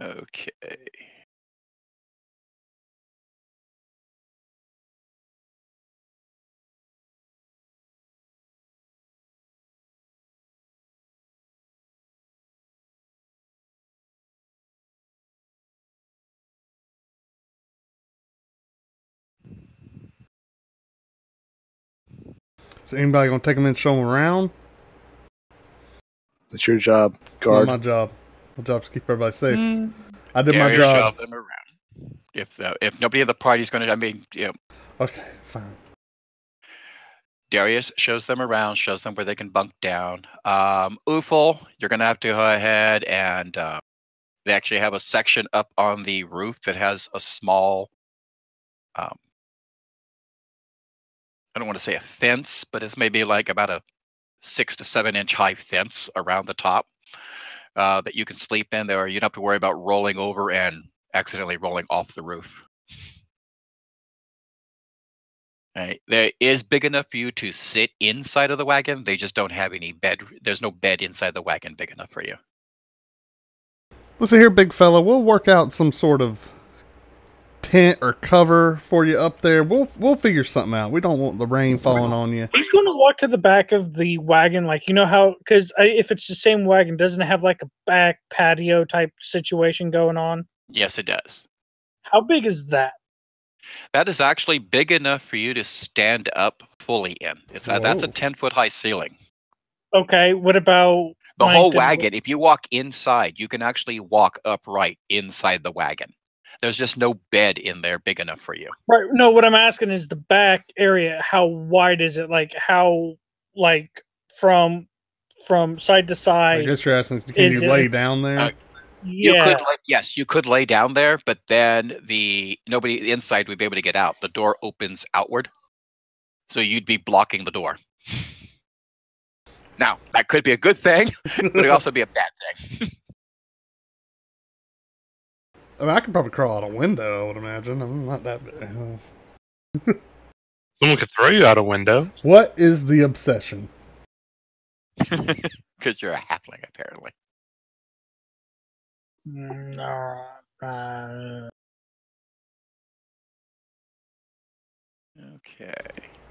Okay. So anybody gonna take them in and show them around? It's your job, It's not guard. my job. My job's to keep everybody safe. Mm, I did my Darius job. shows them around. If nobody in the party's going to, I mean, Okay, fine. Darius shows them around, shows them where they can bunk down. Uful, you're going to have to go ahead and they actually have a section up on the roof that has a small, I don't want to say a fence, but it's maybe like about a 6 to 7 inch high fence around the top that you can sleep in there. You don't have to worry about rolling over and accidentally rolling off the roof. Right. There is big enough for you to sit inside of the wagon. They just don't have any bed. There's no bed inside the wagon big enough for you. Listen here, big fella. We'll work out some sort of tent or cover for you up there. We'll figure something out. We don't want the rain falling on you. he's going to walk to the back of the wagon, like, you know how, because if it's the same wagon, doesn't it have like a back patio type situation going on? Yes, it does. How big is that? That is actually big enough for you to stand up fully in. That's a Whoa. 10-foot high ceiling. Okay, what about The like whole wagon, if you walk inside, you can actually walk upright inside the wagon. There's just no bed in there big enough for you. Right. No, what I'm asking is the back area. How wide is it? Like how, like from side to I side? guess you're asking, can Is you it- lay down there? Yeah. You could lay down there, but then nobody inside would be able to get out. The door opens outward, so you'd be blocking the door. Now, that could be a good thing, but it could also be a bad thing. I mean, I could probably crawl out a window, I would imagine. I'm not that big. Someone could throw you out a window. What is the obsession? Because you're a halfling, apparently. Okay.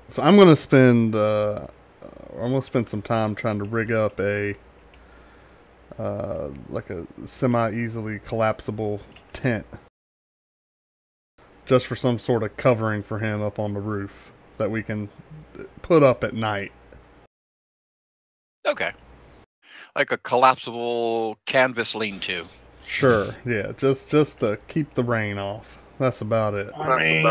So I'm gonna spend some time trying to rig up a like a semi-easily collapsible tent, just for some sort of covering for him up on the roof that we can put up at night. Okay. Like a collapsible canvas lean-to. Sure, yeah, just to keep the rain off. That's about it. I mean,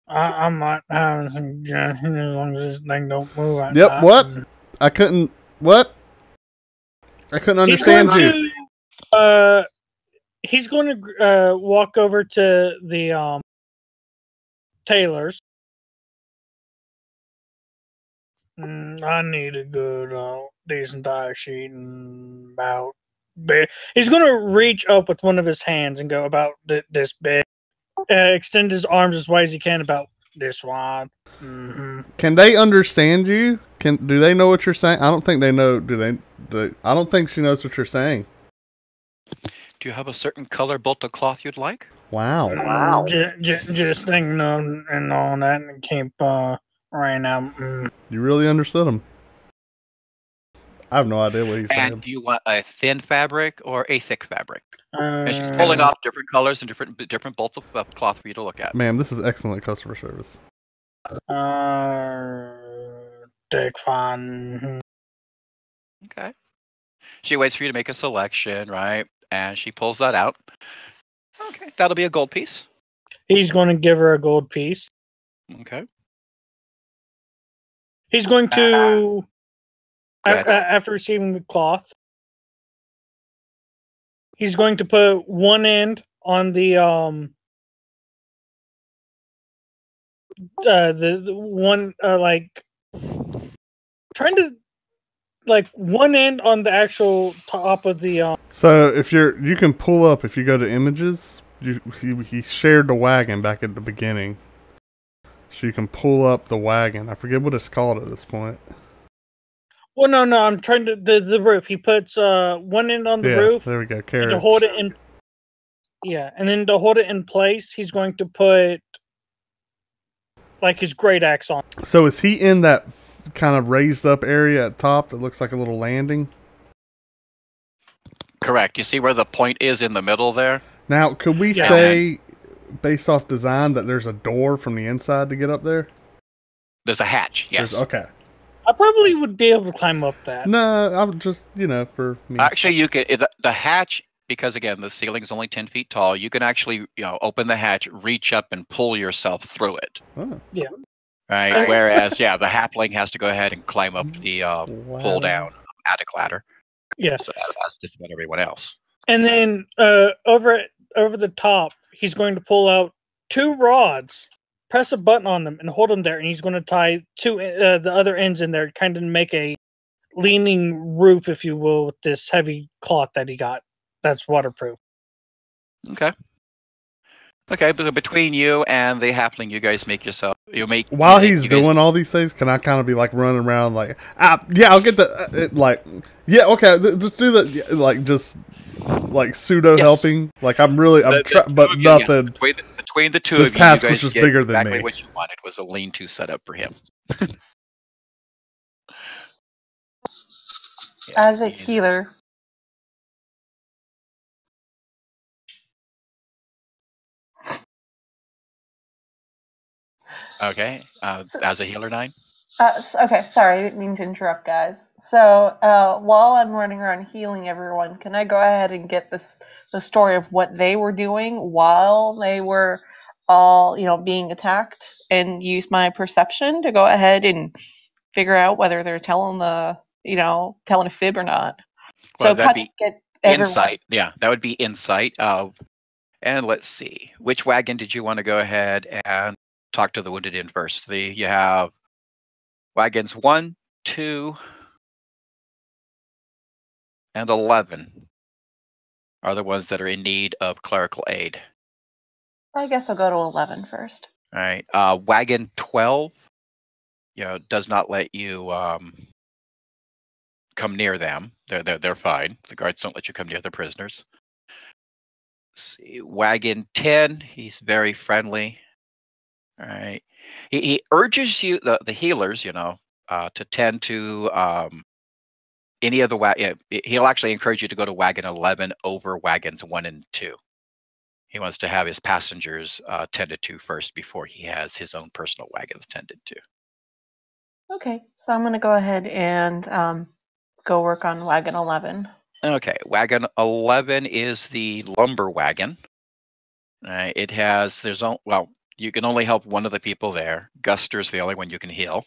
I might have some suggestion as long as this thing don't move. Yep. What? I couldn't. What? I couldn't understand you. He's going to walk over to the tailors. I need a good, decent tire sheet and about big. He's going to reach up with one of his hands and go about this big. Extend his arms as wide as he can, about this wide. Mm-hmm. Can they understand you? Do they know what you're saying? I don't think they know. Do they? I don't think she knows what you're saying. Do you have a certain color bolt of cloth you'd like? Wow. Just thinking of and all that and keep rain out. You really understood him. I have no idea what he's saying. And do you want a thin fabric or a thick fabric? And she's pulling off different colors and different bolts of cloth for you to look at. Ma'am, this is excellent customer service. Thick fine. Okay. She waits for you to make a selection, right? And she pulls that out. Okay, that'll be a gold piece. He's going to give her a gold piece. Okay. He's going to, after receiving the cloth, he's going to put one end on the one like trying to like one end on the actual top of the. So if you can pull up if you go to images. He shared the wagon back at the beginning, so you can pull up the wagon. I forget what it's called at this point. Well, no, I'm trying to the roof. He puts one end on the roof. There we go. And Carriage. to hold it in. Yeah, and then to hold it in place, he's going to put like his great axe on. So is he in that kind of raised up area at top that looks like a little landing? Correct. You see where the point is in the middle there? Now, could we say, based off design, that there's a door from the inside to get up there? There's a hatch, yes. Okay. I probably would be able to climb up that. No, I'm just, for me. Actually, you could, the hatch, because again, the ceiling is only 10 feet tall, you can actually, open the hatch, reach up and pull yourself through it. Oh. Yeah. Right. Whereas, the halfling has to go ahead and climb up the pull down attic ladder. Yes. So, as just about everyone else. And then over the top, he's going to pull out 2 rods, press a button on them, and hold them there. And he's going to tie the other ends in there, kind of make a leaning roof, if you will, with this heavy cloth that he got. That's waterproof. Okay. Okay, but between you and the halfling, you guys make yourself. While he's doing all these things, can I kind of be like running around like, yeah, I'll get the just do the just like pseudo helping. Like I'm but nothing. Between the two this of you, task you guys was just get bigger than exactly me. What you wanted was a lean-to setup for him. As a healer. Okay, as a healer, 9. Okay, sorry, I didn't mean to interrupt, guys. So while I'm running around healing everyone, can I go ahead and get the story of what they were doing while they were all, being attacked, and use my perception to go ahead and figure out whether they're telling a fib or not? Well, so that'd be get insight. Yeah, that would be insight. And let's see, which wagon did you want to go ahead and talk to the wounded in first? You have wagons 1, 2, and 11 are the ones that are in need of clerical aid. I guess I'll go to 11 first. All right. Wagon 12, does not let you come near them. They're fine. The guards don't let you come near the prisoners. Let's see, wagon 10, he's very friendly. All right. He urges you, the healers, to tend to any of the he'll actually encourage you to go to wagon 11 over wagons 1 and 2. He wants to have his passengers tended to first before he has his own personal wagons tended to. Okay, so I'm going to go ahead and go work on wagon 11. Okay, wagon 11 is the lumber wagon. It has, you can only help one of the people there. Guster's the only one you can heal.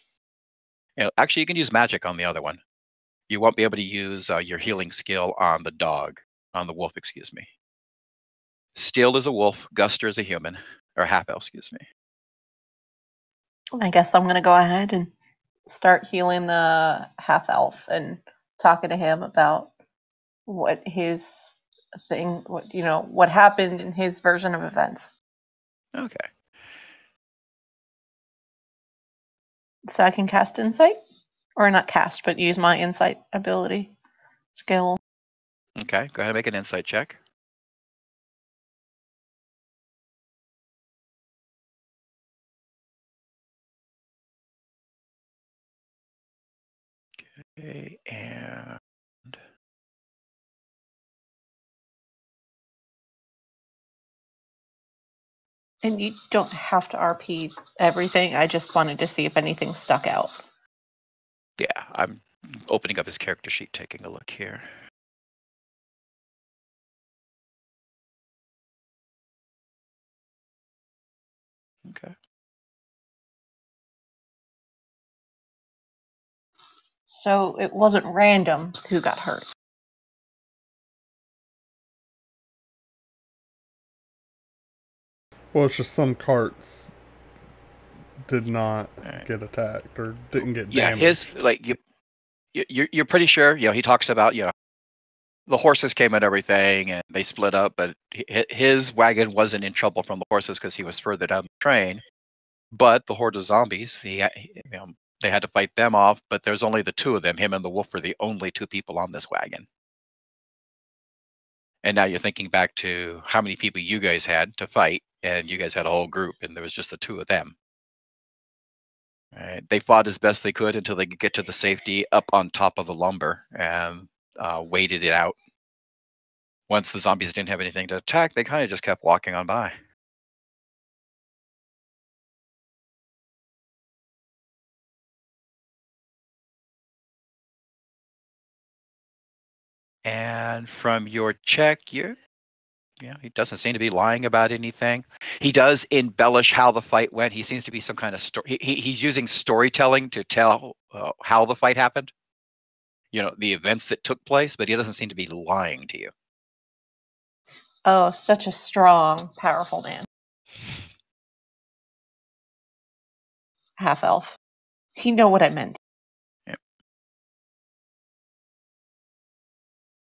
Actually, you can use magic on the other one. You won't be able to use your healing skill on the wolf, excuse me. Steel is a wolf, Guster is a human, or half-elf, excuse me. I guess I'm going to go ahead and start healing the half-elf and talking to him about what his thing, what happened in his version of events. Okay. So I can cast insight? Or not cast, but use my insight ability skill. Okay, go ahead and make an insight check. Okay, and And you don't have to RP everything. I just wanted to see if anything stuck out. yeah, I'm opening up his character sheet, taking a look here. Okay. So it wasn't random who got hurt. Well, it's just some carts did not get attacked or didn't get damaged. Yeah, you're pretty sure. He talks about the horses came and everything, and they split up, but his wagon wasn't in trouble from the horses because he was further down the train. But the horde of zombies, they had to fight them off. But there's only the two of them. Him and the wolf were the only two people on this wagon. And now you're thinking back to how many people you guys had to fight, and you guys had a whole group, and there was just the two of them. Right? They fought as best they could until they could get to the safety up on top of the lumber and waited it out. Once the zombies didn't have anything to attack, they kind of just kept walking on by. And from your check, he doesn't seem to be lying about anything. He does embellish how the fight went. He seems to be some kind of story. He's using storytelling to tell how the fight happened. The events that took place, but he doesn't seem to be lying to you. Oh, such a strong, powerful man. Half elf. He know what I meant. Yep.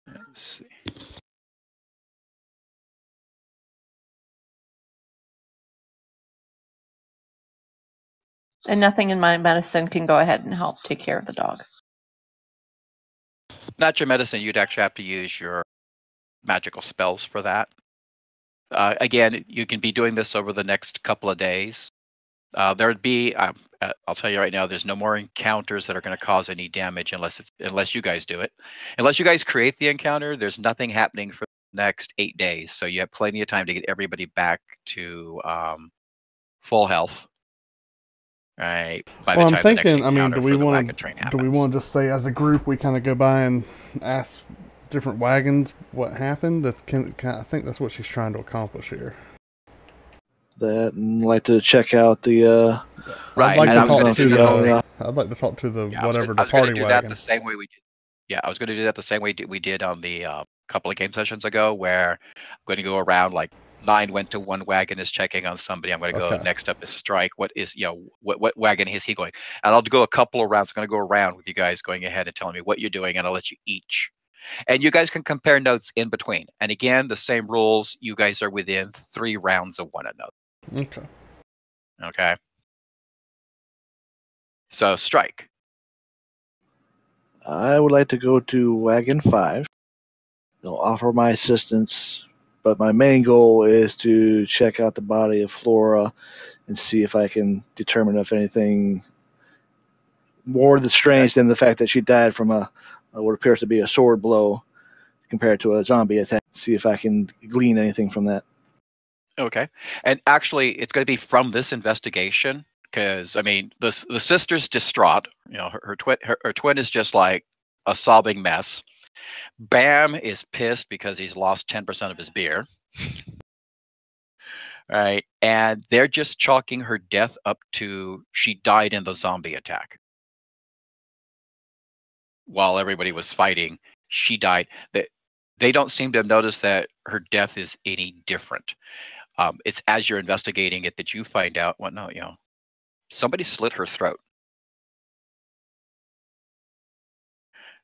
Let's see. And nothing in my medicine can go ahead and help take care of the dog. Not your medicine. You'd actually have to use your magical spells for that. Again, you can be doing this over the next couple of days. There would be, I'll tell you right now, there's no more encounters that are going to cause any damage unless you guys do it. Unless you guys create the encounter, there's nothing happening for the next 8 days. So you have plenty of time to get everybody back to full health. Right. By the Well, time I'm thinking, the next encounter do we for the want wagon train to happens. just say as a group we kind of go by and ask different wagons what happened? I think that's what she's trying to accomplish here. That and like to check out the. Right. I'd like and I to was talk going to to do that. the. I'd like to talk to the whatever the I was going party to do that wagon. the same way we did. Yeah, I was going to do that the same way we did on the couple of game sessions ago, where I'm going to go around like 9 went to one wagon is checking on somebody. I'm going to go Okay. next up is Strike. What is what wagon is he going? And I'll go a couple of rounds. I'm going to go around with you guys going ahead and telling me what you're doing, and I'll let you each. And you guys can compare notes in between. And again, the same rules. You guys are within 3 rounds of one another. Okay. Okay. So Strike. I would like to go to Wagon 5. Offer my assistance, but my main goal is to check out the body of Flora and see if I can determine if anything more strange than the fact that she died from what appears to be a sword blow compared to a zombie attack. See if I can glean anything from that. Okay. And actually, it's going to be from this investigation because, I mean, the sister's distraught. Her twin is just like a sobbing mess. Bam is pissed because he's lost 10% of his beer. Right. And they're just chalking her death up to she died in the zombie attack. While everybody was fighting, she died. They don't seem to have noticed that her death is any different. It's as you're investigating it that you find out, somebody slit her throat.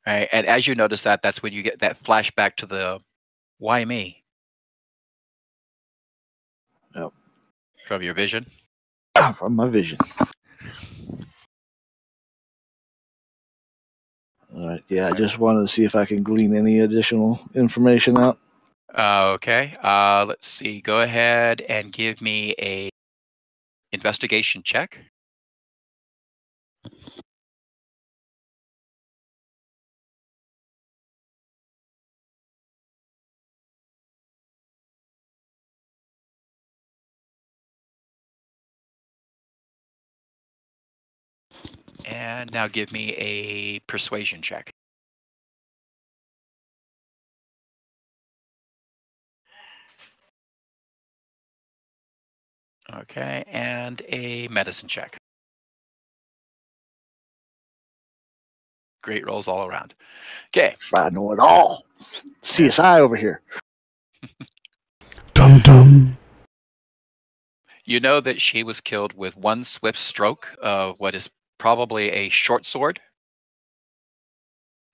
Right? And as you notice that's when you get that flashback to the why me? Yep. From your vision? From my vision. All right. Yeah, I just wanted to see if I can glean any additional information out. Okay. Let's see. Go ahead and give me a investigation check. And now give me a persuasion check. Okay, and a medicine check. Great rolls all around. Okay. I know it all. CSI over here. Dum dum. You know that she was killed with one swift stroke of what is probably a short sword.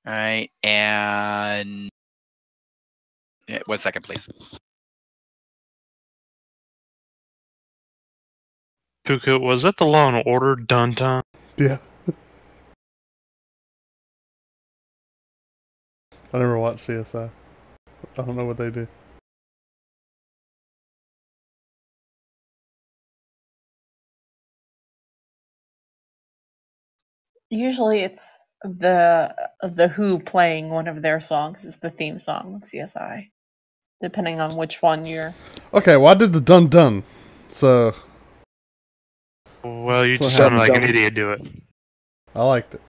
All right, and 1 second, please. Pookha, was that the Law and Order dun-dun? Yeah. I never watched CSI. I don't know what they do. Usually it's the Who playing one of their songs is the theme song of CSI, depending on which one you're. Okay, well I did the dun dun, so Well, you So just sounded like an dun. idiot do it. I liked it.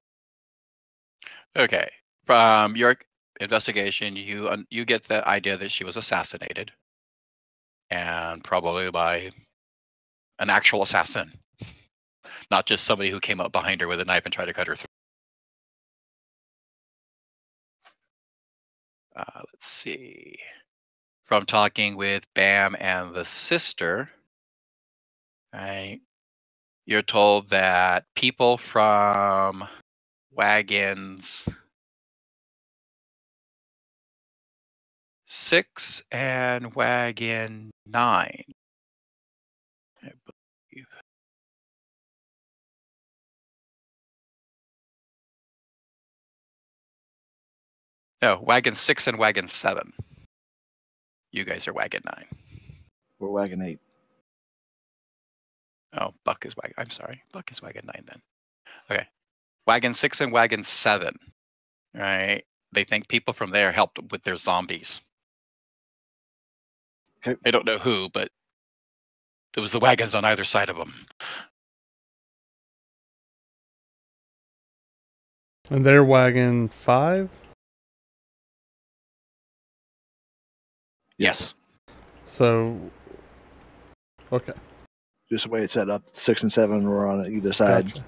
Okay, from your investigation, you get the idea that she was assassinated, and probably by an actual assassin, not just somebody who came up behind her with a knife and tried to cut her throat. Let's see. From talking with Bam and the sister, right, you're told that people from wagons 6 and wagon 9, I believe. No, wagon 6 and wagon 7. You guys are wagon 9. We're wagon 8. Oh, Buck is wagon. I'm sorry. Buck is wagon 9 then. Okay. Wagon 6 and wagon 7. Right. They think people from there helped with their zombies. Okay. They don't know who, but it was the wagons on either side of them. And they're wagon 5? Yes. So, okay. Just the way it's set up, 6 and 7 were on either side. Gotcha.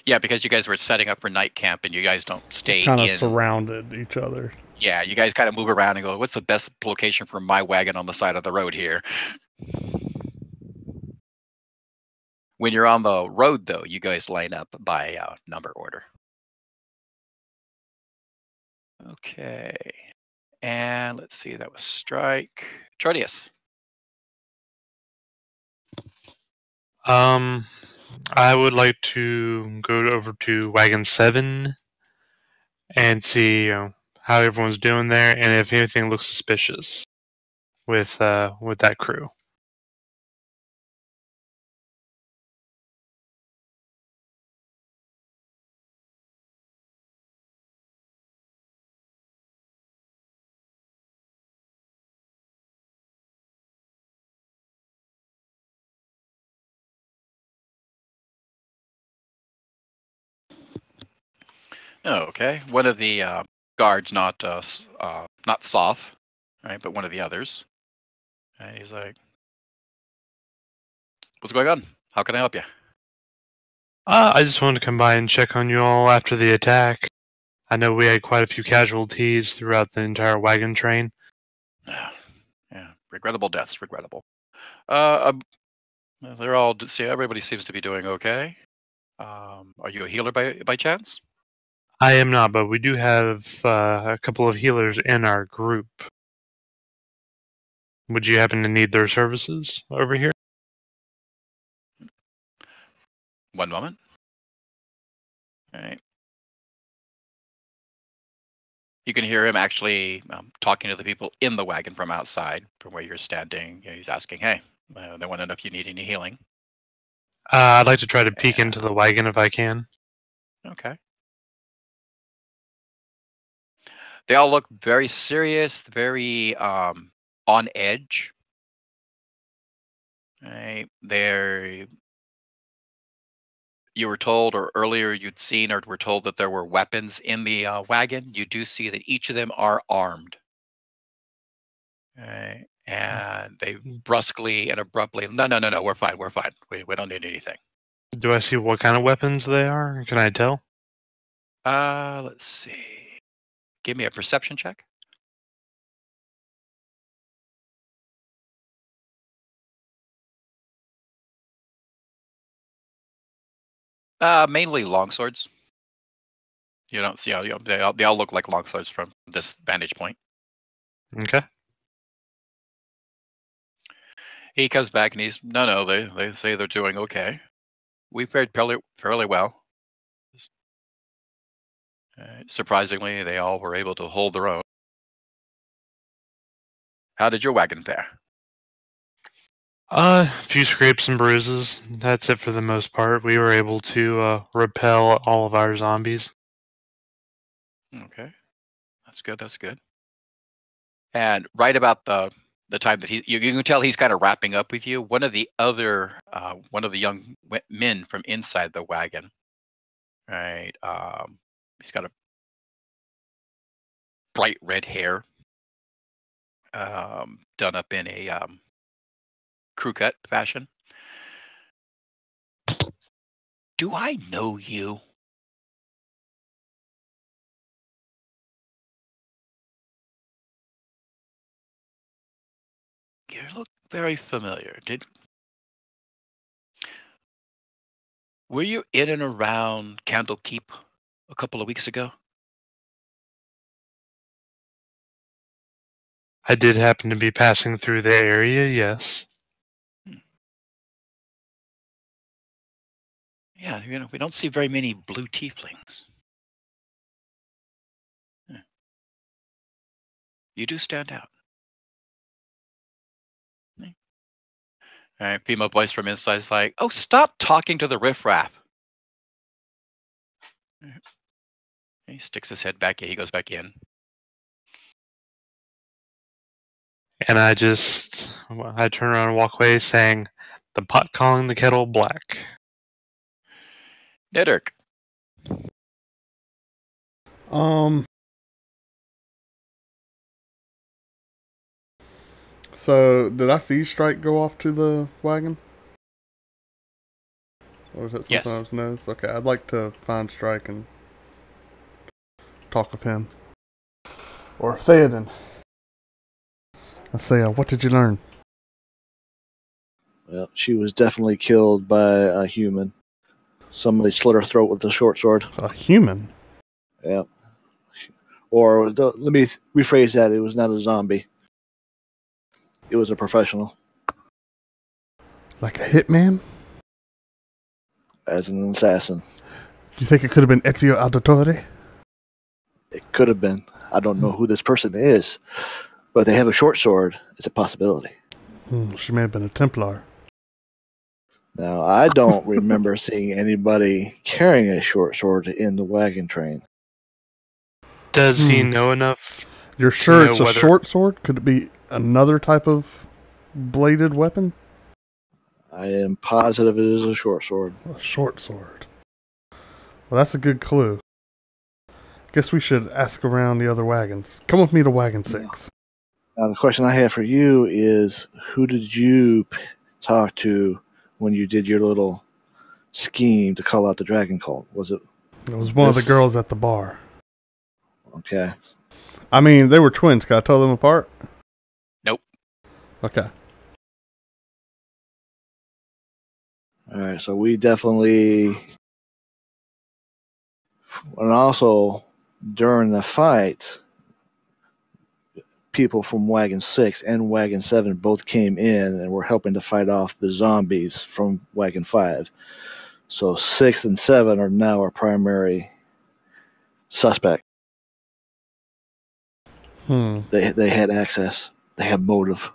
Yeah, because you guys were setting up for night camp and you guys don't stay Kind of in. surrounded each other. Yeah, you guys kind of move around and go, what's the best location for my wagon on the side of the road here? When you're on the road, though, you guys line up by number order. Okay. And let's see, that was Strike. Trotius. I would like to go over to Wagon 7 and see how everyone's doing there and if anything looks suspicious with that crew. Okay. One of the guards, not Soth, right, but one of the others. And he's like, what's going on? How can I help you? I just wanted to come by and check on you all after the attack. I know we had quite a few casualties throughout the entire wagon train. Yeah, regrettable deaths, regrettable. They're all. See, everybody seems to be doing okay. Are you a healer by chance? I am not, but we do have a couple of healers in our group. Would you happen to need their services over here? One moment. All right. You can hear him actually talking to the people in the wagon from outside, from where you're standing. He's asking, "Hey, they want to know if you need any healing." I'd like to try to peek into the wagon if I can. Okay. They all look very serious, very on edge. Right. You were told, or earlier you'd seen, or were told that there were weapons in the wagon. You do see that each of them are armed. Right. And they brusquely and abruptly, no, we're fine. We don't need anything. Do I see what kind of weapons they are? Can I tell? Let's see. Give me a perception check. Mainly longswords. You don't see, they all look like longswords from this vantage point. Okay. He comes back and he's no. They say they're doing okay. We fared fairly well. Surprisingly, they all were able to hold their own. How did your wagon fare? A few scrapes and bruises. That's it for the most part. We were able to repel all of our zombies. Okay, that's good. That's good. And right about the time that you can tell he's kind of wrapping up with you. One of the young men from inside the wagon, right? He's got a bright red hair, done up in a crew cut fashion. Do I know you? You look very familiar. Were you in and around Candlekeep a couple of weeks ago? I did happen to be passing through the area, yes. Yeah, we don't see very many blue tieflings. You do stand out. All right, female voice from inside is like, "Oh, stop talking to the riffraff." He sticks his head back in. He goes back in. And I turn around and walk away saying, "The pot calling the kettle black." Niddirk. So, did I see Strike go off to the wagon? Or is that something Yes. I was noticed? Okay, I'd like to find Strike and talk with him. Or Theoden. I say, what did you learn? Well, she was definitely killed by a human. Somebody slit her throat with a short sword. A human? Yeah. Or let me rephrase that. It was not a zombie. It was a professional. Like a hitman? As an assassin. Do you think it could have been Ezio Auditore? It could have been. I don't know who this person is. But if they have a short sword, it's a possibility. She may have been a Templar. Now, I don't remember seeing anybody carrying a short sword in the wagon train. Does he know enough? You're sure it's a whether... short sword? Could it be another type of bladed weapon? I am positive it is a short sword. A short sword. Well, that's a good clue. Guess we should ask around the other wagons. Come with me to wagon 6. Now, the question I have for you is, who did you talk to when you did your little scheme to call out the dragon cult? Was it? It was one of the girls at the bar. Okay. I mean, they were twins. Can I tell them apart? Nope. Okay. All right, so we definitely... And also, during the fight, people from Wagon 6 and Wagon 7 both came in and were helping to fight off the zombies from Wagon 5. So 6 and 7 are now our primary suspect. They had access. They have motive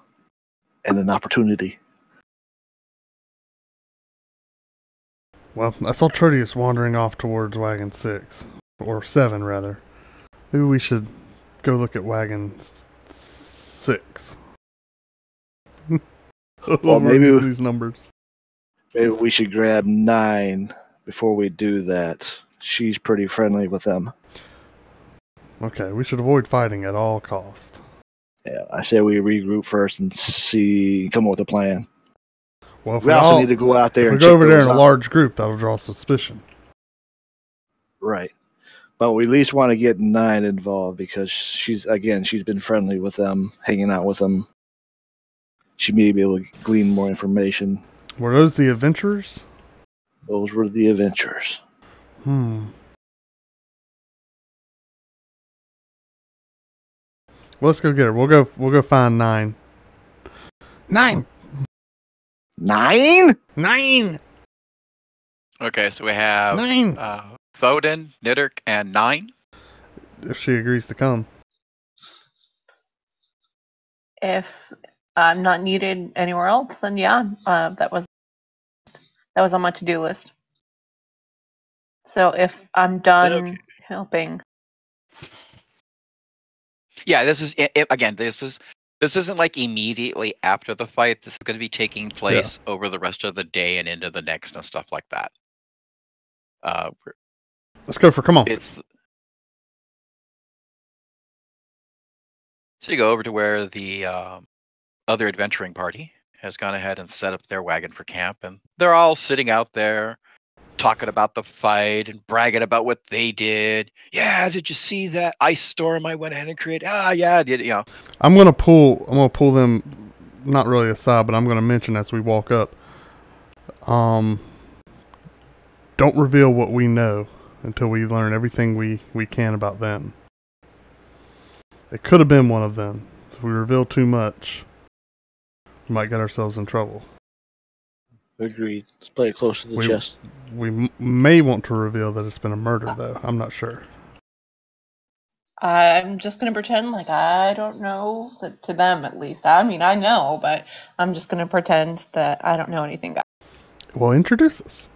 and an opportunity. Well, I saw Tertius wandering off towards wagon 6. Or 7, rather. Maybe we should go look at wagon 6. Well, maybe these numbers. Maybe we should grab 9 before we do that. She's pretty friendly with them. Okay, we should avoid fighting at all costs. Yeah, I say we regroup first and come up with a plan. Well, if we also need to go out there. If we and go over there in out. a large group, that'll draw suspicion. Right, but we at least want to get 9 involved because she's been friendly with them, hanging out with them. She may be able to glean more information. Were those the adventurers? Those were the adventures. Well, let's go get her. We'll go find 9. 9. 9? 9. Okay, so we have 9. Thoden, Nidderk, and 9. If she agrees to come. If I'm not needed anywhere else, then yeah, that was on my to-do list. So if I'm done Okay. helping, Yeah, this is again. This isn't like immediately after the fight. This is going to be taking place over the rest of the day and into the next and stuff like that. Let's go for. Come on. So you go over to where the other adventuring party has gone ahead and set up their wagon for camp, and they're all sitting out there talking about the fight and bragging about what they did. Yeah, did you see that ice storm I went ahead and created? Yeah, I did. I'm gonna pull them, not really aside, but I'm gonna mention as we walk up. Don't reveal what we know until we learn everything we can about them. It could have been one of them. If we reveal too much, we might get ourselves in trouble. Agreed. Let's play it close to the chest. We may want to reveal that it's been a murder, though. I'm not sure. I'm just going to pretend like I don't know, to them at least. I mean, I know, but I'm just going to pretend that I don't know anything. Well, introduce us.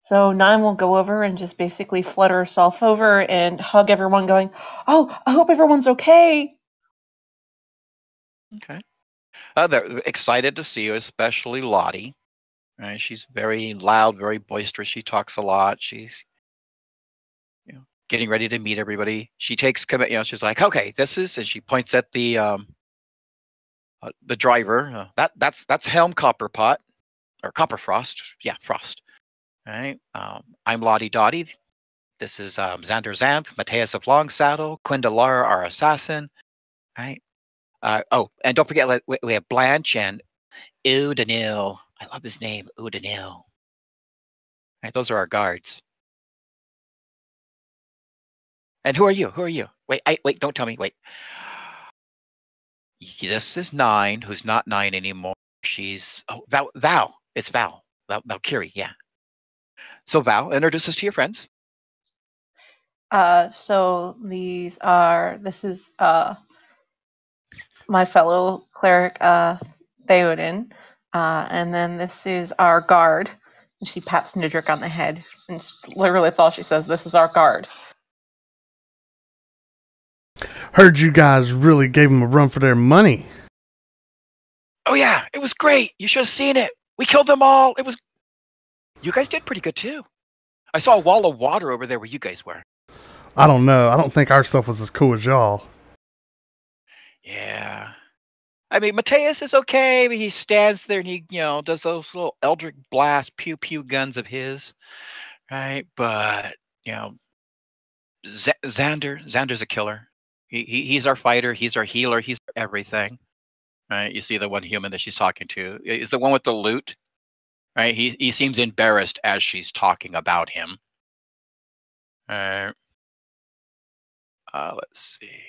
So 9 will go over and just basically flutter herself over and hug everyone going, "Oh, I hope everyone's okay." Okay. They're excited to see you, especially Lottie. Right? She's very loud, very boisterous. She talks a lot. She's getting ready to meet everybody. She takes commit. She's like, "Okay, this is," and she points at the driver. That's Helm Copperpot or Copperfrost. Yeah, Frost. All right. I'm Lottie Dottie. This is Xander Xanth, Mateus of Longsaddle, Quindalara, our assassin. All right. And don't forget, we have Blanche and Udanil. I love his name, Udanil. Right, those are our guards. And who are you? Wait, don't tell me. Wait. This is 9, who's not 9 anymore. She's Val. It's Val. Valkyrie, yeah. So Val, introduce us to your friends. So this is my fellow cleric, Theoden, and then this is our guard. And she pats Nidric on the head, and literally that's all she says. This is our guard. Heard you guys really gave them a run for their money. Oh yeah, it was great. You should have seen it. We killed them all. You guys did pretty good too. I saw a wall of water over there where you guys were. I don't know. I don't think our stuff was as cool as y'all. Yeah. I mean, Mateus is okay. He stands there and he, does those little Eldritch Blast pew pew guns of his, right? But Xander's a killer. He's our fighter. He's our healer. He's everything, right? You see the one human that she's talking to is the one with the lute, right? He seems embarrassed as she's talking about him. Let's see.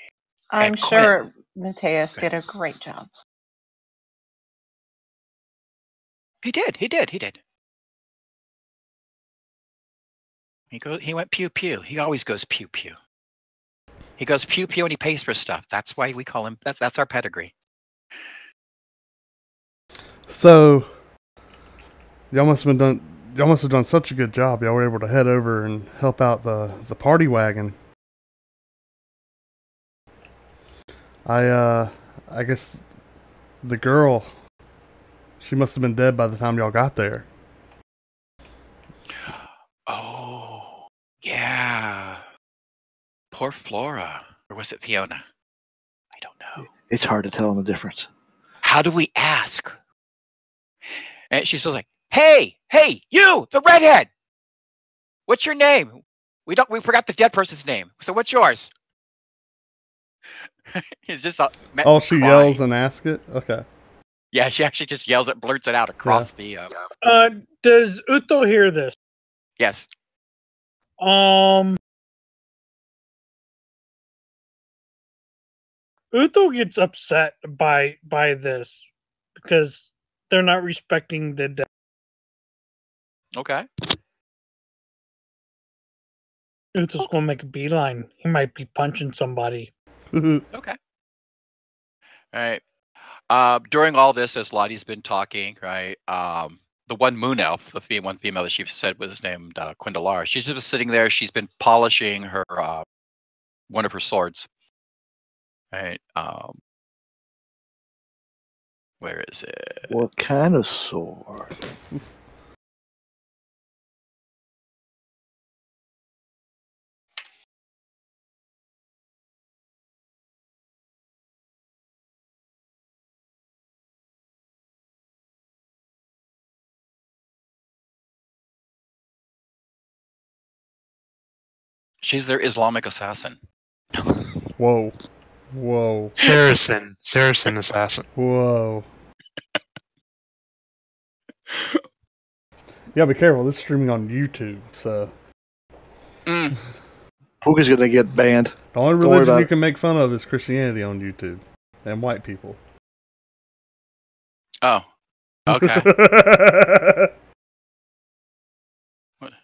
I'm sure Mateus did a great job. He did. He went pew pew. He always goes pew pew. He goes pew pew and he pays for stuff. That's why we call him. That's our pedigree. So y'all must have done such a good job. Y'all were able to head over and help out the party wagon. I guess the girl, she must have been dead by the time y'all got there. Oh, yeah. Poor Flora. Or was it Fiona? I don't know. It's hard to tell the difference. How do we ask? And she's still like, hey, you, the redhead. What's your name? We forgot the dead person's name. So what's yours? It's just she yells and asks it? Okay. Yeah, she actually just yells it, blurts it out across the. Does Uto hear this? Yes. Uto gets upset by this because they're not respecting the dead. Okay. Uto's gonna make a beeline. He might be punching somebody. Okay. All right. During all this, as Lottie's been talking, right? The one moon elf, one female that she said was named Quindalar. She's just sitting there. She's been polishing her one of her swords. Right. Where is it? What kind of sword? She's their Islamic assassin. Whoa. Whoa. Saracen assassin. Whoa. Yeah, be careful. This is streaming on YouTube, so. Pookha's gonna get banned. The only Don't worry religion about you it. can make fun of is Christianity on YouTube. And white people. Oh. Okay.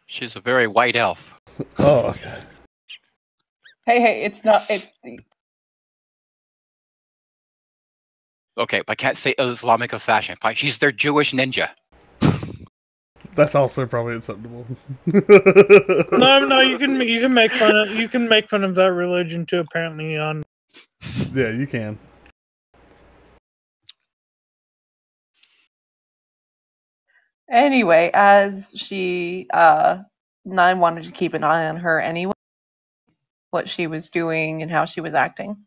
She's a very white elf. Oh, okay. Hey, it's not. It's Okay, but I can't say Islamic assassin. Fine, she's their Jewish ninja. That's also probably acceptable. No, you can make fun of that religion too. Apparently, on Yeah, you can. anyway. As she, Nine wanted to keep an eye on her anyway, what she was doing and how she was acting,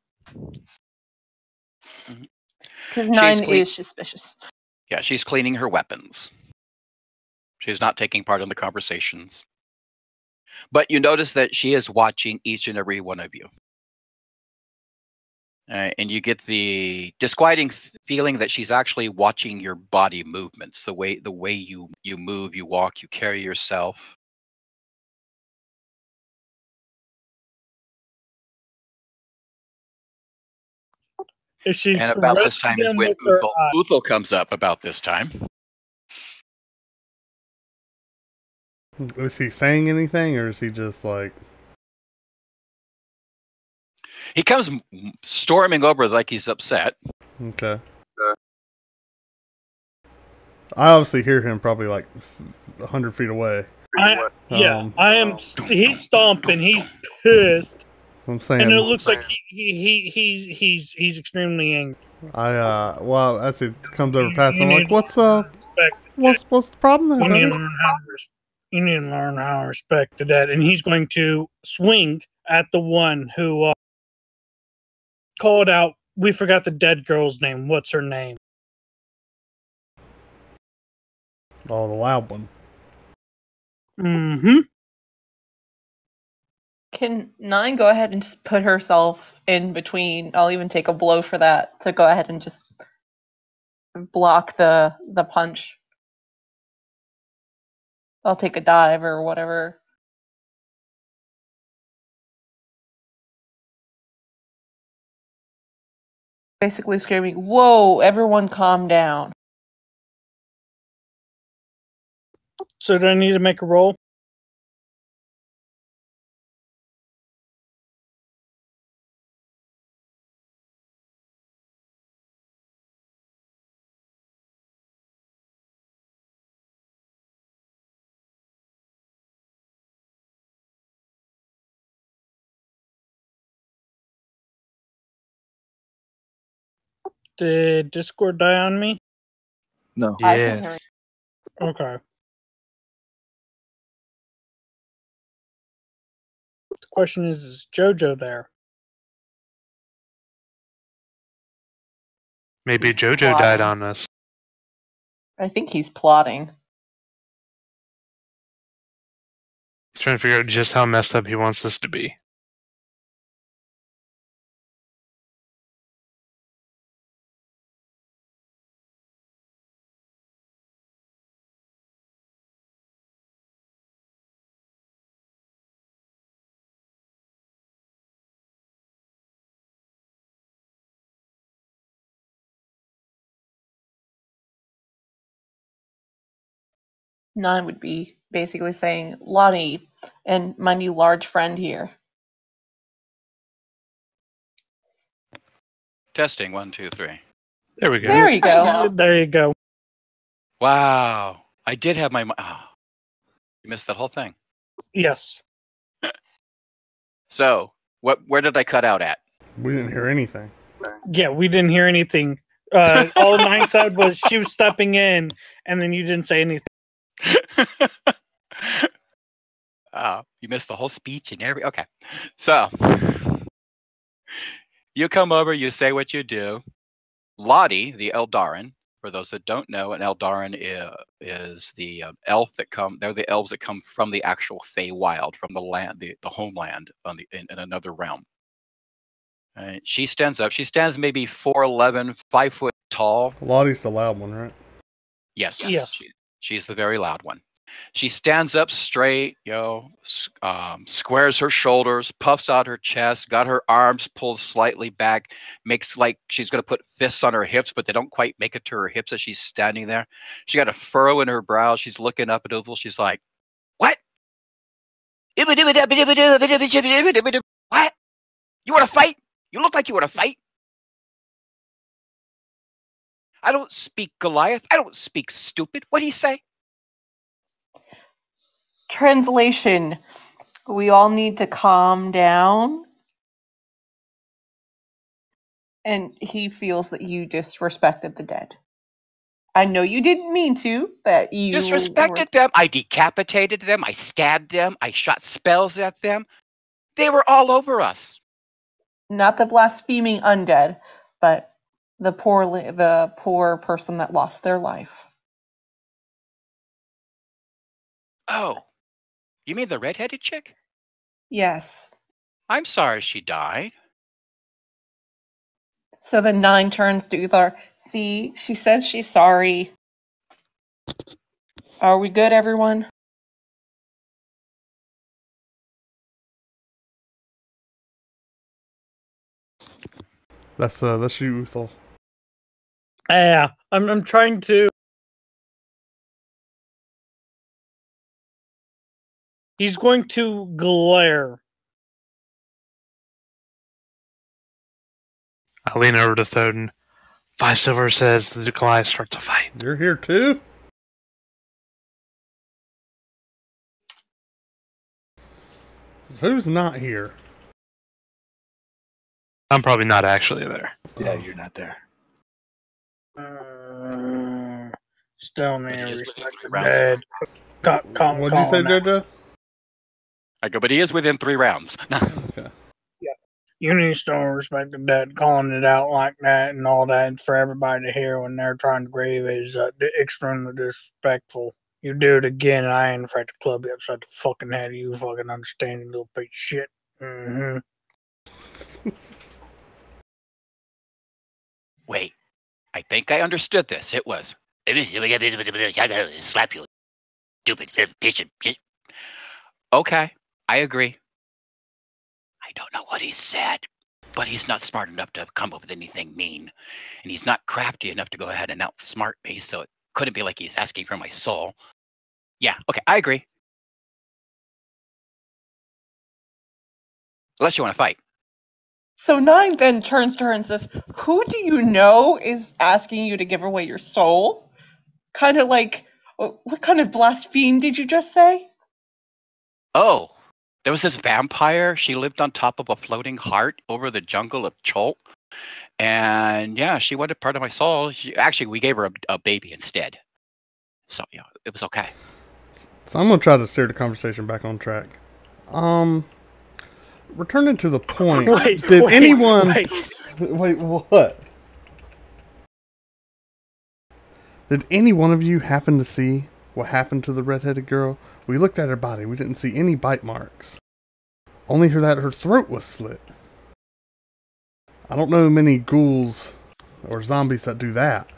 because Nine is suspicious. Yeah, she's cleaning her weapons. She's not taking part in the conversations. But you notice that she is watching each and every one of you. And you get the disquieting feeling that she's actually watching your body movements, the way you move, you walk, you carry yourself. is she? And about this time is when Uthal comes up about this time. Is he saying anything, or is he just like... He comes storming over like he's upset. Okay. I obviously hear him probably like 100 feet away. I am. He's stomping. He's pissed. I'm saying... And it looks like he's extremely angry. Well, as he comes over past, I'm like, what's the problem there, buddy? You need to learn how to respect the dead. And he's going to swing at the one who called out. We forgot the dead girl's name. What's her name? Oh, the loud one. Mm-hmm. Can Nine go ahead and just put herself in between? I'll even take a blow for that to go ahead and just block the punch. I'll take a dive or whatever. Basically screaming, "Whoa, everyone calm down." So do I need to make a roll? Did Discord die on me? No. I can hear Yes. Okay. The question is Jojo there? Maybe He's Jojo plotting. died on us. I think he's plotting. He's trying to figure out just how messed up he wants this to be. 9 would be basically saying, Lottie and my new large friend here. Testing 1, 2, 3. There we go. There you go. There you go. Wow, I did have my. Oh, you missed that whole thing. Yes. So, where did I cut out at? We didn't hear anything. Yeah, we didn't hear anything. All 9 said was she was stepping in, and then you didn't say anything. Oh, you missed the whole speech and every. Okay, so you come over, you say what you do. Lottie, the Eldarin. For those that don't know, an Eldarin is the elf that come. They're the elves that come from the actual Feywild, from the land, the homeland in another realm. She stands up. She stands maybe 4'11", 5 foot tall. Lottie's the loud one, right? Yes. Yes. She's the very loud one. She stands up straight, squares her shoulders, puffs out her chest, got her arms pulled slightly back, makes like she's going to put fists on her hips, but they don't quite make it to her hips as she's standing there. She got a furrow in her brow. She's looking up at Oval. She's like, "What? What? You want to fight? You look like you want to fight. I don't speak Goliath. I don't speak stupid. What'd he say?" Translation. We all need to calm down. And he feels that you disrespected the dead. I know you didn't mean to. That you disrespected them. I decapitated them. I stabbed them. I shot spells at them. They were all over us. Not the blaspheming undead, but the poor person that lost their life. Oh, you mean the redheaded chick? Yes. I'm sorry she died. So the 9 turns to Uthar. See, she says she's sorry. Are we good, everyone? That's you, Uthal. Yeah, I'm trying to. He's going to glare. I lean over to Thoden. 5 silver says the Goliath starts a fight. You're here too? Who's not here? I'm probably not actually there. Yeah, you're not there. Still But he man, is respect within the 3 dead. What'd you say, Jojo? I go, but he is within 3 rounds. Okay. You need to still respect the dead. Calling it out like that and all that for everybody to hear when they're trying to grieve is extremely disrespectful. You do it again, and I ain't afraid to club you upside the fucking head of you fucking understanding little piece of shit. Mm-hmm. Wait, I think I understood this. It was slap you, stupid bitch. Okay, I agree. I don't know what he said, but he's not smart enough to come up with anything mean, and he's not crafty enough to go ahead and outsmart me. So it couldn't be like he's asking for my soul. Yeah, okay, I agree. Unless you want to fight. So 9 then turns to her and says, who do you know is asking you to give away your soul? Kind of like, what kind of blaspheme did you just say? Oh, there was this vampire. She lived on top of a floating heart over the jungle of Chult. And yeah, she wanted part of my soul. Actually, we gave her a baby instead. So, yeah, it was okay. So I'm going to try to steer the conversation back on track. Returning to the point. Wait, anyone... Wait, what? Did any one of you happen to see what happened to the redheaded girl? We looked at her body. We didn't see any bite marks. Only that her throat was slit. I don't know many ghouls or zombies that do that.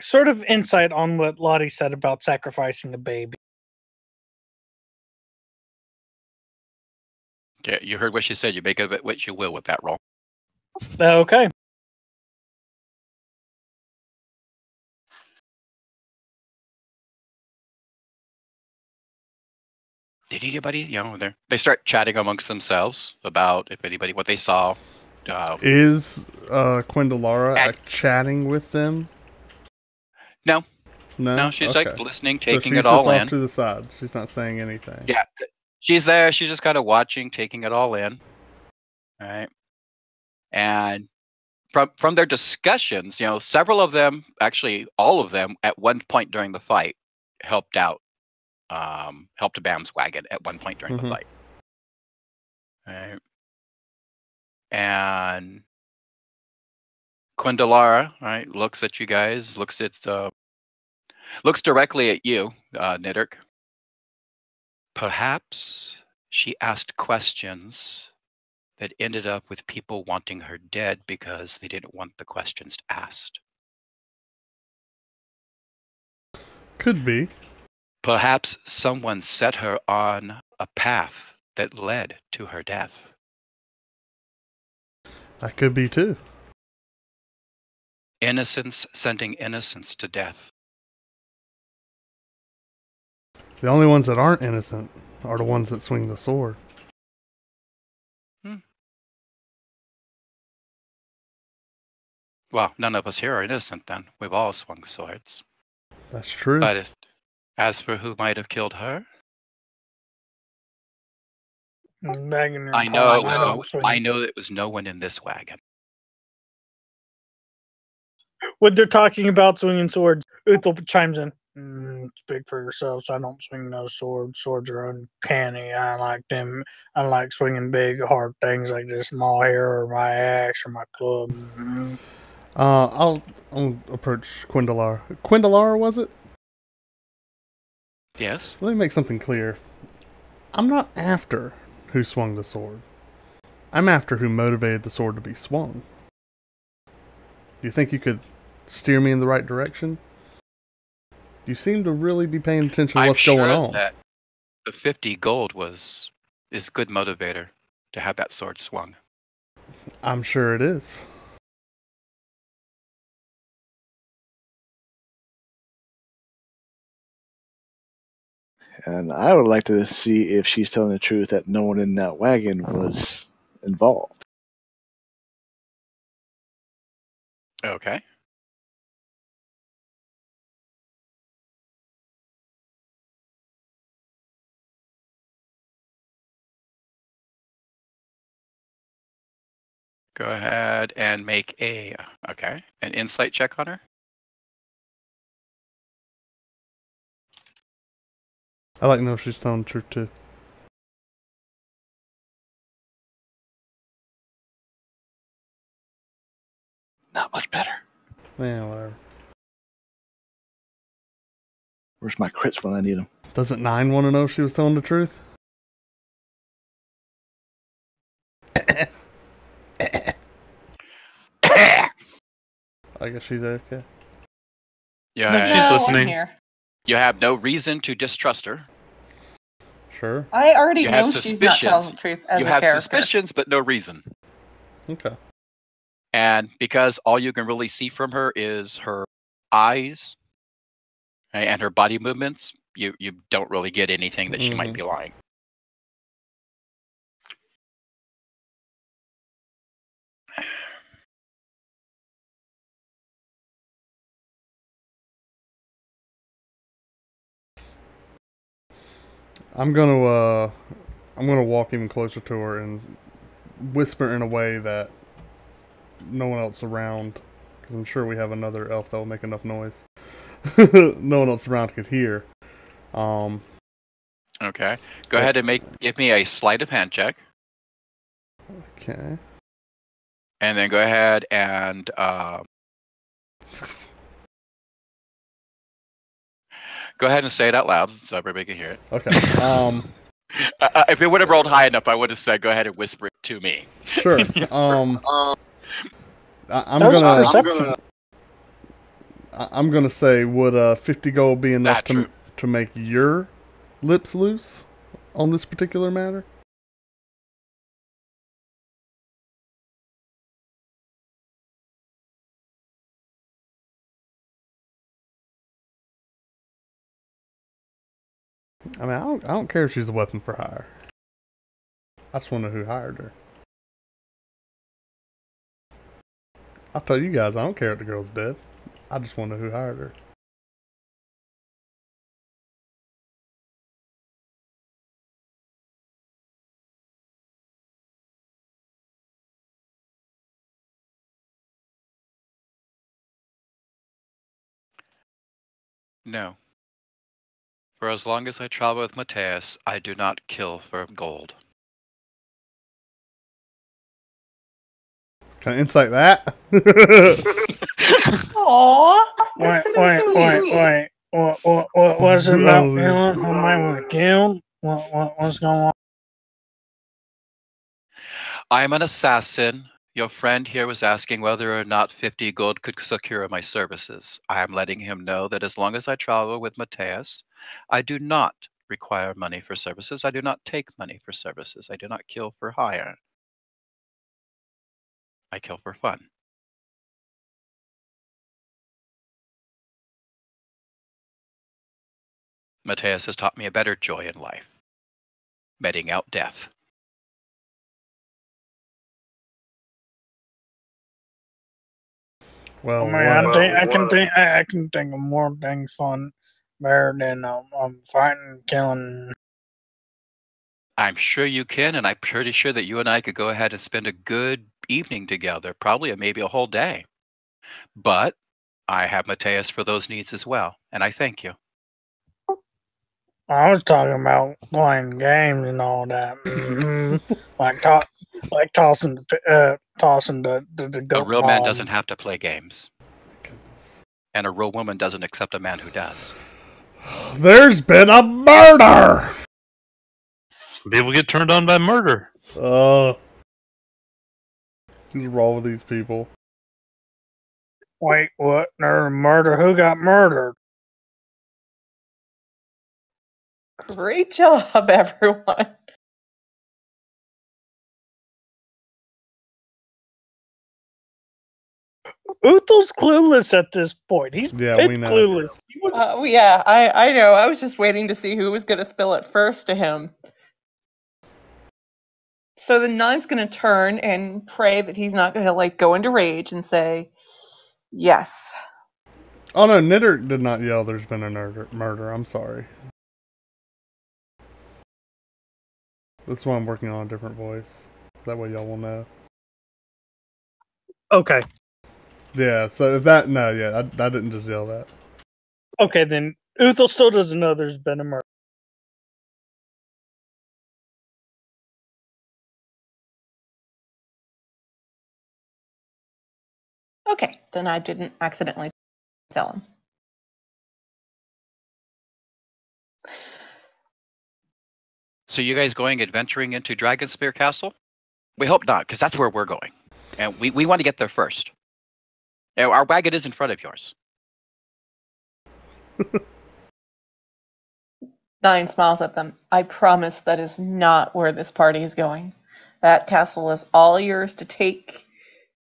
Sort of insight on what Lottie said about sacrificing a baby. Yeah, you heard what she said. You make of it what you will with that roll. Okay. Did anybody, they start chatting amongst themselves about if anybody, what they saw. Is Quindalara At- chatting with them? No, No? she's Okay. like listening, So taking she's it just all off in. to the side. She's not saying anything. Yeah, she's there. She's just kind of watching, taking it all in. All right. And from their discussions, several of them, actually all of them, at one point during the fight, helped out, helped Bam's wagon at one point during the fight. All right. And Quindalara, right, looks at you guys, looks directly at you, Nidderk. Perhaps she asked questions that ended up with people wanting her dead because they didn't want the questions asked. Could be. Perhaps someone set her on a path that led to her death. That could be too. Innocence sending innocence to death. The only ones that aren't innocent are the ones that swing the sword. Well, none of us here are innocent then. We've all swung swords. That's true. But as for who might have killed her, I know it was no one in this wagon. When they're talking about swinging swords, Uthel chimes in. Speak for yourselves. I don't swing no swords. Swords are uncanny. I like them. I like swinging big, hard things like this small hair or my axe or my club. I'll approach Quindalara. Quindalara, was it? Yes. Let me make something clear. I'm not after who swung the sword. I'm after who motivated the sword to be swung. Do you think you could steer me in the right direction? You seem to really be paying attention to what's going on. That the 50 gold is good motivator to have that sword swung. I'm sure it is. And I would like to see if she's telling the truth that no one in that wagon was involved. Okay. Go ahead and make an insight check on her. I like to know if she's telling the truth too. Not much better. Yeah, whatever. Where's my crits when I need them? Doesn't 9 want to know if she was telling the truth? I guess she's okay. Yeah, she's listening. I'm here. You have no reason to distrust her. Sure. I already You know have she's not telling the truth as You a have character. suspicions, but no reason. Okay. And because all you can really see from her is her eyes and her body movements, you don't really get anything that she might be lying. I'm gonna walk even closer to her and whisper in a way that no one else around, because I'm sure we have another elf that will make enough noise. No one else around could hear. Okay. Go ahead and give me a sleight of hand check. Okay. And then go ahead and go ahead and say it out loud so everybody can hear it. Okay. If it would have rolled high enough, I would have said, "Go ahead and whisper it to me." Sure. I'm gonna say, would 50 gold be enough to make your lips loose on this particular matter? I mean, I don't care if she's a weapon for hire. I just want to know who hired her. I'll tell you guys, I don't care if the girl's dead. I just want to know who hired her. No. For as long as I travel with Mateus, I do not kill for gold. Can I insight that? Aww. Wait, That's so wait, sweet. wait. What was it about Oh, killing? Who might we killed? What's going on? I am an assassin. Your friend here was asking whether or not 50 gold could secure my services. I am letting him know that as long as I travel with Mateus, I do not require money for services. I do not take money for services. I do not kill for hire. I kill for fun. Mateus has taught me a better joy in life, meting out death. well, I mean, what? I can think of more things fun better than fighting, killing. I'm sure you can, and I'm pretty sure that you and I could go ahead and spend a good evening together, probably maybe a whole day. But I have Mateus for those needs as well, and I thank you. I was talking about playing games and all that, like tossing the A goat real man bomb. doesn't have to play games, Goodness. and a real woman doesn't accept a man who does. There's been a murder! Some people get turned on by murder. What's wrong with these people? Wait, what? Murder? Who got murdered? Great job, everyone. Uthel's clueless at this point. He's Yeah, we know. clueless. He was Yeah, I know. I was just waiting to see who was going to spill it first to him. So the nun's going to turn and pray that he's not going to like go into rage and say, yes. Oh no, Knitter did not yell there's been a murder. I'm sorry. That's why I'm working on a different voice. That way y'all will know. okay. Yeah, so if that, no, yeah, I didn't just yell that. Okay, then Uthel still doesn't know there's been a murder. Okay, then I didn't accidentally tell him. So you guys going adventuring into Dragonspear Castle? We hope not, because that's where we're going. And we want to get there first. Our wagon is in front of yours. Nine smiles at them. I promise that is not where this party is going. That castle is all yours to take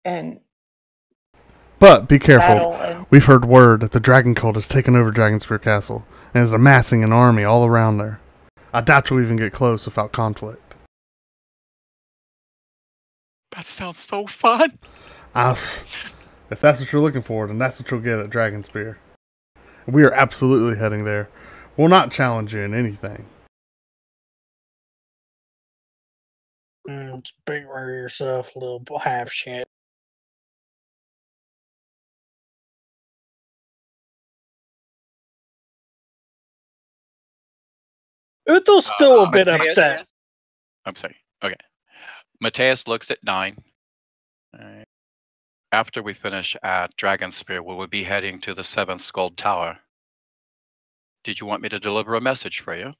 and But be careful. battle and We've heard word that the Dragon Cult has taken over Dragonspear Castle and is amassing an army all around there. I doubt you'll even get close without conflict. That sounds so fun. If that's what you're looking for, then that's what you'll get at Dragonspear. We are absolutely heading there. We'll not challenge you in anything. Speak for yourself, little half shit. Uthel's still a bit Mateus? upset. I'm sorry. Okay. Mateus looks at 9. Alright. After we finish at Dragonspear, we will be heading to the 7th Skull Tower. Did you want me to deliver a message for you?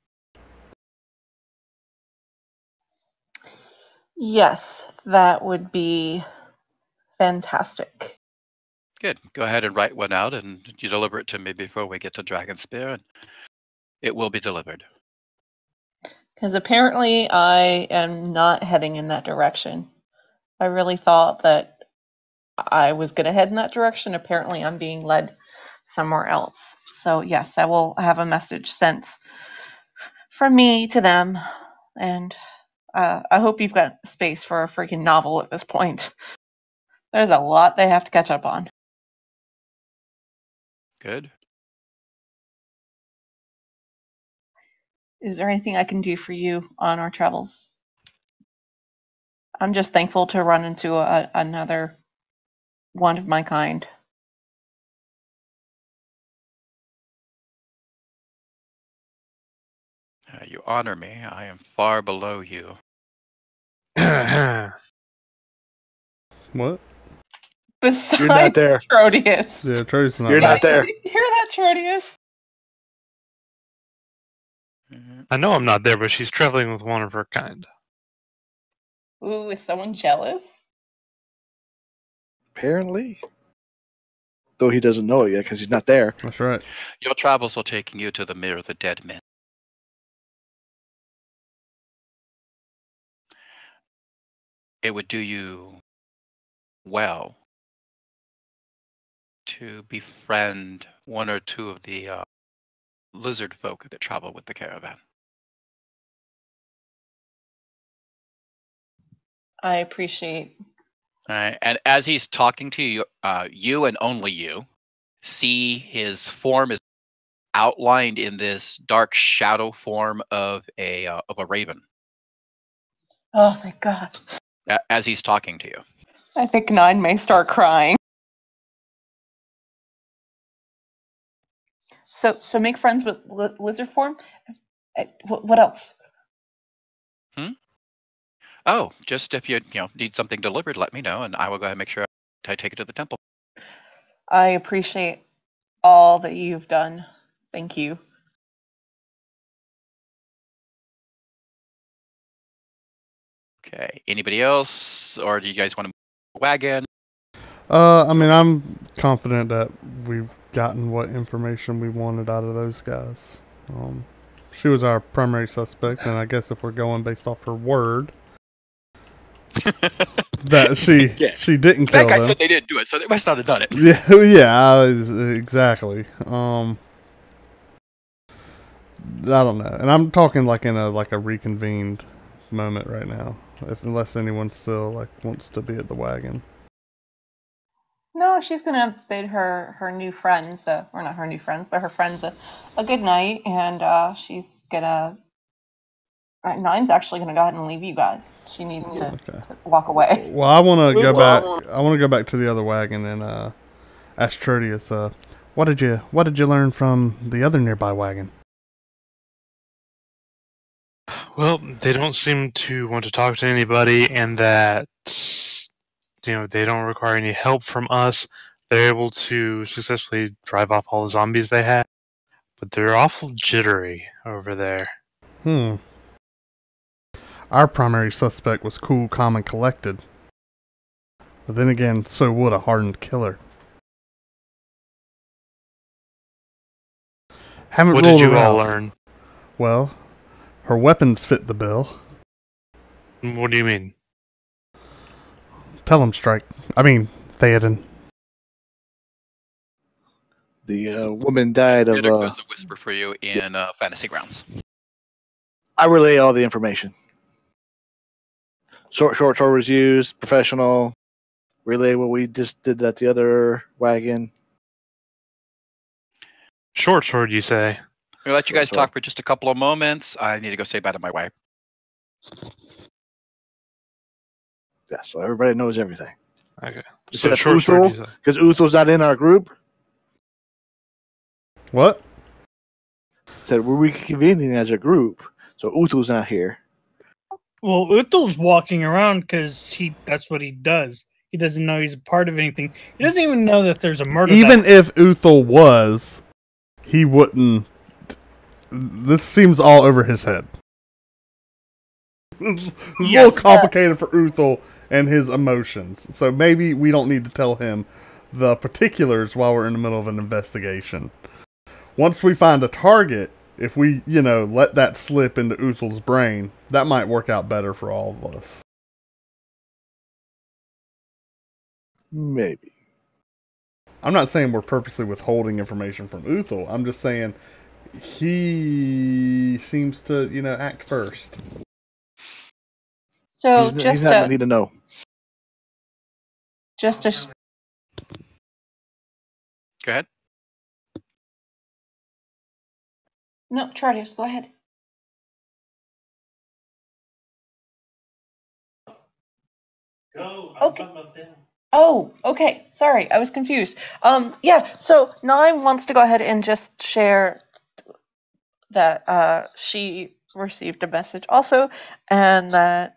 yes, that would be fantastic. Good. Go ahead and write one out, and you deliver it to me before we get to Dragonspear, and it will be delivered. Because apparently I am not heading in that direction. I really thought that I was going to head in that direction. Apparently I'm being led somewhere else. So yes, I will have a message sent from me to them, and I hope you've got space for a freaking novel at this point. There's a lot they have to catch up on. Good. Is there anything I can do for you on our travels? I'm just thankful to run into another one of my kind. You honor me. I am far below you. What? Besides You're not there. Trodius. Yeah, Tracy's not You're there. not there. Did you hear that, Trodius? I know I'm not there, but she's traveling with one of her kind. Ooh, is someone jealous? Apparently. Though he doesn't know it yet because he's not there. That's right. Your travels will take you to the Mirror of the Dead Men. It would do you well to befriend one or two of the lizard folk that travel with the caravan. I appreciate. All right. And as he's talking to you, you and only you see his form is outlined in this dark shadow form of a raven. Oh, thank God. As he's talking to you. I think Nine may start crying. So make friends with lizard form. What else? Oh, just if you need something delivered, let me know, and I will go ahead and make sure I take it to the temple. I appreciate all that you've done. Thank you. Okay. Anybody else, or do you guys want to move the wagon? I mean, I'm confident that we've gotten what information we wanted out of those guys. She was our primary suspect, and I guess if we're going based off her word, that she didn't kill That guy them. said they didn't do it, so they must not have done it. Yeah, exactly. I don't know, and I'm talking like in a reconvened moment right now. Unless anyone still wants to be at the wagon. No, she's gonna bid her new friends, or not her new friends, but her friends a good night, and she's gonna. Nine's actually gonna go ahead and leave you guys. She needs to walk away. Well, I want to go back. I want to go back to the other wagon and ask Trodius, what did you learn from the other nearby wagon? Well, they don't seem to want to talk to anybody, and that they don't require any help from us. They're able to successfully drive off all the zombies they have, but they're awful jittery over there. Our primary suspect was cool, calm, and collected. But then again, so would a hardened killer. What did you all learn? Well, her weapons fit the bill. What do you mean? Tell him, Strike. I mean, Theoden. The woman died of. There goes a whisper for you in Fantasy Grounds. I relay all the information. Short sword was used. Professional. Relay what we just did at the other wagon. Short sword, you say? We'll let you guys talk for just a couple of moments. I need to go say bye to my wife. Yeah, so everybody knows everything. Okay. So short sword, because Uthel's not in our group. What? Said we're reconvening as a group, so Uthel's not here. Well, Uthel's walking around because that's what he does. He doesn't know he's a part of anything. He doesn't even know that there's a murder. Even if Uthel was, he wouldn't. This seems all over his head. It's a little complicated for Uthel and his emotions. So maybe we don't need to tell him the particulars while we're in the middle of an investigation. Once we find a target, if we, let that slip into Uthel's brain, that might work out better for all of us. Maybe. I'm not saying we're purposely withholding information from Uthel. I'm just saying, He seems to, act first. So He's not gonna need to know. just a Go ahead. no, Charlies, go ahead. Okay. Oh, okay. Sorry, I was confused. Yeah. So Nine wants to go ahead and just share that she received a message also, and that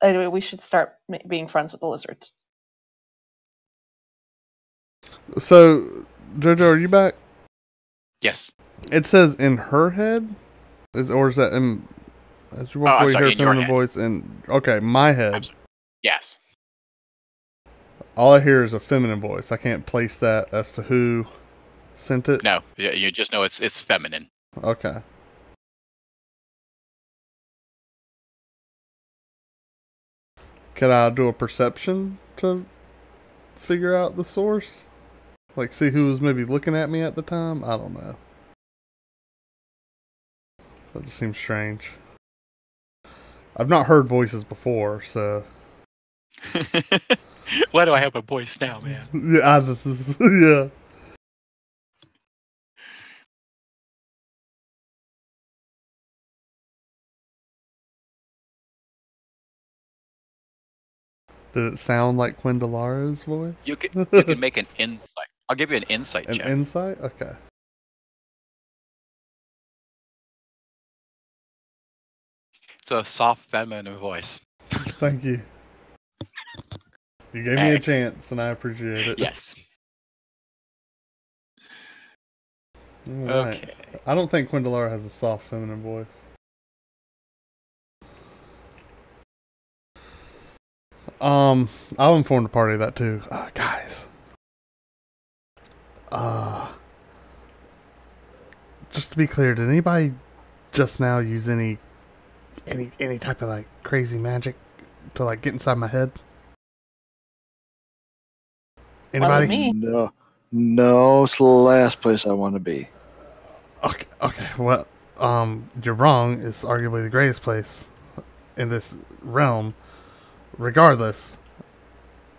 anyway, we should start being friends with the lizards. So, Jojo, are you back? Yes. It says in her head, or is that in? As you walk I'm away, you sorry, hear a in your feminine head. voice, and okay, my I'm head. sorry. Yes. All I hear is a feminine voice. I can't place that as to who sent it. No, you just know it's feminine. Okay. Can I do a perception to figure out the source? Like, see who was maybe looking at me at the time? I don't know. That just seems strange. I've not heard voices before, so. Why do I have a voice now, man? Yeah, yeah. Did it sound like Quindalaro's voice? You can make an insight. I'll give you an insight An check. insight? Okay. It's a soft feminine voice. Thank you. You gave me a chance, and I appreciate it. Yes. All right. Okay. I don't think Quindalaro has a soft feminine voice. I'll inform the party of that too. Guys. Just to be clear, did anybody just now use any type of like crazy magic to like get inside my head? Anybody? Me. No, it's the last place I want to be. Okay. Well, you're wrong. It's arguably the greatest place in this realm. Regardless,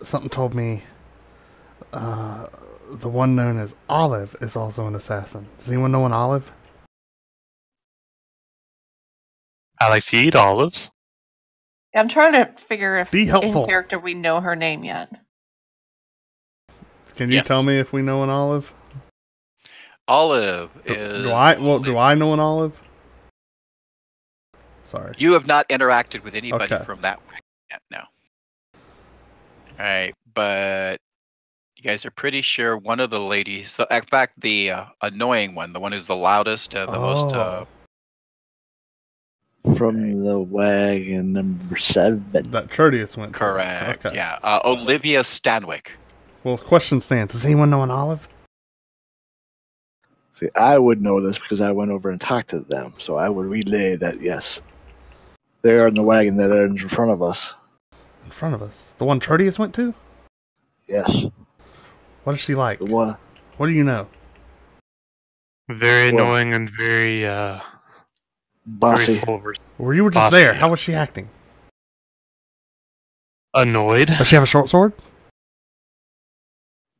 something told me the one known as Olive is also an assassin. Does anyone know an Olive? I like to eat olives. I'm trying to figure if Be helpful. in character we know her name yet. Can you Yes. tell me if we know an Olive? Olive is. Do I know an Olive? Sorry. You have not interacted with anybody Okay. from that way yet, no. Alright, but you guys are pretty sure one of the ladies, in fact, the annoying one, the one who's the loudest and the most. From the wagon number 7. That Trotius went to. Correct, Okay. yeah. Olivia Stanwyck. Well, question stands. Does anyone know an Olive? See, I would know this because I went over and talked to them, so I would relay that, yes. They are in the wagon that are in front of us. In front of us. The one Trotius went to? Yes. What is she like? The one. What do you know? Very Well- annoying and very Bossy. very full of Well, you were just Bossy, there. yes. How was she acting? annoyed. Does she have a short sword?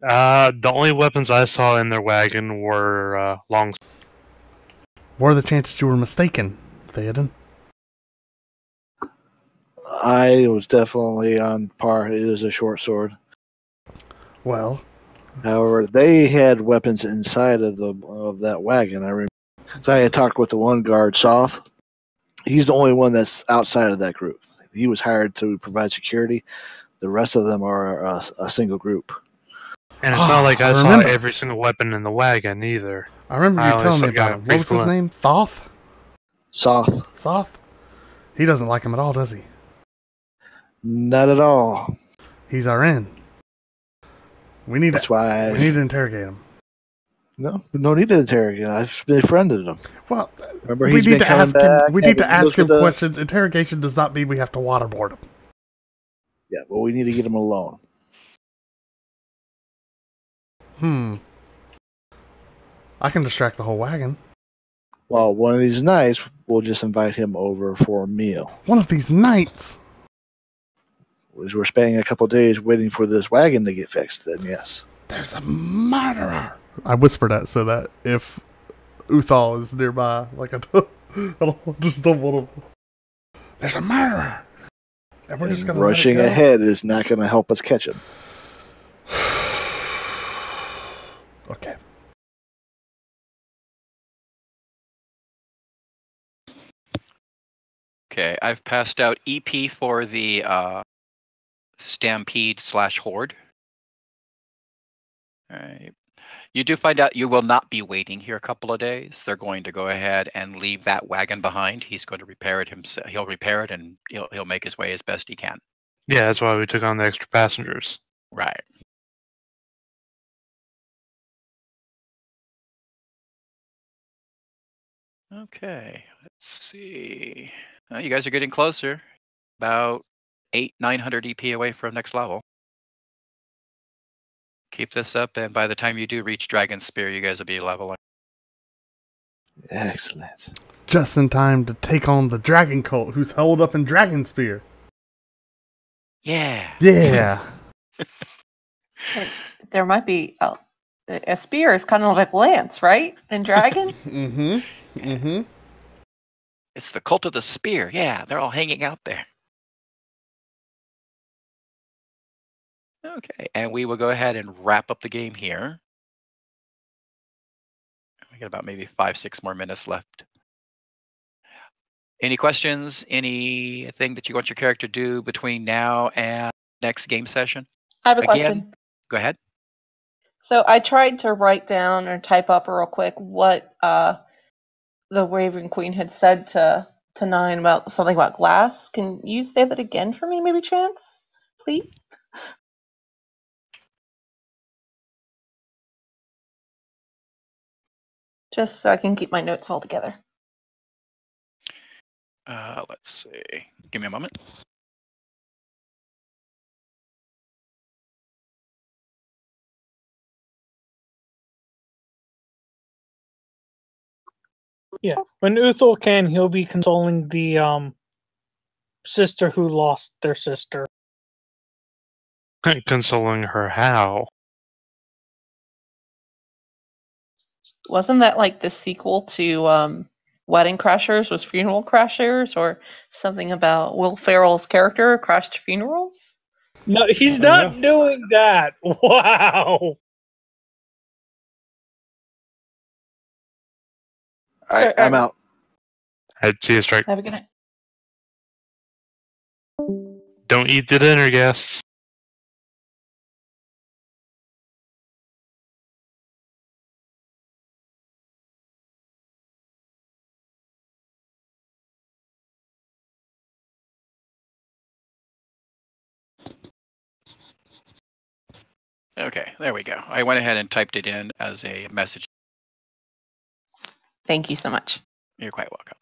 The only weapons I saw in their wagon were long. What are the chances you were mistaken, Theoden? I was definitely on par. It is a short sword. Well, However, they had weapons inside of that wagon. I remember. So I had talked with the one guard, Soth. He's the only one that's outside of that group. He was hired to provide security. The rest of them are a single group. And it's not like I saw remember. every single weapon in the wagon either. I remember I you only telling me saw about guy him. What was his frequent. name? Thoth? Soth, Soth? He doesn't like him at all, does he? not at all. He's our in. We need That's to, why. we need to interrogate him. No need to interrogate. I've befriended him. Well, Remember, we he's need been to coming ask him. back, We need to having ask looked him at the- questions. Interrogation does not mean we have to waterboard him. Yeah, but we need to get him alone. I can distract the whole wagon. Well, one of these nights, we'll just invite him over for a meal. One of these nights. As we're spending a couple of days waiting for this wagon to get fixed, then yes. There's a murderer. I whisper that so that if Uthal is nearby, like I just don't want to. There's a murderer. And we're just gonna rushing let it go? ahead is not going to help us catch him. Okay. Okay, I've passed out EP for the Stampede/Horde. All right. You do find out you will not be waiting here a couple of days. They're going to go ahead and leave that wagon behind. He's going to repair it himself. He'll repair it and he'll make his way as best he can. Yeah, that's why we took on the extra passengers. Right. Okay, let's see. You guys are getting closer. About 900 EP away from next level. Keep this up, and by the time you do reach Dragon Spear, you guys will be leveling. Excellent. Just in time to take on the dragon cult who's held up in Dragon Spear. Yeah. Yeah. There might be a spear is kind of like lance, right? In dragon. It's the cult of the spear. Yeah, they're all hanging out there. Okay, and we will go ahead and wrap up the game here. We got about maybe 5-6 more minutes left. Any questions? Anything that you want your character to do between now and next game session? I have a Again? question. Go ahead. So I tried to write down or type up real quick what the Raven Queen had said to Nine about something about glass. Can you say that again for me, maybe, Chance? Please? Just so I can keep my notes all together. Let's see. Give me a moment. Yeah. When Uthal can, he'll be consoling the sister who lost their sister. Consoling her how? Wasn't that like the sequel to Wedding Crashers was Funeral Crashers or something about Will Ferrell's character crashed funerals? No, he's not doing that. Wow. All right, I'm out. I'd see a strike. Have a good night. Don't eat the dinner, guests. Okay, there we go. I went ahead and typed it in as a message. Thank you so much. You're quite welcome.